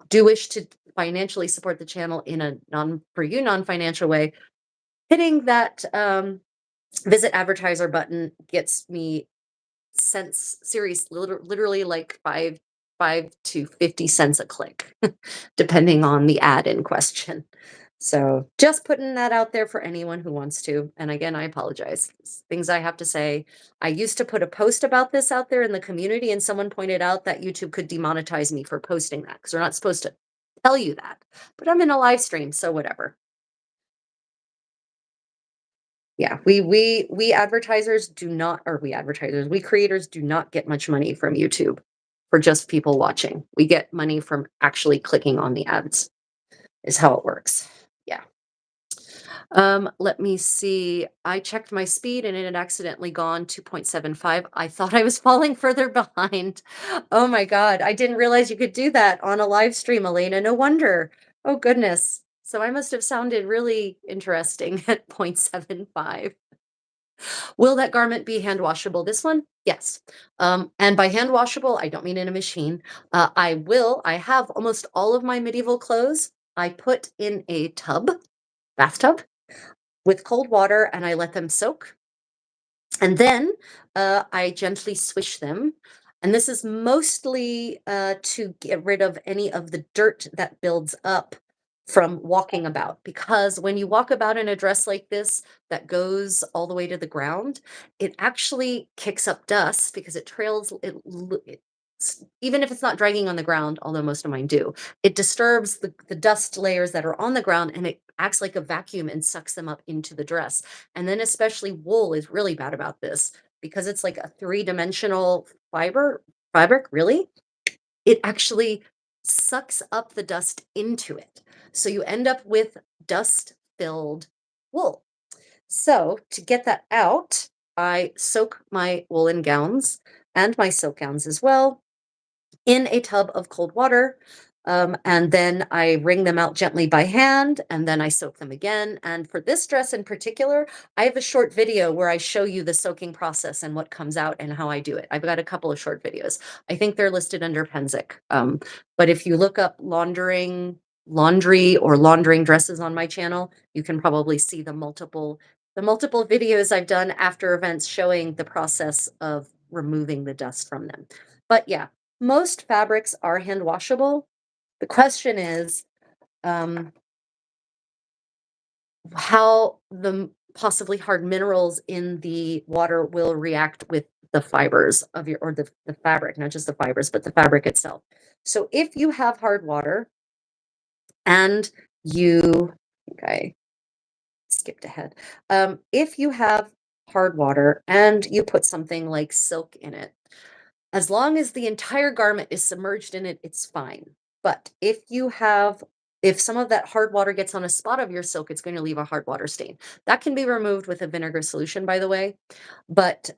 do wish to financially support the channel in a non-financial way, hitting that visit advertiser button gets me literally like 5 to 50 cents a click, depending on the ad in question. So just putting that out there for anyone who wants to. And again, I apologize. Things I have to say. I used to put a post about this out there in the community, and someone pointed out that YouTube could demonetize me for posting that because they're not supposed to tell you that. But I'm in a live stream, so whatever. Yeah, we advertisers do not, or we creators do not get much money from YouTube for just people watching. We get money from actually clicking on the ads, is how it works. Yeah. Let me see. I checked my speed and it had accidentally gone 2.75. I thought I was falling further behind. Oh my God. I didn't realize you could do that on a live stream, Elena. No wonder. Oh goodness. So I must have sounded really interesting at 0.75. Will that garment be hand washable? This one? Yes. And by hand washable, I don't mean in a machine. I have almost all of my medieval clothes I put in a bathtub with cold water and I let them soak. And then I gently swish them. And this is mostly to get rid of any of the dirt that builds up from walking about, because when you walk about in a dress like this that goes all the way to the ground, it actually kicks up dust because it trails even if it's not dragging on the ground, although most of mine do, it disturbs the dust layers that are on the ground, and it acts like a vacuum and sucks them up into the dress. And then especially wool is really bad about this because it's like a three-dimensional fabric, really. It actually sucks up the dust into it. So you end up with dust-filled wool. So to get that out, I soak my woolen gowns and my silk gowns as well in a tub of cold water. And then I wring them out gently by hand, and then I soak them again. And for this dress in particular, I have a short video where I show you the soaking process and what comes out and how I do it. I've got a couple of short videos. I think they're listed under Penzic. But if you look up laundry or laundering dresses on my channel, you can probably see the multiple videos I've done after events showing the process of removing the dust from them. But yeah, most fabrics are hand washable. The question is, um, how the possibly hard minerals in the water will react with the fibers of your, or the fabric, not just the fibers, but the fabric itself. So if you have hard water and I think I skipped ahead. If you have hard water and you put something like silk in it, as long as the entire garment is submerged in it, it's fine. But if some of that hard water gets on a spot of your silk, it's going to leave a hard water stain. That can be removed with a vinegar solution, by the way. But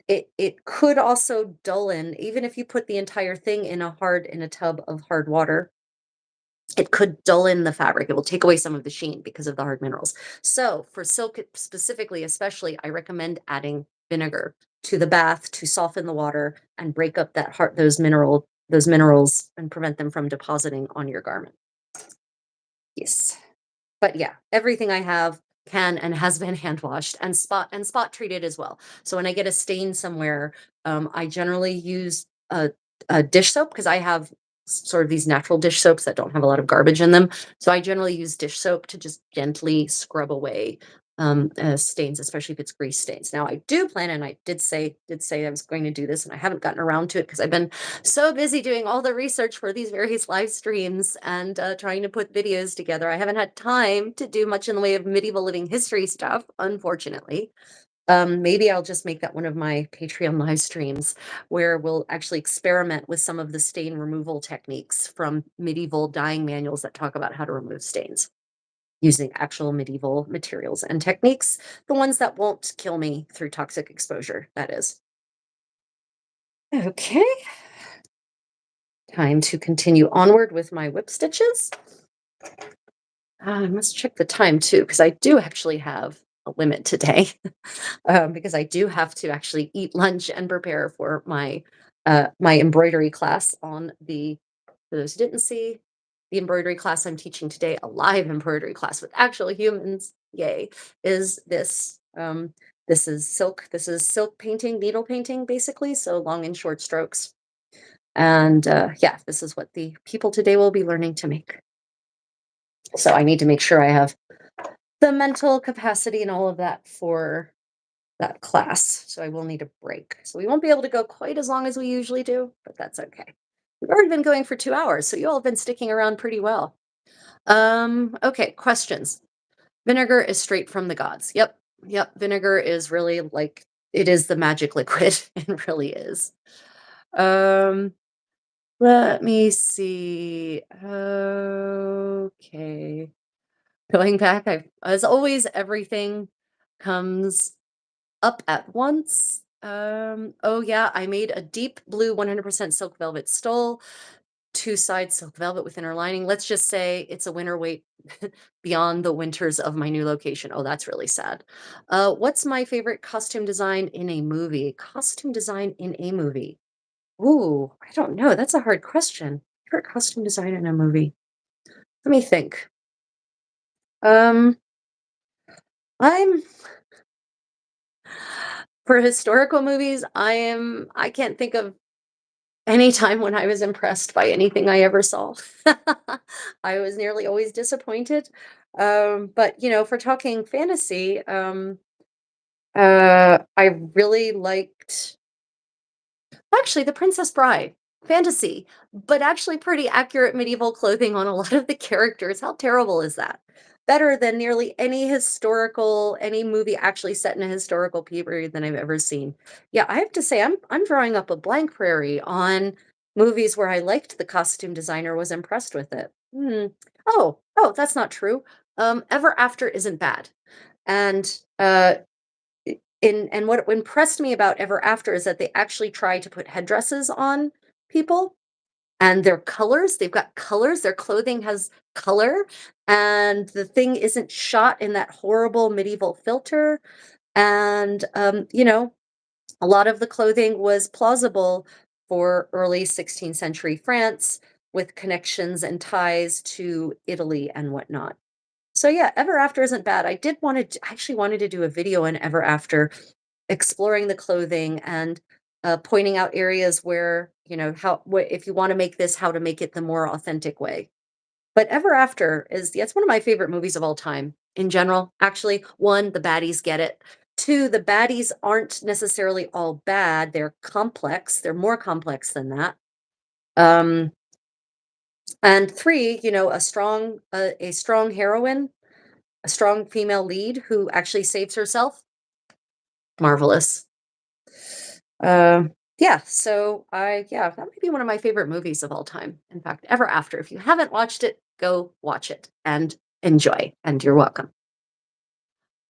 it could also dullen, even if you put the entire thing in a tub of hard water, it could dullen the fabric. It will take away some of the sheen because of the hard minerals. So for silk specifically, especially, I recommend adding vinegar to the bath to soften the water and break up those minerals and prevent them from depositing on your garment. Yes. But yeah, everything I have can and has been hand washed and spot treated as well. So when I get a stain somewhere, I generally use a dish soap because I have sort of these natural dish soaps that don't have a lot of garbage in them. So I generally use dish soap to just gently scrub away stains, especially if it's grease stains. Now I do plan, and I did say I was going to do this, and I haven't gotten around to it because I've been so busy doing all the research for these various live streams and trying to put videos together. I haven't had time to do much in the way of medieval living history stuff, unfortunately. Maybe I'll just make that one of my Patreon live streams where we'll actually experiment with some of the stain removal techniques from medieval dyeing manuals that talk about how to remove stains using actual medieval materials and techniques, the ones that won't kill me through toxic exposure, that is. Okay, time to continue onward with my whip stitches. I must check the time too, because I do actually have a limit today. Because I do have to actually eat lunch and prepare for my embroidery class for those who didn't see, the embroidery class I'm teaching today, a live embroidery class with actual humans, yay, is this. This is silk painting, needle painting, basically, so long and short strokes. And yeah, this is what the people today will be learning to make. So I need to make sure I have the mental capacity and all of that for that class. So I will need a break. So we won't be able to go quite as long as we usually do, but that's okay. We've already been going for 2 hours, so you all have been sticking around pretty well. Okay, questions. Vinegar is straight from the gods. Yep. Yep. Vinegar is really like it is the magic liquid. It really is. Um, Let me see. Okay. Going back, as always, everything comes up at once. Oh yeah, I made a deep blue 100% silk velvet stole, two-side silk velvet with inner lining. Let's just say it's a winter weight beyond the winters of my new location. Oh, that's really sad. What's my favorite costume design in a movie? Costume design in a movie. Ooh, I don't know. That's a hard question. Favorite costume design in a movie. Let me think. Um, I'm for historical movies, I can't think of Anytime when I was impressed by anything I ever saw, I was nearly always disappointed. But if we're talking fantasy, I really liked actually The Princess Bride, fantasy, but actually pretty accurate medieval clothing on a lot of the characters. How terrible is that? Better than nearly any movie actually set in a historical period than I've ever seen. Yeah, I have to say I'm drawing up a blank prairie on movies where I liked the costume designer, was impressed with it. Oh, that's not true. Ever After isn't bad. And and what impressed me about Ever After is that they actually try to put headdresses on people and their colors. They've got colors. Their clothing has color, and the thing isn't shot in that horrible medieval filter. And a lot of the clothing was plausible for early 16th century France with connections and ties to Italy and whatnot. So yeah, Ever After isn't bad. I actually wanted to do a video on Ever After, exploring the clothing and pointing out areas where, if you want to make this, how to make it the more authentic way. But Ever After is, yeah, it's one of my favorite movies of all time in general. Actually, one, the baddies get it. Two, the baddies aren't necessarily all bad. They're complex. They're more complex than that. Um, and three, a strong heroine, a strong female lead who actually saves herself. Marvelous. Uh, yeah, yeah, that might be one of my favorite movies of all time. In fact, Ever After. If you haven't watched it, go watch it and enjoy, and you're welcome.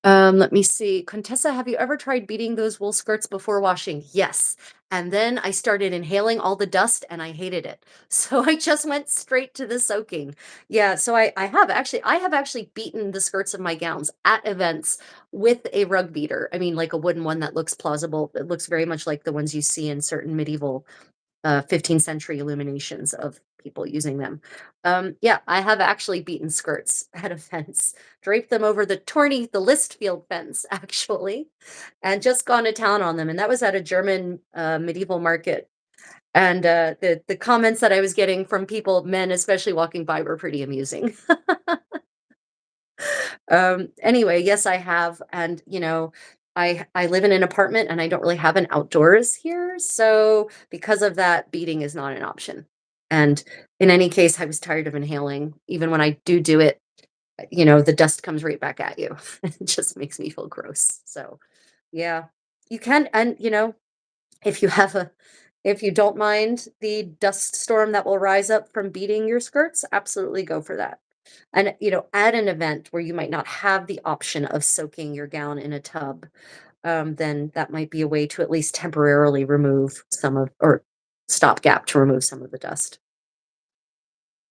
Let me see. Contessa, have you ever tried beating those wool skirts before washing? Yes. And then I started inhaling all the dust and I hated it. So I just went straight to the soaking. Yeah, so I have actually beaten the skirts of my gowns at events with a rug beater. I mean, like a wooden one that looks plausible. It looks very much like the ones you see in certain medieval 15th century illuminations of people using them. Yeah, I have actually beaten skirts at a fence, draped them over the Listfield fence, actually, and just gone to town on them. And that was at a German medieval market. And the comments that I was getting from people, men especially walking by, were pretty amusing. Anyway, yes, I have, and I live in an apartment and I don't really have an outdoors here, so because of that, beating is not an option. And in any case, I was tired of inhaling. Even when I do it, the dust comes right back at you. It just makes me feel gross. So, yeah, you can, and if you have a if you don't mind the dust storm that will rise up from beating your skirts, absolutely go for that. And, at an event where you might not have the option of soaking your gown in a tub, then that might be a way to at least temporarily remove some of, or stopgap to remove some of the dust.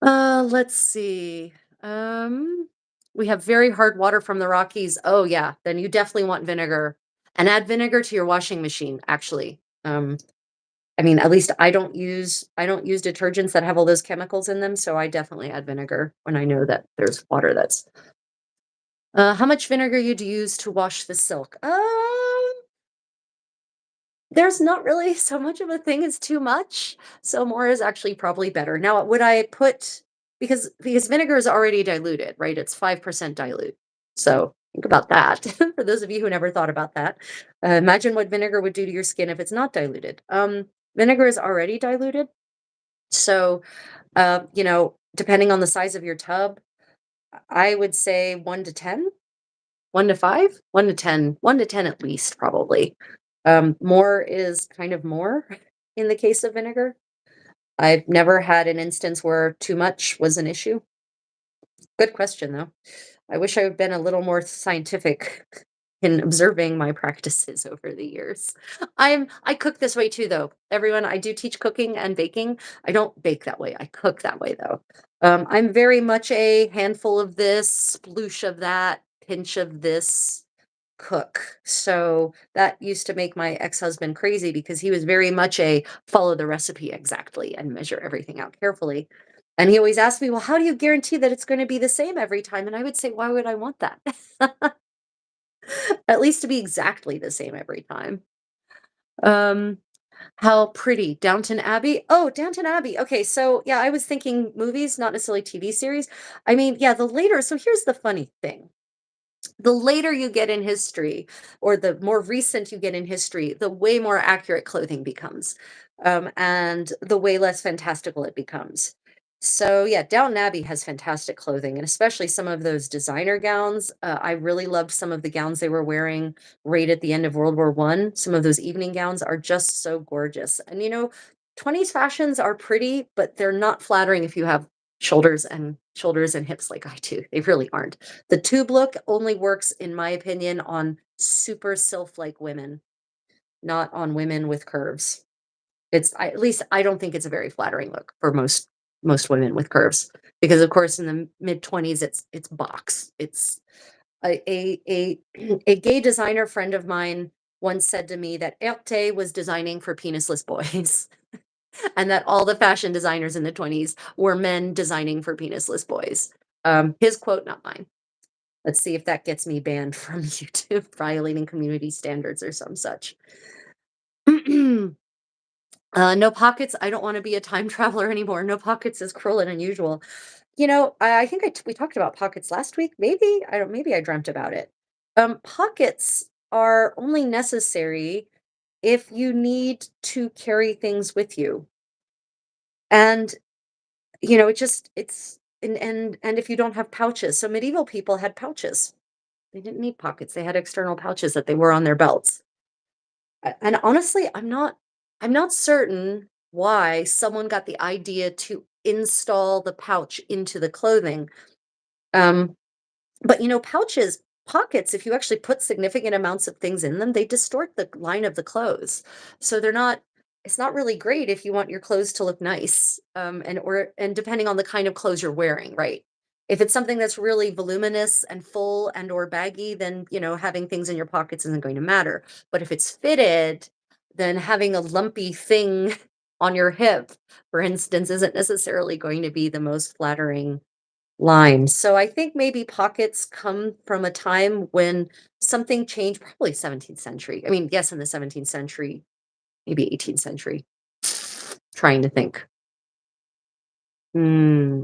Let's see. Um, we have very hard water from the Rockies. Oh yeah, then you definitely want vinegar. And add vinegar to your washing machine, actually. I mean, at least I don't use detergents that have all those chemicals in them, so I definitely add vinegar when I know that there's water that's how much vinegar you'd use to wash the silk? There's not really so much of a thing as too much, so more is actually probably better. Now, would I put, because vinegar is already diluted, right? It's 5% dilute. So think about that. For those of you who never thought about that, imagine what vinegar would do to your skin if it's not diluted. Vinegar is already diluted, so depending on the size of your tub, I would say 1 to 10. 1 to 5? 1 to 10. 1 to 10 at least, probably. More is kind of more in the case of vinegar. I've never had an instance where too much was an issue. Good question, though. I wish I had been a little more scientific in observing my practices over the years. I cook this way too, though. Everyone, I do teach cooking and baking. I don't bake that way. I cook that way, though. I'm very much a handful of this, sploosh of that, pinch of this cook. So that used to make my ex-husband crazy because he was very much a follow the recipe exactly and measure everything out carefully. And he always asked me, "Well, how do you guarantee that it's going to be the same every time?" And I would say, "Why would I want that?" At least to be exactly the same every time. Um, How pretty. Downton Abbey? Oh, Downton Abbey. Okay, so yeah, I was thinking movies, not necessarily TV series. I mean, yeah, the later, so here's the funny thing. The later you get in history, or the more recent you get in history, the way more accurate clothing becomes, and the way less fantastical it becomes. So yeah, Downton Abbey has fantastic clothing, and especially some of those designer gowns. I really loved some of the gowns they were wearing right at the end of World War I. Some of those evening gowns are just so gorgeous. And 20s fashions are pretty, but they're not flattering if you have shoulders and hips like I do. They really aren't. The tube look only works, in my opinion, on super sylph-like women, not on women with curves. At least I don't think it's a very flattering look for most women with curves, because of course in the mid 20s it's box. It's a a gay designer friend of mine once said to me that Erte was designing for penisless boys, and that all the fashion designers in the 20s were men designing for penisless boys. His quote, not mine. Let's see if that gets me banned from YouTube, violating community standards or some such. No pockets. I don't want to be a time traveler anymore. No pockets is cruel and unusual. I think we talked about pockets last week. Maybe I don't. Maybe I dreamt about it. Pockets are only necessary if you need to carry things with you, and and if you don't have pouches. So medieval people had pouches. They didn't need pockets. They had external pouches that they wore on their belts. And honestly, I'm not certain why someone got the idea to install the pouch into the clothing. Um, but pockets, if you actually put significant amounts of things in them, they distort the line of the clothes. So it's not really great if you want your clothes to look nice. And depending on the kind of clothes you're wearing, right? If it's something that's really voluminous and full and or baggy, then having things in your pockets isn't going to matter. But if it's fitted, then having a lumpy thing on your hip, for instance, isn't necessarily going to be the most flattering line. So I think maybe pockets come from a time when something changed, probably 17th century. I mean, yes, in the 17th century, maybe 18th century. Trying to think. Hmm,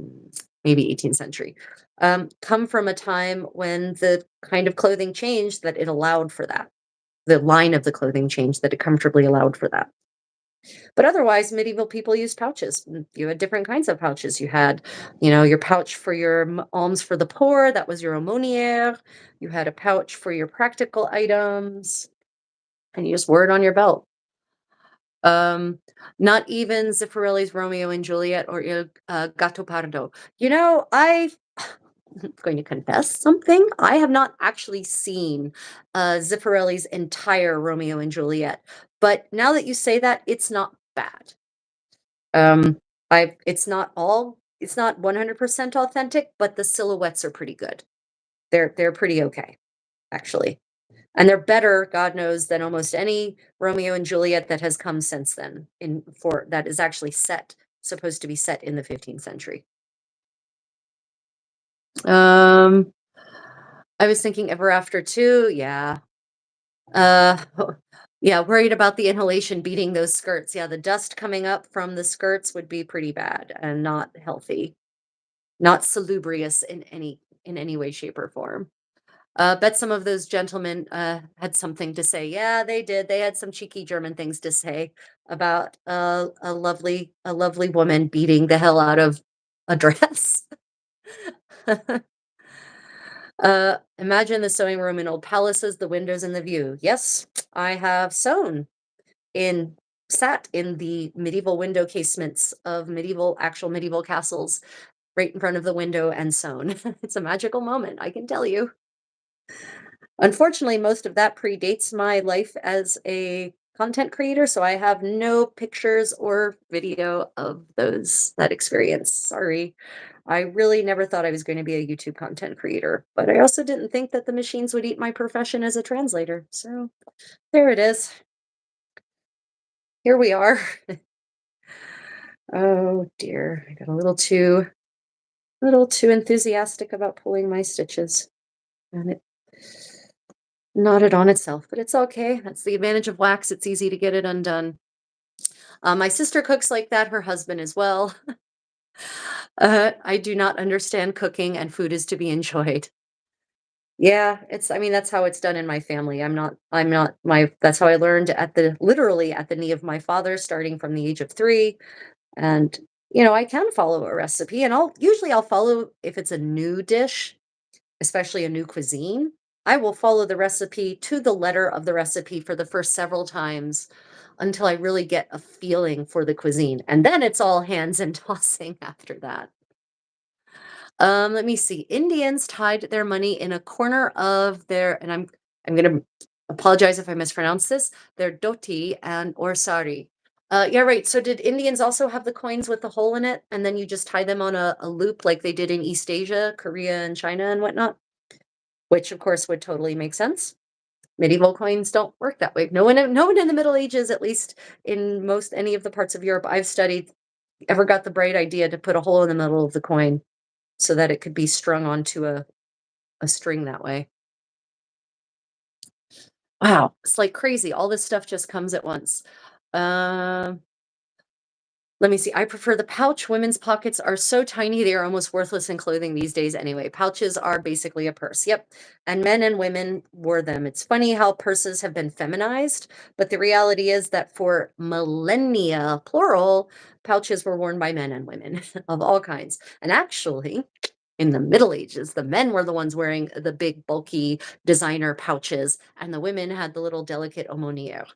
maybe 18th century. Come from a time when the kind of clothing changed that it allowed for that. The line of the clothing changed that it comfortably allowed for that. But otherwise, medieval people used pouches. You had different kinds of pouches. You had, your pouch for your alms for the poor. That was your aumônière. You had a pouch for your practical items, and you just wore it on your belt. Um, Not even Zeffirelli's Romeo and Juliet or Gattopardo. I am going to confess something. I have not actually seen Zeffirelli's entire Romeo and Juliet, but now that you say that, it's not bad. Um, it's not 100% authentic, but the silhouettes are pretty good. They're pretty okay, actually. And they're better, God knows, than almost any Romeo and Juliet that has come since then in for that is actually supposed to be set in the 15th century. Um, I was thinking Ever After too. Yeah. Uh, yeah, worried about the inhalation beating those skirts. Yeah, the dust coming up from the skirts would be pretty bad and not healthy. Not salubrious in any way, shape, or form. Bet some of those gentlemen had something to say. Yeah, they did. They had some cheeky German things to say about a lovely woman beating the hell out of a dress. Imagine the sewing room in old palaces, the windows and the view. Yes, I have in sat in the medieval window casements of actual medieval castles right in front of the window and sewn. It's a magical moment, I can tell you. Unfortunately, most of that predates my life as a content creator, so I have no pictures or video of that experience. Sorry. I really never thought I was going to be a YouTube content creator, but I also didn't think that the machines would eat my profession as a translator. So there it is. Here we are. Oh dear. I got a little too enthusiastic about pulling my stitches. And it knotted on itself, but it's okay. That's the advantage of wax. It's easy to get it undone. My sister cooks like that, her husband as well. I do not understand cooking, and food is to be enjoyed. Yeah, I mean, that's how it's done in my family. I'm not my that's how I learned literally at the knee of my father, starting from the age of 3. And, I can follow a recipe, and I'll follow if it's a new dish, especially a new cuisine. I will follow the recipe to the letter of the recipe for the first several times until I really get a feeling for the cuisine. And then it's all hands and tossing after that. Let me see. Indians tied their money in a corner of and I'm gonna apologize if I mispronounce this, their dhoti and or sari. Yeah, right. So did Indians also have the coins with the hole in it, and then you just tie them on a loop like they did in East Asia, Korea and China and whatnot? Which of course would totally make sense. Medieval coins don't work that way. No one in the Middle Ages, at least in most any of the parts of Europe I've studied, ever got the bright idea to put a hole in the middle of the coin so that it could be strung onto a string that way. Wow, it's like crazy. All this stuff just comes at once. Um, Let me see. I prefer the pouch. Women's pockets are so tiny, they are almost worthless in clothing these days anyway. Pouches are basically a purse. Yep. And men and women wore them. It's funny how purses have been feminized, but the reality is that for millennia, plural, pouches were worn by men and women of all kinds. And actually, in the Middle Ages, the men were the ones wearing the big, bulky designer pouches, and the women had the little delicate aumoniere.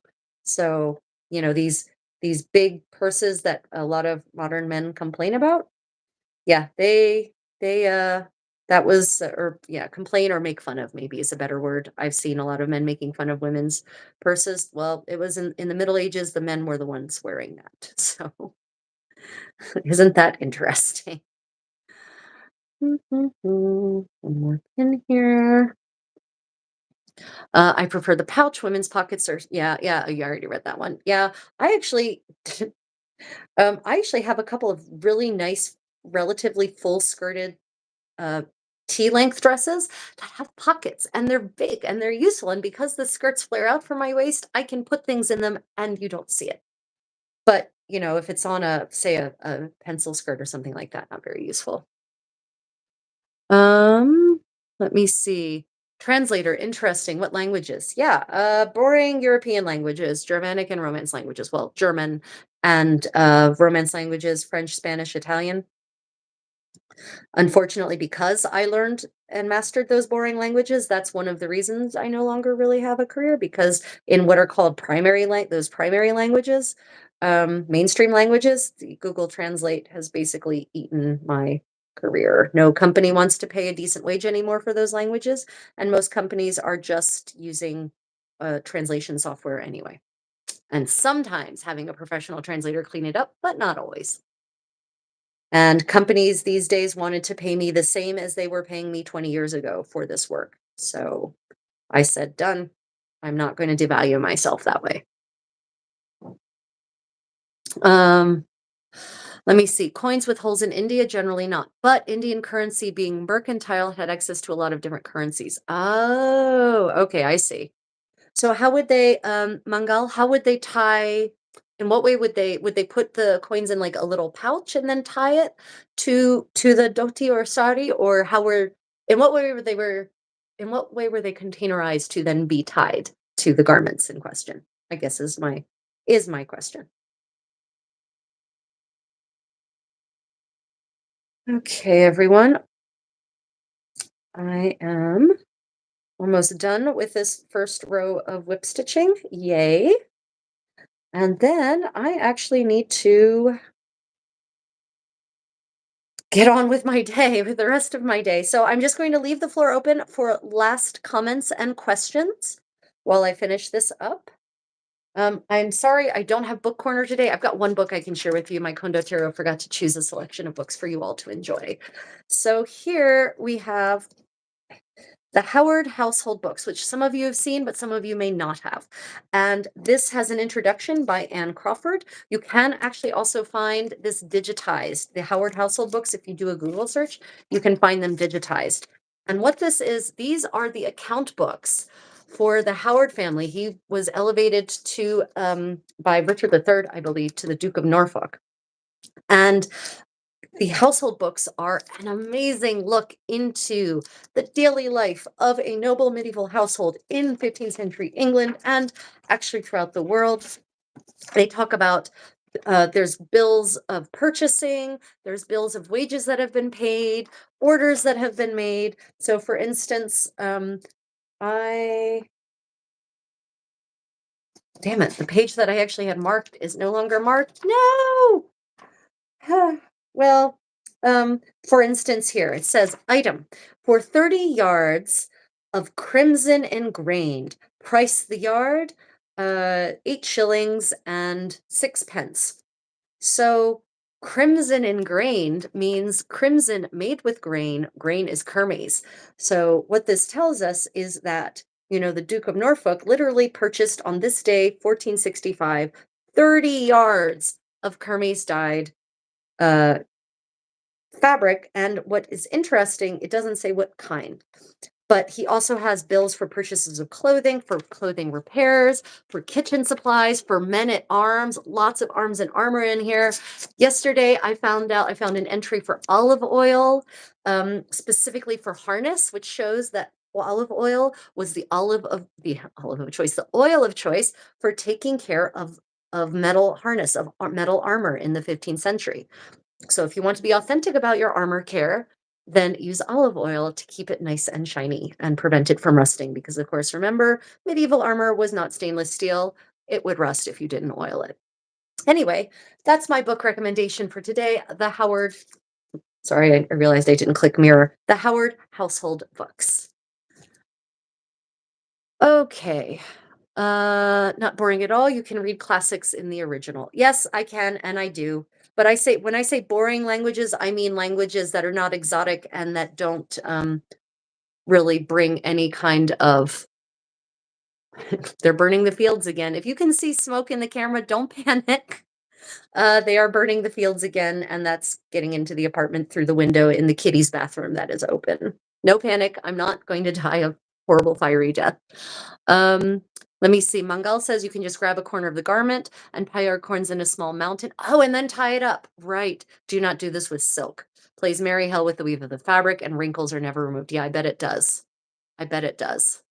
So, these big purses that a lot of modern men complain about, yeah, they that was or yeah, complain or make fun of maybe is a better word. I've seen a lot of men making fun of women's purses. Well, it was in the Middle Ages, the men were the ones wearing that. So, isn't that interesting? One more pin here. I prefer the pouch. Women's pockets are, yeah, yeah. You already read that one. Yeah, I actually, I actually have a couple of really nice, relatively full skirted uh, T length dresses that have pockets, and they're big and they're useful. And because the skirts flare out from my waist, I can put things in them and you don't see it. But if it's on say a pencil skirt or something like that, not very useful. Um, Let me see. Translator, interesting. What languages? Yeah, boring European languages, Germanic and Romance languages. Well, German and Romance languages, French, Spanish, Italian. Unfortunately, because I learned and mastered those boring languages, that's one of the reasons I no longer really have a career because in what are called those primary languages, mainstream languages, the Google Translate has basically eaten my career. No company wants to pay a decent wage anymore for those languages, and most companies are just using translation software anyway. And sometimes having a professional translator clean it up, but not always. And companies these days wanted to pay me the same as they were paying me 20 years ago for this work. So I said, done. I'm not going to devalue myself that way. Um, Let me see. Coins with holes in India, generally not. But Indian currency being mercantile had access to a lot of different currencies. Oh, okay, I see. So how would they, Mangal, how would they tie in what way would they put the coins in like a little pouch and then tie it to the dhoti or sari? Or in what way were they containerized to then be tied to the garments in question? I guess is my question. Okay, everyone. I am almost done with this first row of whip stitching. Yay. And then I actually need to get on with my day, with the rest of my day. So I'm just going to leave the floor open for last comments and questions while I finish this up. I'm sorry I don't have book corner today. I've got one book I can share with you. My condottiero forgot to choose a selection of books for you all to enjoy. So here we have the Howard Household Books, which some of you have seen, but some of you may not have. And this has an introduction by Anne Crawford. You can actually also find this digitized, the Howard Household Books. If you do a Google search, you can find them digitized. And what this is, these are the account books for the Howard family. He was elevated to by Richard III, I believe, to the Duke of Norfolk. And the household books are an amazing look into the daily life of a noble medieval household in 15th century England and actually throughout the world. They talk about there's bills of purchasing, there's bills of wages that have been paid, orders that have been made. So, for instance, damn it, the page that I actually had marked is no longer marked. No! Well, for instance, here it says item for 30 yards of crimson ingrained, price the yard, 8 shillings and 6 pence. So crimson ingrained means crimson made with grain. Grain is kermes. So what this tells us is that, the Duke of Norfolk literally purchased on this day, 1465, 30 yards of kermes dyed uh, fabric. And what is interesting, it doesn't say what kind, but he also has bills for purchases of clothing, for clothing repairs, for kitchen supplies, for men at arms, lots of arms and armor in here. Yesterday, I found an entry for olive oil, specifically for harness, which shows that olive oil was the oil of choice for taking care of metal harness, of metal armor in the 15th century. So if you want to be authentic about your armor care, then use olive oil to keep it nice and shiny and prevent it from rusting. Because, of course, remember, medieval armor was not stainless steel. It would rust if you didn't oil it. Anyway, that's my book recommendation for today. Sorry, I realized I didn't click mirror. The Howard Household Books. Okay. Not boring at all. You can read classics in the original. Yes, I can, and I do. But when I say boring languages, I mean languages that are not exotic and that don't really bring any kind of. They're burning the fields again. If you can see smoke in the camera, don't panic. They are burning the fields again, and that's getting into the apartment through the window in the kitty's bathroom that is open. No panic. I'm not going to die a horrible fiery death. Let me see. Mangal says you can just grab a corner of the garment and tie our corns in a small mountain. Oh, and then tie it up. Right. Do not do this with silk. Plays merry hell with the weave of the fabric, and wrinkles are never removed. Yeah, I bet it does. I bet it does.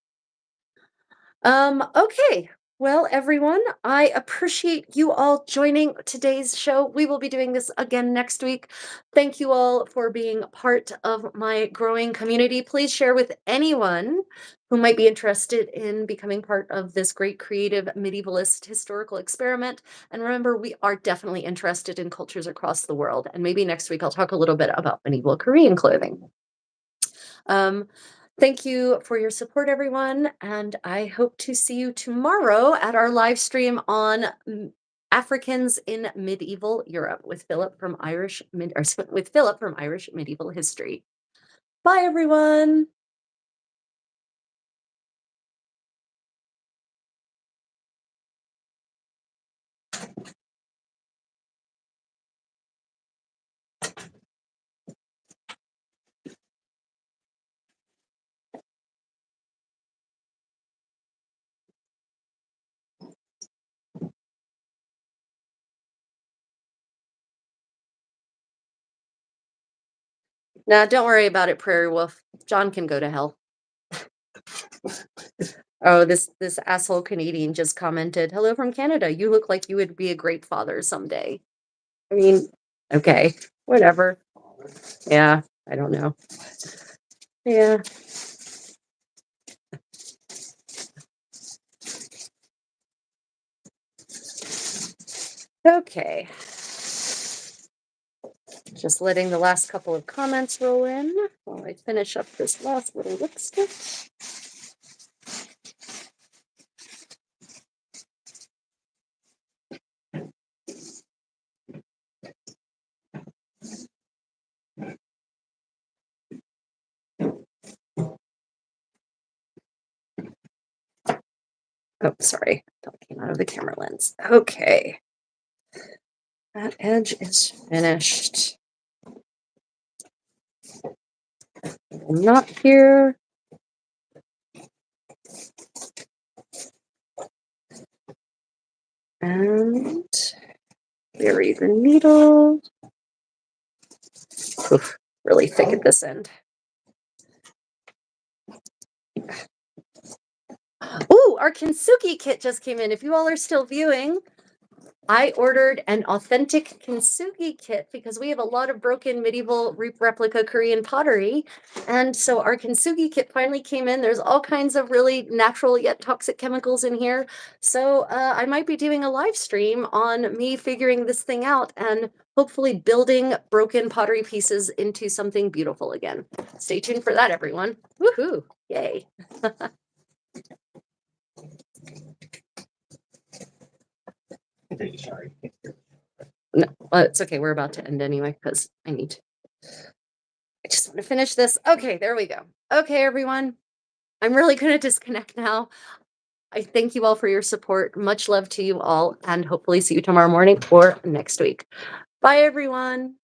Okay. Well, everyone, I appreciate you all joining today's show. We will be doing this again next week. Thank you all for being part of my growing community. Please share with anyone who might be interested in becoming part of this great creative medievalist historical experiment. And remember, we are definitely interested in cultures across the world. And maybe next week I'll talk a little bit about medieval Korean clothing. Thank you for your support, everyone, and I hope to see you tomorrow at our live stream on Africans in Medieval Europe with Philip from Irish Medieval History. Bye, everyone. Nah, don't worry about it, Prairie Wolf. John can go to hell. Oh, this asshole Canadian just commented, "Hello from Canada. You look like you would be a great father someday." I mean, okay, whatever. Yeah, I don't know. Yeah. Okay. Just letting the last couple of comments roll in while I finish up this last little lipstick. Oh, sorry, that came out of the camera lens. Okay. That edge is finished. Not here. And bury the needle. Oof, really thick at this end. Ooh, our Kintsugi kit just came in. If you all are still viewing, I ordered an authentic Kintsugi kit because we have a lot of broken medieval replica Korean pottery. And so our Kintsugi kit finally came in. There's all kinds of really natural yet toxic chemicals in here. So I might be doing a live stream on me figuring this thing out and hopefully building broken pottery pieces into something beautiful again. Stay tuned for that, everyone. Woohoo! Yay. Sorry. No, it's okay. We're about to end anyway because I just want to finish this. Okay, there we go. Okay, everyone. I'm really going to disconnect now. I thank you all for your support. Much love to you all, and hopefully see you tomorrow morning or next week. Bye, everyone.